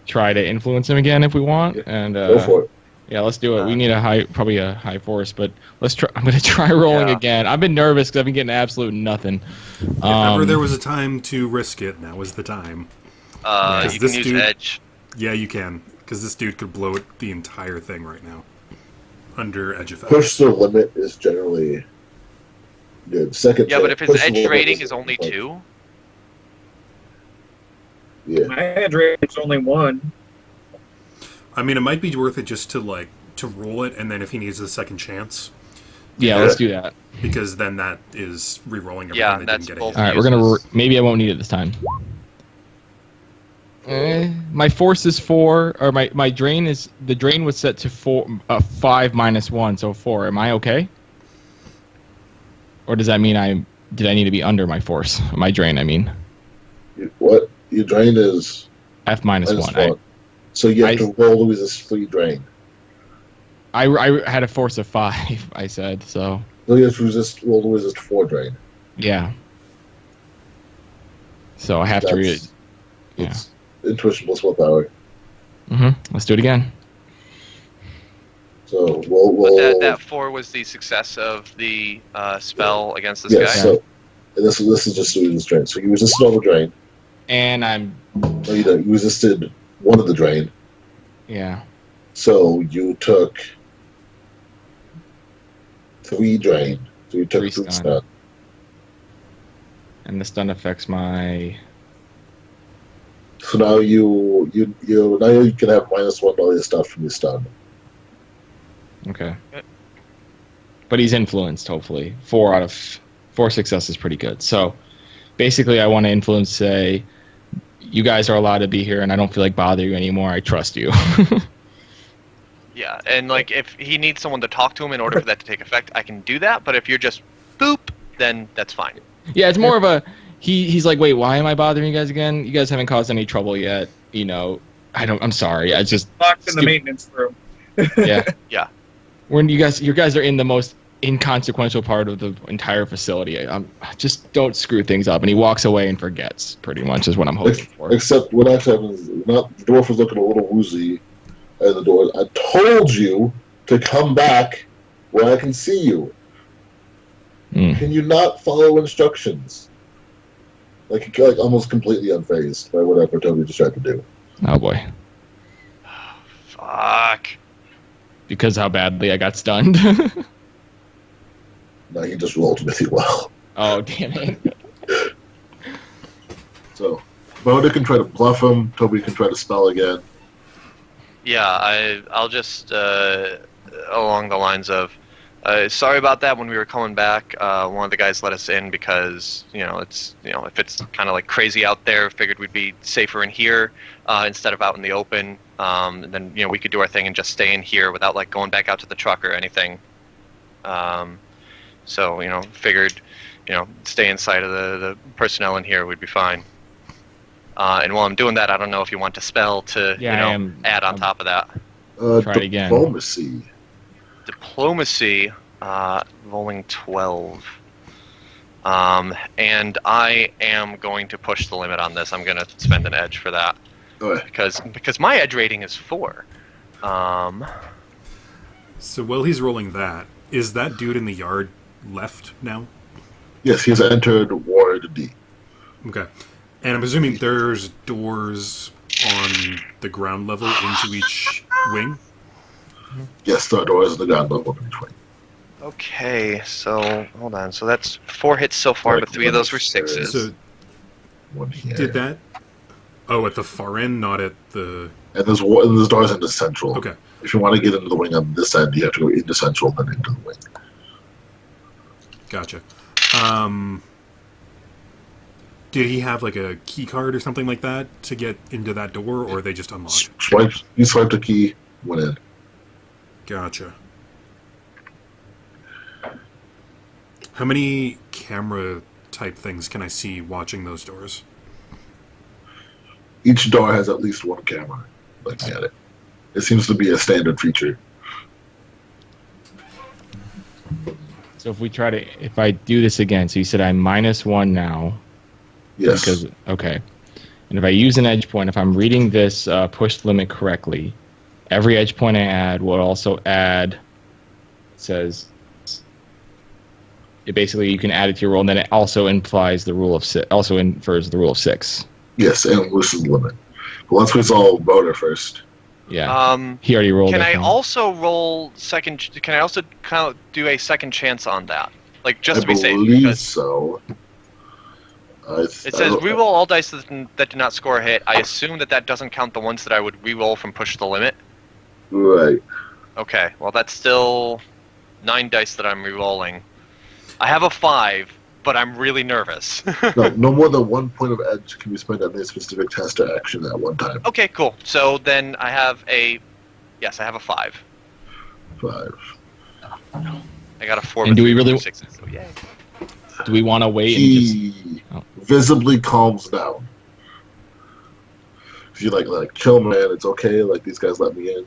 try to influence him again if we want. Yeah. And Go for it. yeah, let's do it. We need probably a high force, but let's try. I'm gonna try rolling Yeah. again. I've been nervous because I've been getting absolute nothing. If ever there was a time to risk it, now was the time. You can this use dude- edge. Yeah, you can, because this dude could blow it the entire thing right now. Under edge effect. Push the limit is generally good. Second. Yeah, but if his push the edge limit rating is only 2, Yeah. My edge rating is only 1. I mean, it might be worth it just to roll it, and then if he needs a second chance, Yeah, let's do that. because then that is re-rolling everything Yeah, they that's didn't get both. a All hit. right, we're gonna. Uses. Maybe I won't need it this time. My force is 4, or my drain is the drain was set to 5 minus 1, so 4. Am I okay? Or does that mean did I need to be under my force? My drain, I mean. What your drain is F minus minus 1. 1. So you have I- to roll Louise's free drain. I had a force of 5. I said so. So you have to roll Louise's 4 drain. Yeah. So I have to read it. Yeah. It's intuition plus willpower. Let's do it again. So we'll But that 4 was the success of the spell against this yeah. guy. So and this is just Louise's drain. So you resisted all the drain. And I'm. No, you don't. You resisted one of the drain. Yeah. So you took 3 drain. So you took 3 3 stun. stun. And the stun affects my. So now you can have minus 1 to all your stuff from your stun. Okay. But he's influenced, hopefully. 4 out of 4 success is pretty good. So basically, I want to influence, say, you guys are allowed to be here, and I don't feel like bothering you anymore. I trust you. Yeah, and like if he needs someone to talk to him in order for that to take effect, I can do that. But if you're just boop, then that's fine. Yeah, it's more of a. He's like, wait, why am I bothering you guys again? You guys haven't caused any trouble yet. I'm sorry. I just. Locked in the maintenance room. Yeah. Yeah. When you guys are in the most inconsequential part of the entire facility. Just don't screw things up. And he walks away and forgets, pretty much, is what I'm hoping for. Except what actually happens, the dwarf is looking a little woozy at the door. I told you to come back where I can see you. Can you not follow instructions? Like almost completely unfazed by whatever Tobi just tried to do. Oh boy. Fuck. Because how badly I got stunned. No, he just rolled really well. Oh, damn it. So, Boda can try to bluff him. Tobi can try to spell again. Yeah, I'll just along the lines of, sorry about that. When we were coming back, one of the guys let us in because it's if it's kind of like crazy out there, figured we'd be safer in here instead of out in the open. And then we could do our thing and just stay in here without like going back out to the truck or anything. So figured stay inside of the personnel in here would be fine. And while I'm doing that, I don't know if you want to spell to add on top of that. Try it again. Diplomacy, rolling 12. And I am going to push the limit on this. I'm going to spend an edge for that. Okay. Because my edge rating is 4. So while he's rolling that, is that dude in the yard left now? Yes, he's entered Ward D. Okay. And I'm assuming there's doors on the ground level into each wing? Yes, there are doors on the ground level in each wing. Okay, so hold on. So that's 4 hits so far, but 3 of those were 6s. So One here. did that... Oh, at the far end, not at the... And there's doors into central. Okay. If you want to get into the wing on this end, you have to go into central, then into the wing. Gotcha. Did he have like a key card or something like that to get into that door, or are they just unlocked? He swiped a key, went in. Gotcha. How many camera type things can I see watching those doors? Each door has at least one camera looking at it. It seems to be a standard feature. So if I do this again, so you said I'm -1 now. Yes. Okay. And if I use an edge point, if I'm reading this push limit correctly, every edge point I add will also add, it basically you can add it to your roll, and then it also implies the rule of 6, also infers the rule of 6. Yes, and loosens the limit. But let's resolve Boda first. Yeah. He already rolled. Can that I one. also roll second? Can I also kind of do a second chance on that, like just to be safe? I believe Because so. it says reroll all dice that do not score a hit. I assume that doesn't count the ones that I would reroll from push the limit. Right. Okay, well that's still 9 dice that I'm rerolling. I have a 5, but I'm really nervous. No more than 1 point of edge can be spent on a specific test or action at one time. Okay, cool. So then I have a 5. 5. I got a 4. And do we really? 6, so yay. Do we want to wait and He visibly calms down. If you like chill, man, it's okay. Like these guys let me in.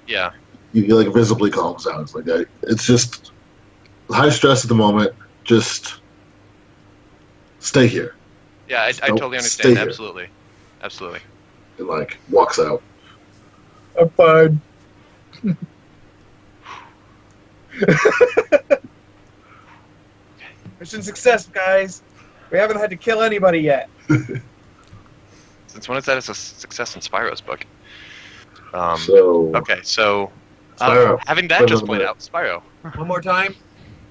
Yeah. He like visibly calms down. It's like it's just high stress at the moment. Just stay here. Yeah, I totally stay understand. here. Absolutely. Absolutely. And like walks out. I'm fine. Mission success, guys. We haven't had to kill anybody yet. Since when is that as a success in Spiro's book? So Okay, so Spiro. having that just played out, Spiro. One more time.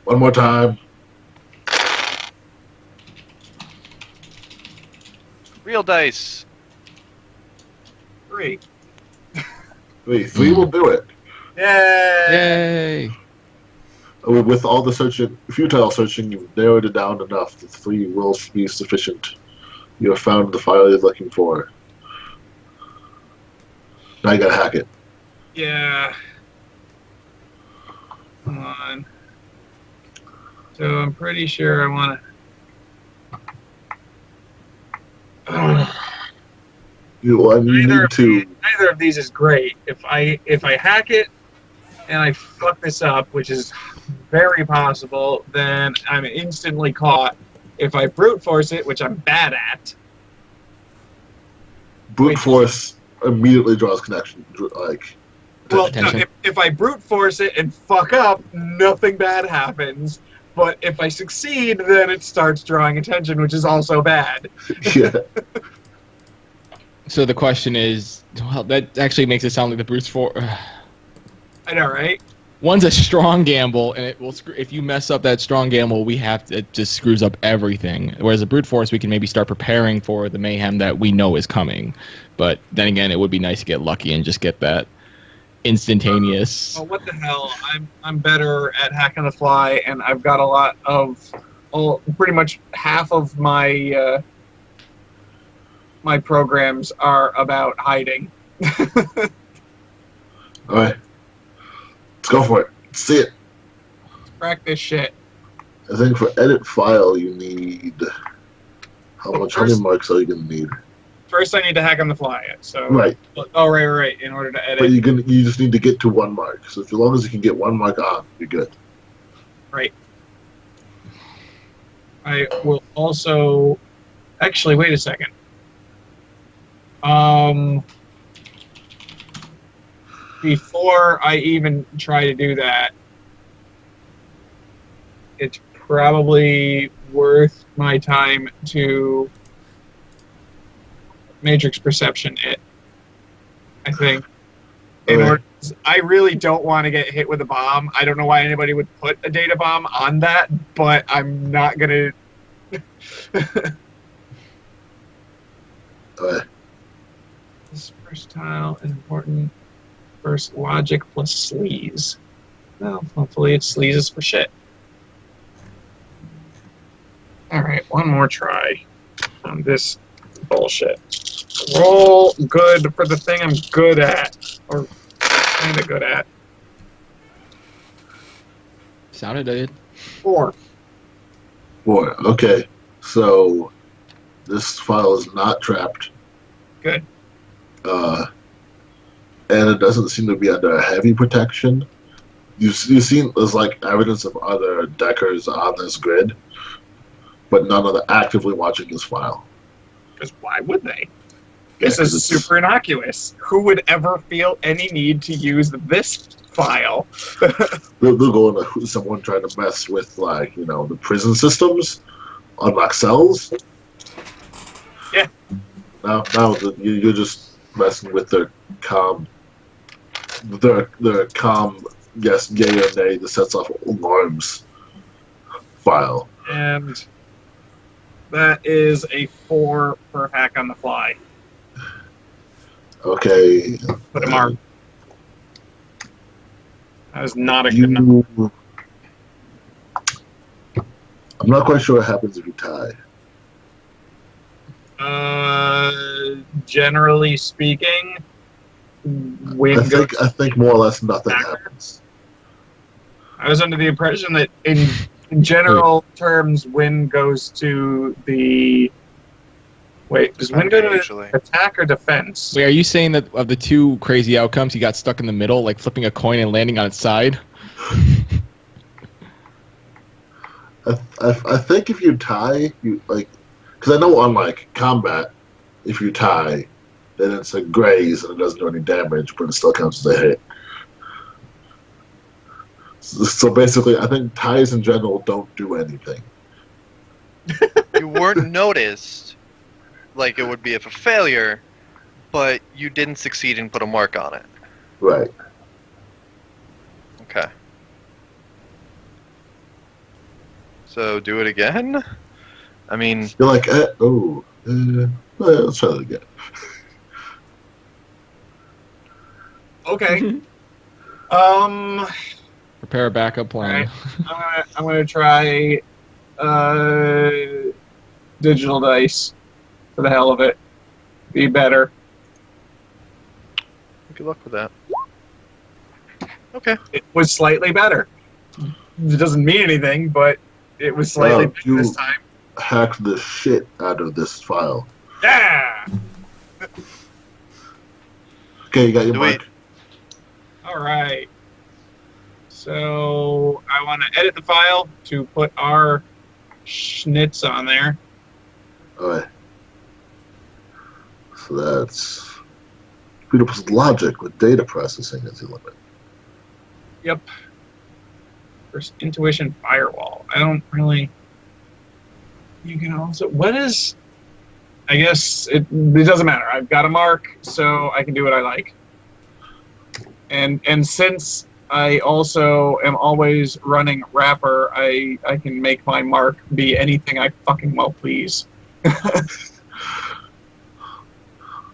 One more time. Real dice. 3. 3 will do it. Yay! Yay! With all the searching, futile searching, you've narrowed it down enough that 3 will be sufficient. You have found the file you're looking for. Now you gotta hack it. Yeah. Come on. So I'm pretty sure I want to. Neither of these is great. If I hack it and I fuck this up, which is very possible, then I'm instantly caught. If I brute force it, which I'm bad at. Brute force immediately draws connection. Well, no, if I brute force it and fuck up, nothing bad happens. But if I succeed, then it starts drawing attention, which is also bad. Yeah. So the question is, well, that actually makes it sound like the brute force. I know, right? One's a strong gamble, and it will. If you mess up that strong gamble, it just screws up everything. Whereas a brute force, we can maybe start preparing for the mayhem that we know is coming. But then again, it would be nice to get lucky and just get that instantaneous. Oh, what the hell? I'm better at hack on the fly, and I've got a lot of, pretty much half of my my programs are about hiding. All right, let's go for it. Let's see it. Crack this shit. I think for edit file, you need how many marks are you gonna need? First, I need to hack on the fly it. So Right. Oh, right. In order to edit. But you just need to get to 1 mark. So as long as you can get 1 mark on, you're good. Right. I will also. Actually, wait a second. Before I even try to do that, it's probably worth my time to matrix perception it. I think. I really don't want to get hit with a bomb. I don't know why anybody would put a data bomb on that, but I'm not gonna. This first tile is important. First logic plus sleaze. Well, hopefully it sleazes for shit. Alright, one more try on this bullshit. Roll good for the thing I'm good at. Or kinda good at. Sounded good. 4. 4. Okay. So this file is not trapped. Good. And it doesn't seem to be under heavy protection. You've seen there's like evidence of other deckers on this grid, but none of them actively watching this file. Because why would they? Yeah, This is super innocuous. Who would ever feel any need to use this file? They'll go into someone trying to mess with, like, the prison systems, unlock cells. Yeah. Now you're just messing with their calm, yes, yay or nay, that sets off alarms file. And that is a 4 for hack on the fly. Okay. Put a mark. That is not a good number. I'm not quite sure what happens if you tie. Generally speaking, I think more or less nothing happens. I was under the impression that in general terms, win goes to the. Wait, does win go to attack or defense? Wait, are you saying that of the 2 crazy outcomes, he got stuck in the middle, like flipping a coin and landing on its side? I think if you tie, because I know on like combat, if you tie, then it's a graze and it doesn't do any damage, but it still counts as a hit. So basically, I think ties in general don't do anything. You weren't noticed, like it would be if a failure, but you didn't succeed and put a mark on it. Right. Okay. So do it again? I mean... You're like, let's try that again. Okay. Prepare a backup plan. Right. I'm going to try digital dice for the hell of it. Be better. Good luck with that. Okay. It was slightly better. It doesn't mean anything, but it was slightly better this time. Hacked the shit out of this file. Yeah! Okay, you got your mark. Alright. So, I want to edit the file to put our schnitz on there. Alright. So that's Beautiful's logic with data processing as the limit. Yep. First, intuition firewall. I don't really... You can also... What is... I guess it doesn't matter. I've got a mark, so I can do what I like. And since I also am always running Wrapper. I can make my mark be anything I fucking well please.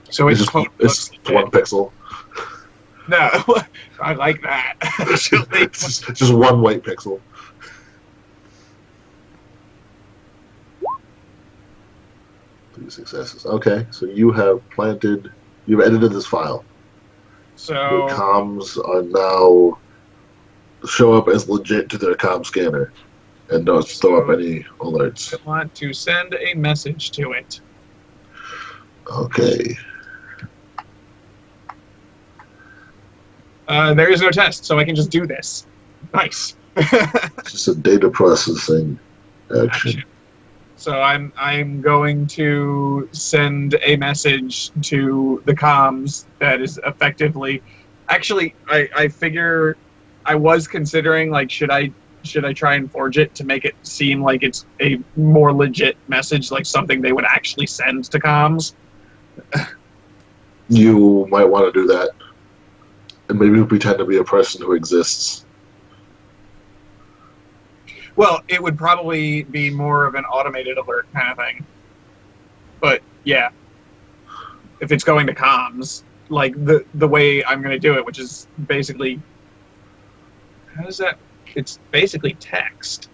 So It's just it's 1 pixel. No, I like that. Actually. It's just 1 white pixel. Three successes. Okay, so you've edited this file. So The comms are now show up as legit to their comm scanner and don't throw up any alerts. I want to send a message to it. Okay. There is no test, so I can just do this. Nice. It's just a data processing action. So I'm going to send a message to the comms that is effectively. Actually, I figure I was considering like should I try and forge it to make it seem like it's a more legit message, like something they would actually send to comms. You might want to do that, and maybe pretend to be a person who exists. Well, it would probably be more of an automated alert kind of thing. But yeah, if it's going to comms, like the way I'm going to do it, which is basically, how does that? It's basically text.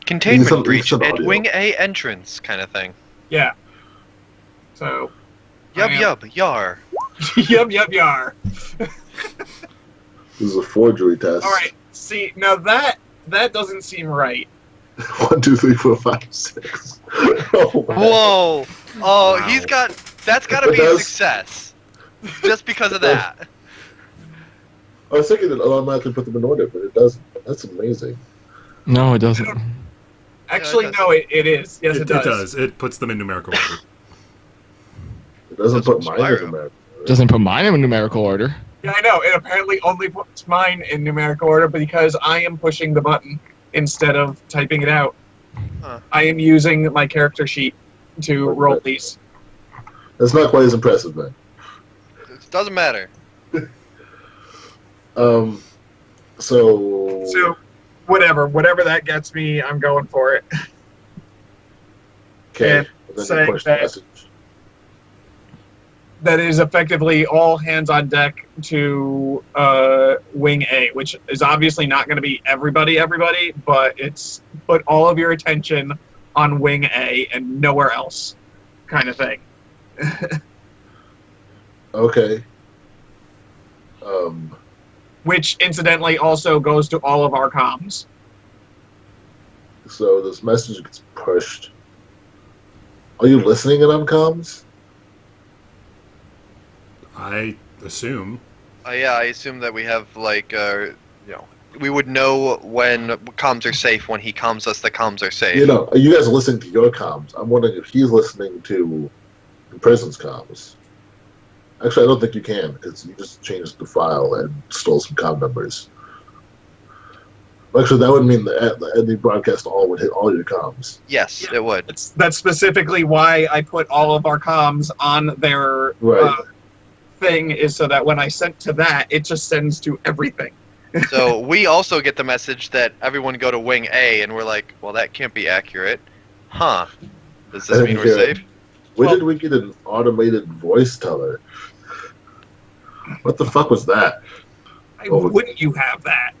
Containment breach an at audio. Wing A entrance kind of thing. Yeah. So. Yub, yar. Yub, yar. This is a forgery test. All right. See, now that doesn't seem right. 1, 2, 3, 4, 5, 6. Oh, man. Whoa! Oh, Wow. that's got to But be a that's- success. Just because of that. I was thinking it automatically put them in order, but it doesn't. That's amazing. No, it doesn't. Actually, it no, it is. Yes, it does. It does. It puts them in numerical order. It doesn't That's put mine as Spiro. American. Doesn't put mine in numerical order. Yeah, I know. It apparently only puts mine in numerical order because I am pushing the button instead of typing it out. Huh. I am using my character sheet to roll these. That's not quite as impressive, man. It doesn't matter. So, whatever that gets me, I'm going for it. Okay. And And then saying you push the that- message. That is effectively all hands on deck to Wing A, which is obviously not going to be everybody, but it's put all of your attention on Wing A and nowhere else, kind of thing. Okay. Which, incidentally, also goes to all of our comms. So this message gets pushed. Are you listening in on comms? I assume. Yeah, I assume that we have we would know when comms are safe when he comms us. The comms are safe. You know, you guys are listening to your comms. I'm wondering if he's listening to the prison's comms. Actually, I don't think you can because you just changed the file and stole some comm numbers. Actually, that would mean that the broadcast all would hit all your comms. Yes, Yeah. it would. That's specifically why I put all of our comms on their Right. thing, is so that when I sent to that, it just sends to everything. So we also get the message that everyone go to Wing A, and we're like, well, that can't be accurate. Huh. Does this mean we're Yeah. safe? When Well- did we get an automated voice teller? What the fuck was that? Why Oh. wouldn't you have that?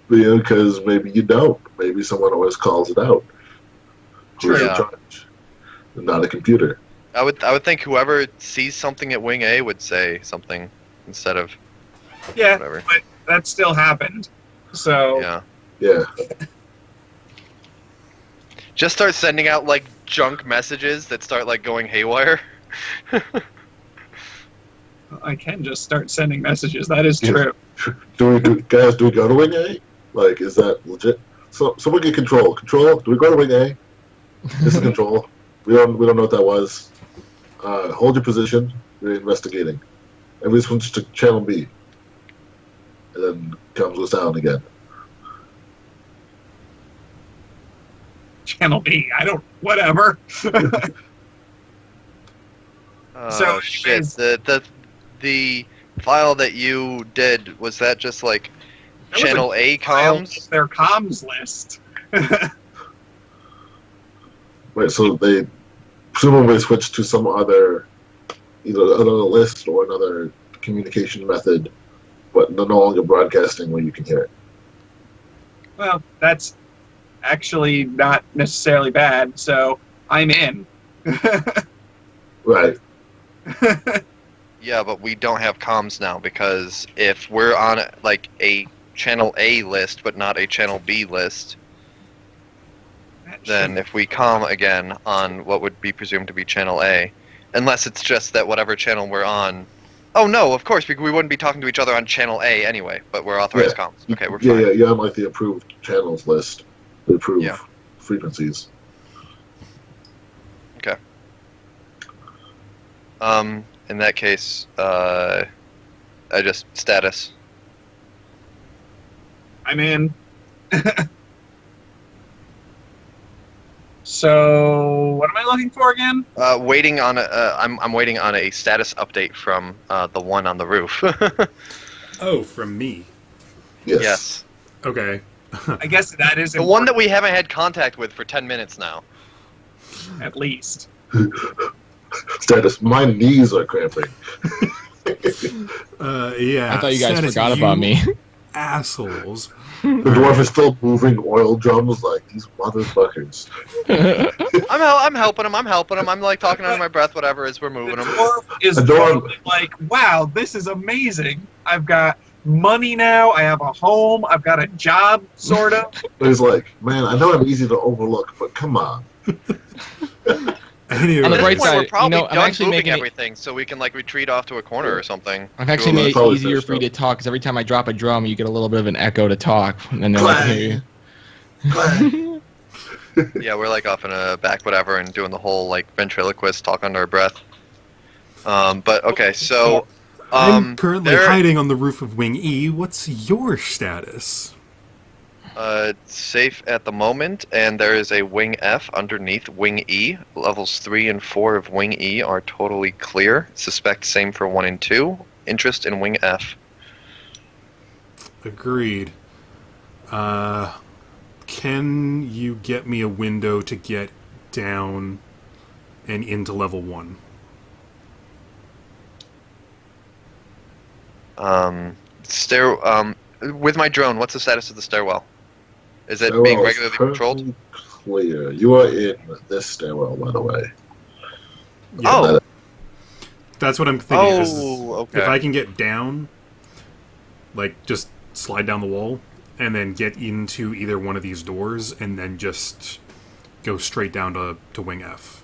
Because maybe you don't. Maybe someone always calls it out. Who's in Yeah. charge? Not a computer. I would think whoever sees something at Wing A would say something instead of Yeah, whatever. but that still happened. So Yeah. Yeah. Just start sending out like junk messages that start like going haywire. I can just start sending messages. That is Yeah. true. Do we go to Wing A? Like, is that legit? So we get control. Control. Do we go to Wing A? This is control. We don't know what that was. Hold your position. We're investigating. And we switch to channel B. And then comms goes down again. Channel B. I don't. Whatever. Oh So, shit! anyways- The file that you did, was that just like That was channel A file comms? of their comms list. Right, so they presumably switched to some other, either another list or another communication method, but they're no longer broadcasting where you can hear it. Well, that's actually not necessarily bad, so I'm in. Right. Yeah, but we don't have comms now because if we're on like a channel A list but not a channel B list, then if we comm again on what would be presumed to be channel A, unless it's just that whatever channel we're on. Oh no, of course we wouldn't be talking to each other on channel A anyway, but we're authorized comms. Okay, we're fine. Yeah, on like the approved channels list, the approved frequencies. Okay. In that case, I just status. I'm in. So, what am I looking for again? Waiting on I'm waiting on a status update from the one on the roof. Oh, from me. Yes. Okay. I guess that is The one that we haven't had contact with for 10 minutes now. at least. Status, my knees are cramping. Yeah. I thought you guys status, forgot about me. Assholes. The dwarf is still moving oil drums like these motherfuckers. I'm helping him. I'm like talking under my breath, whatever, as we're moving The him. dwarf is probably like, wow, this is amazing. I've got money now. I have a home. I've got a job, sort of. He's like, man, I know I'm easy to overlook, but come on. Anyway, On the At bright this point, side, we're probably I'm done actually moving making it. everything, so we can like retreat off to a corner or something. I've actually Well, made that's it always easier their for you to stuff. talk because every time I drop a drum, you get a little bit of an echo to talk, and then I hear you. Yeah, we're like off in a back, whatever, and doing the whole like ventriloquist talk under our breath. But okay, so I'm currently there- hiding on the roof of Wing E. What's your status? safe at the moment, and there is a Wing F underneath Wing E. Levels 3 and 4 of Wing E are totally clear. Suspect same for 1 and 2. Interest in Wing F. Agreed. Can you get me a window to get down and into level 1? With my drone, what's the status of the stairwell? Is it Stairwell being is regularly patrolled? currently Clear. You are in this stairwell, by the way. Oh, That's what I'm thinking. is okay. If I can get down, like, just slide down the wall, and then get into either one of these doors, and then just go straight down to Wing F.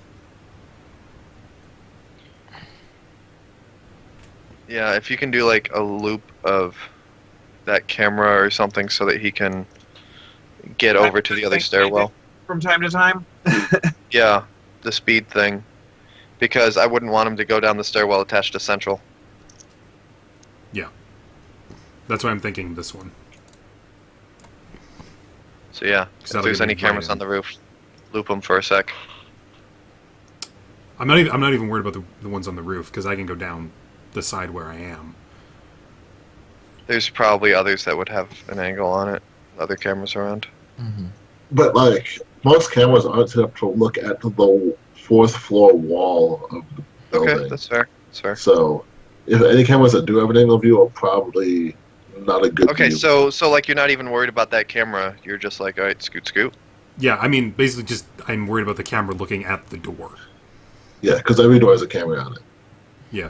Yeah, if you can do like a loop of that camera or something so that he can get over to the other stairwell. From time to time. Yeah, the speed thing. Because I wouldn't want him to go down the stairwell attached to Central. Yeah. That's why I'm thinking this one. So yeah, if that'll there's give me any cameras right on the roof, loop them for a sec. I'm not even worried about the ones on the roof, because I can go down the side where I am. There's probably others that would have an angle on it. Other cameras around. But, like, most cameras aren't set up to look at the fourth floor wall of the building. Okay, that's fair. That's fair. So, if any cameras that do have an angle view are probably not a good Okay, view. so like you're not even worried about that camera. You're just like, all right, scoot. Yeah, I mean, basically just I'm worried about the camera looking at the door. Yeah, because every door has a camera on it. Yeah.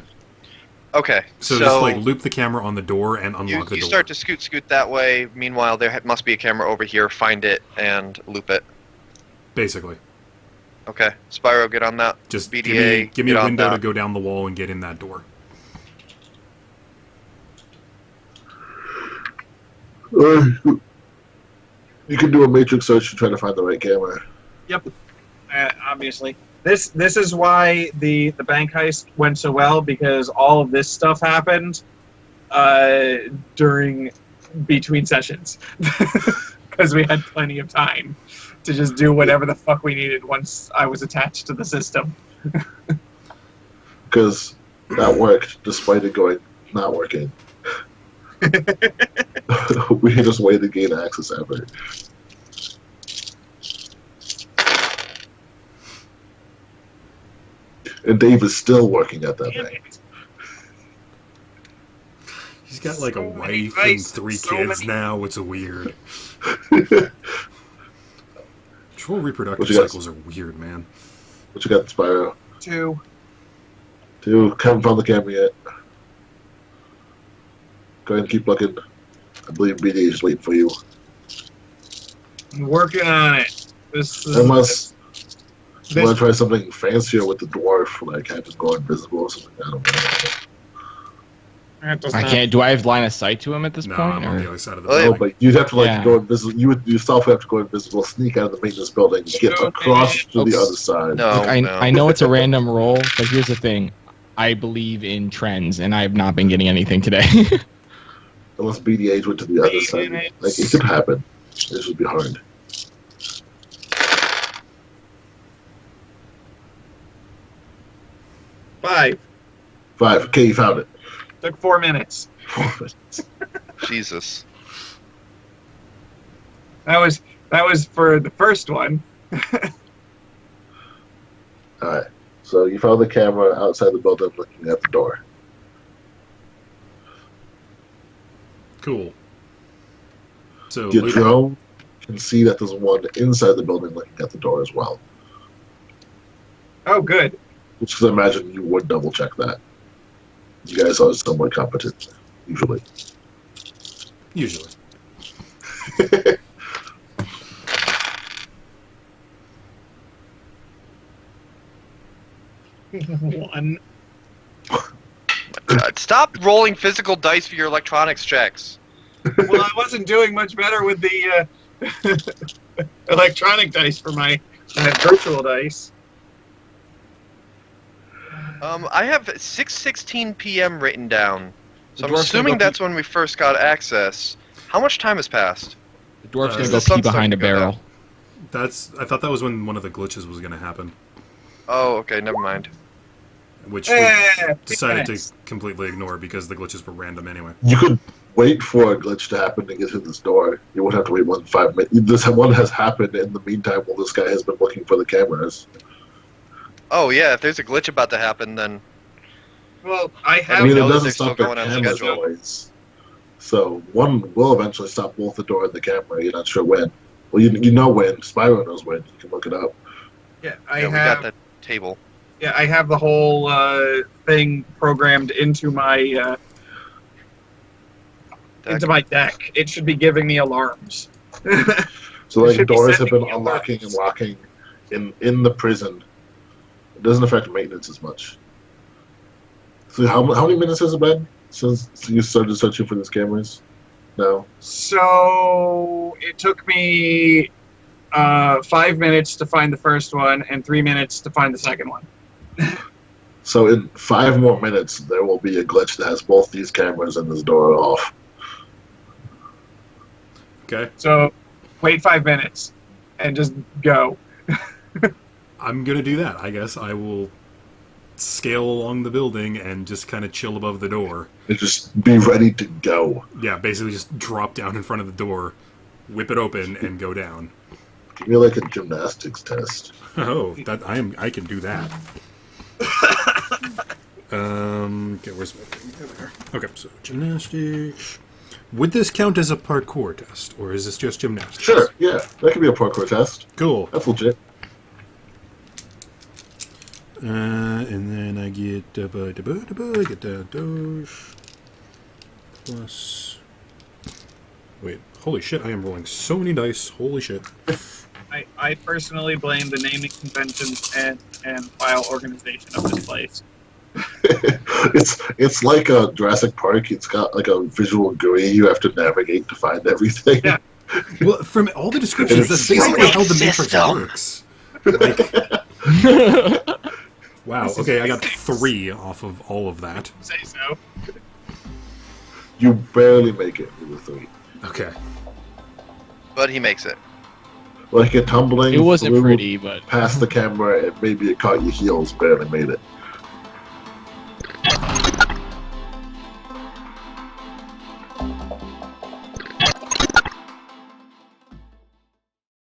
Okay, So just, like, loop the camera on the door and unlock the you door. start to scoot that way. Meanwhile, there must be a camera over here. Find it and loop it. Basically. Okay, Spiro, get on that. Just BDA, give me get a on window to that. go down the wall and get in that door. You can do a matrix search to try to find the right camera. Yep. Obviously. This is why the bank heist went so well, because all of this stuff happened between sessions. Because we had plenty of time to just do whatever the fuck we needed once I was attached to the system. Because that worked despite it going not working. We just way to gain access ever. And Dave is still working at that bank. He's got like a So many wife and dice, 3 so kids many- now. It's a weird. Troll reproductive What you got? cycles are weird, man. What you got, Spiro? 2. Haven't found the camera yet. Go ahead and keep looking. I believe BD is waiting for you. I'm working on it. This is Unless you this- want to try something fancier with the dwarf, like have it go invisible or something. I don't know. that does I not- can't. Do I have line of sight to him at this No, point? I'm on or- the other side of the Oh, yeah. No, building. but you'd have to like Yeah. go invisible. You would yourself have to go invisible, sneak out of the maintenance building, get Okay. across to the Oops. other side. No, Look, no. I know it's a random roll, but here's the thing. I believe in trends, and I have not been getting anything today. Unless BDH went to the other 3 side. minutes. Like it could happen. This would be hard. 5. 5. Okay, you found it. Took 4 minutes. Jesus. That was for the first one. Alright. So you found the camera outside the building looking at the door. Cool. So, Your Luke- drone can see that there's one inside the building looking at the door as well. Oh, good. Which is, I imagine you would double check that. You guys are somewhat competent, usually. usually. One. God, stop rolling physical dice for your electronics checks. Well, I wasn't doing much better with the electronic dice for my virtual dice. I have 6:16 p.m. written down, so I'm Dwarf's gonna assuming go that's when we first got access. How much time has passed? The dwarf's Uh, gonna is go the sun pee behind a starting to go barrel. I thought that was when one of the glitches was going to happen, Oh, okay, never mind. which we Eh, decided to yes. completely ignore because the glitches were random anyway. You could wait for a glitch to happen to get through this door. You won't have to wait more than 5 minutes. This one has happened in the meantime while this guy has been looking for the cameras. Oh yeah, if there's a glitch about to happen, then Well, I I have mean, it know that doesn't they're stop still the going on cameras schedule. always. So one will eventually stop both the door and the camera. You're not sure when. Well, you know when. Spyro knows when. You can look it up. yeah, yeah, we got that table. Yeah, I have the whole thing programmed into my deck. It should be giving me alarms. So It like should be doors have sending been me unlocking and alerts. locking in the prison. It doesn't affect maintenance as much. So how many minutes has it been since you started searching for these cameras? No. So it took me 5 minutes to find the first one and 3 minutes to find the second one. So in 5 more minutes, there will be a glitch that has both these cameras and this door off. Okay, So wait 5 minutes and just go. I'm going to do that. I guess I will scale along the building and just kind of chill above the door. And just be ready to go. Yeah, basically just drop down in front of the door, whip it open, and go down. Give me like a gymnastics test. Oh, I can do that. Okay, where's my thing? There. Okay, so gymnastics. Would this count as a parkour test, or is this just gymnastics? Sure, yeah. That could be a parkour test. Cool. That's legit. And then I get I get those plus. Wait, holy shit! I am rolling so many dice. Holy shit! I personally blame the naming conventions and file organization of this place. It's like a Jurassic Park. It's got like a visual GUI you have to navigate to find everything. Yeah. Well, from all the descriptions, that's basically how the Matrix System. works. Like, wow. Okay, I got 3 off of all of that. Say so. You barely make it with a 3. Okay. But he makes it. Like a tumbling It wasn't through pretty, but past the camera and maybe it caught your heels, barely made it.